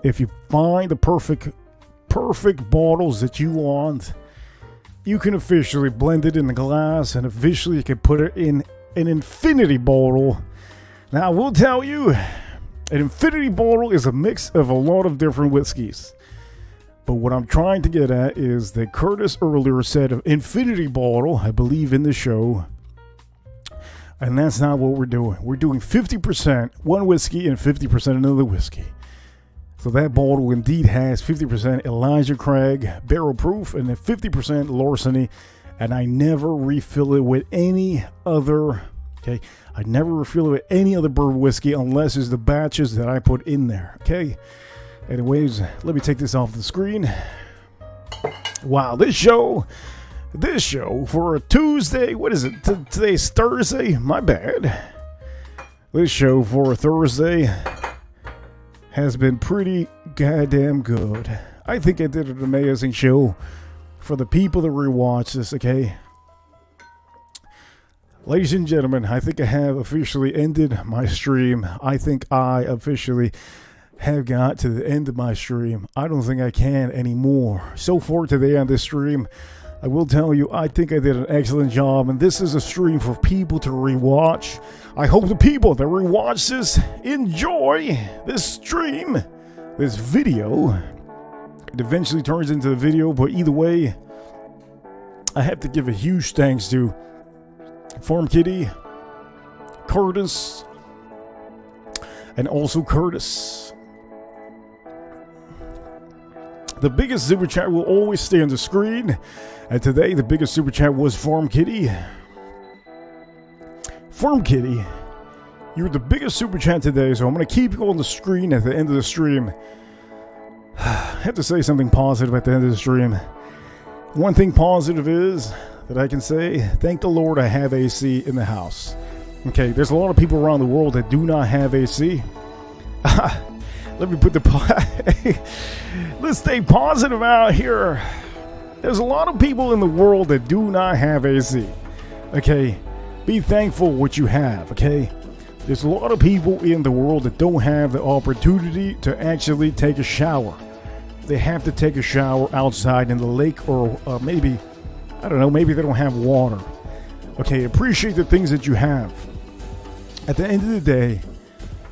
if you find the perfect bottles that you want, you can officially blend it in the glass, and officially you can put it in an infinity bottle. Now, I will tell you, an infinity bottle is a mix of a lot of different whiskeys. But what I'm trying to get at is that Curtis earlier said of infinity bottle, I believe, in the show. And that's not what we're doing. We're doing 50% one whiskey and 50% another whiskey. So that bottle indeed has 50% Elijah Craig Barrel Proof and then 50% Larceny. And I never refill it with any other, okay? I never refill it with any other bourbon whiskey unless it's the batches that I put in there, okay? Anyways, let me take this off the screen. Wow, this show for a Tuesday, what is it? Today's Thursday? My bad. This show for a Thursday has been pretty goddamn good. I think I did an amazing show for the people that rewatch this, okay? Ladies and gentlemen, I think I have officially ended my stream. I think I officially have got to the end of my stream. I don't think I can anymore. So far today on this stream, I will tell you, I think I did an excellent job, and this is a stream for people to rewatch. I hope the people that rewatch this enjoy this stream, this video. It eventually turns into the video, but either way, I have to give a huge thanks to Farm Kitty, Curtis, and also Curtis. The biggest super chat will always stay on the screen, and today the biggest super chat was Farm Kitty. Farm Kitty, you're the biggest super chat today, so I'm going to keep you on the screen at the end of the stream. I have to say something positive at the end of the stream. One thing positive is that I can say, thank the Lord I have AC in the house. Okay, there's a lot of people around the world that do not have AC. Let me put the let's stay positive out here. There's a lot of people in the world that do not have AC. Okay, be thankful what you have. Okay, there's a lot of people in the world that don't have the opportunity to actually take a shower. They have to take a shower outside in the lake, or maybe, I don't know, maybe they don't have water. Okay, appreciate the things that you have. At the end of the day,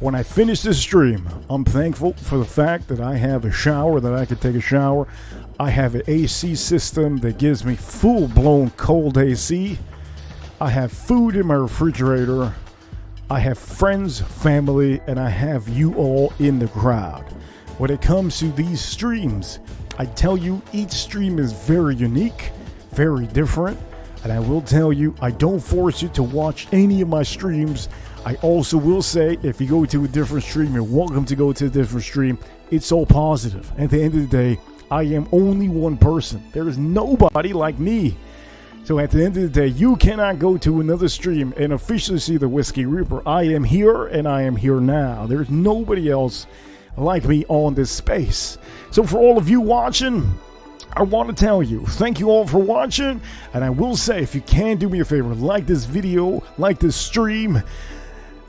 when I finish this stream, I'm thankful for the fact that I have a shower, that I can take a shower. I have an AC system that gives me full-blown cold AC. I have food in my refrigerator. I have friends, family, and I have you all in the crowd. When it comes to these streams, I tell you, each stream is very unique, very different. And I will tell you, I don't force you to watch any of my streams. I also will say, if you go to a different stream, you're welcome to go to a different stream. It's all positive. At the end of the day, I am only one person. There is nobody like me. So at the end of the day, you cannot go to another stream and officially see the Whiskey Reaper. I am here, and I am here now. There's nobody else like me on this space. So for all of you watching, I want to tell you, thank you all for watching. And I will say, if you can do me a favor, like this video, like this stream.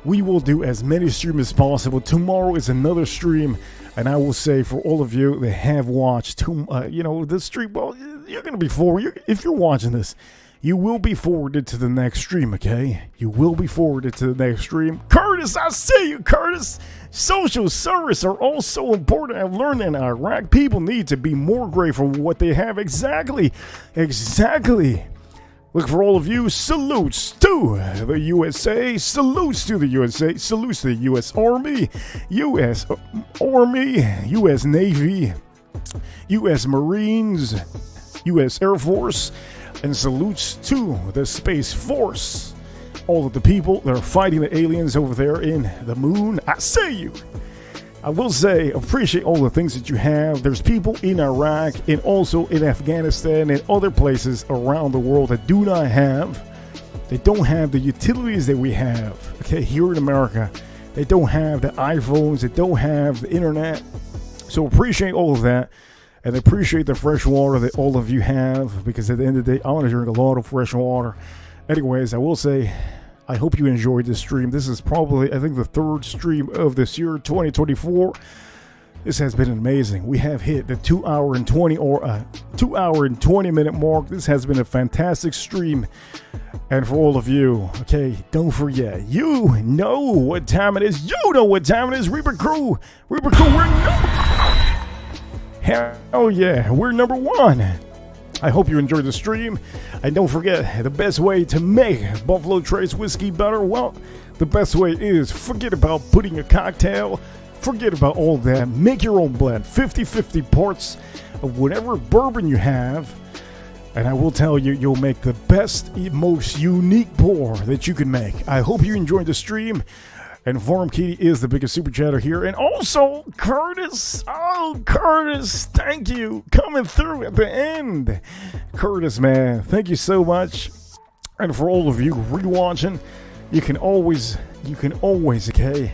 We will do as many streams as possible. Tomorrow is another stream, and I will say for all of you that have watched, this stream, well, you're going to be forwarded. If you're watching this, you will be forwarded to the next stream, okay? You will be forwarded to the next stream. Curtis, I see you, Curtis. Social service are all so important. I've learned in Iraq, people need to be more grateful for what they have. Exactly. Look, for all of you, salutes to the USA, salutes to the USA, salutes to the U.S. Army, U.S. Navy, U.S. Marines, U.S. Air Force, and salutes to the Space Force. All of the people that are fighting the aliens over there in the moon, I see you. I will say, appreciate all the things that you have. There's people in Iraq and also in Afghanistan and other places around the world that do not have. They don't have the utilities that we have. Okay, here in America, they don't have the iPhones. They don't have the internet. So appreciate all of that. And appreciate the fresh water that all of you have. Because at the end of the day, I want to drink a lot of fresh water. Anyways, I will say, I hope you enjoyed this stream. This is probably, I think, the third stream of this year, 2024. This has been amazing. We have hit the 2 hour and 20 minute mark. This has been a fantastic stream. And for all of you, okay, don't forget, you know what time it is. You know what time it is. Reaper Crew, we're hell yeah, we're number one. I hope you enjoyed the stream. And don't forget, the best way to make Buffalo Trace whiskey better, well, the best way is forget about putting a cocktail. Forget about all that. Make your own blend. 50-50 parts of whatever bourbon you have. And I will tell you, you'll make the best, most unique pour that you can make. I hope you enjoyed the stream. And Farm Kitty is the biggest super chatter here. And also, Curtis. Oh, Curtis, thank you. Coming through at the end. Curtis, man, thank you so much. And for all of you rewatching, you can always, okay?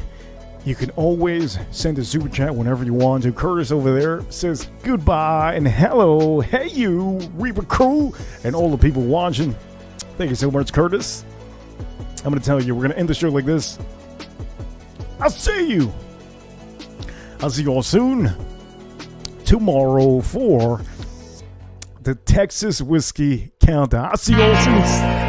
You can always send a super chat whenever you want to. Curtis over there says goodbye and hello. Hey, you, Reaper Crew, and all the people watching. Thank you so much, Curtis. I'm going to tell you, we're going to end the show like this. I'll see you. I'll see you all soon tomorrow for the Texas Whiskey Countdown. I'll see you all soon.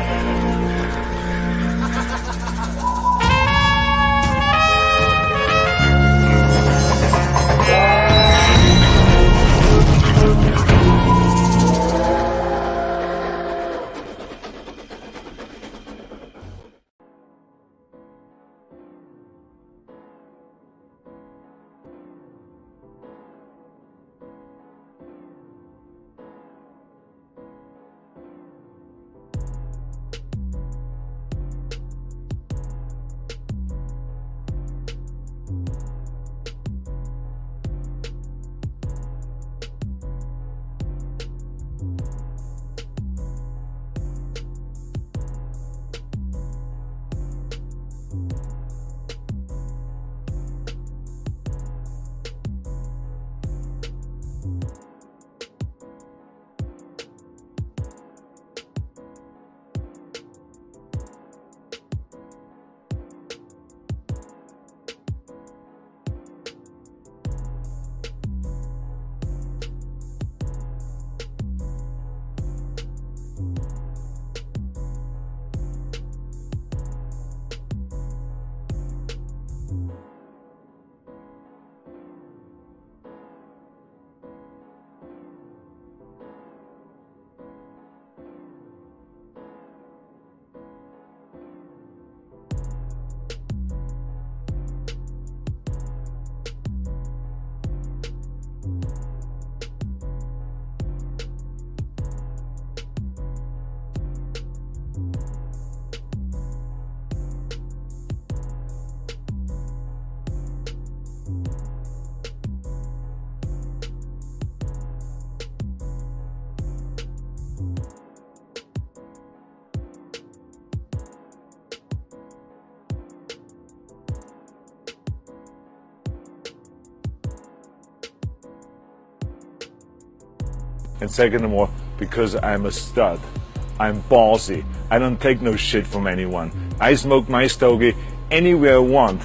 And second of all, because I'm a stud. I'm ballsy. I don't take no shit from anyone. I smoke my stogie anywhere I want.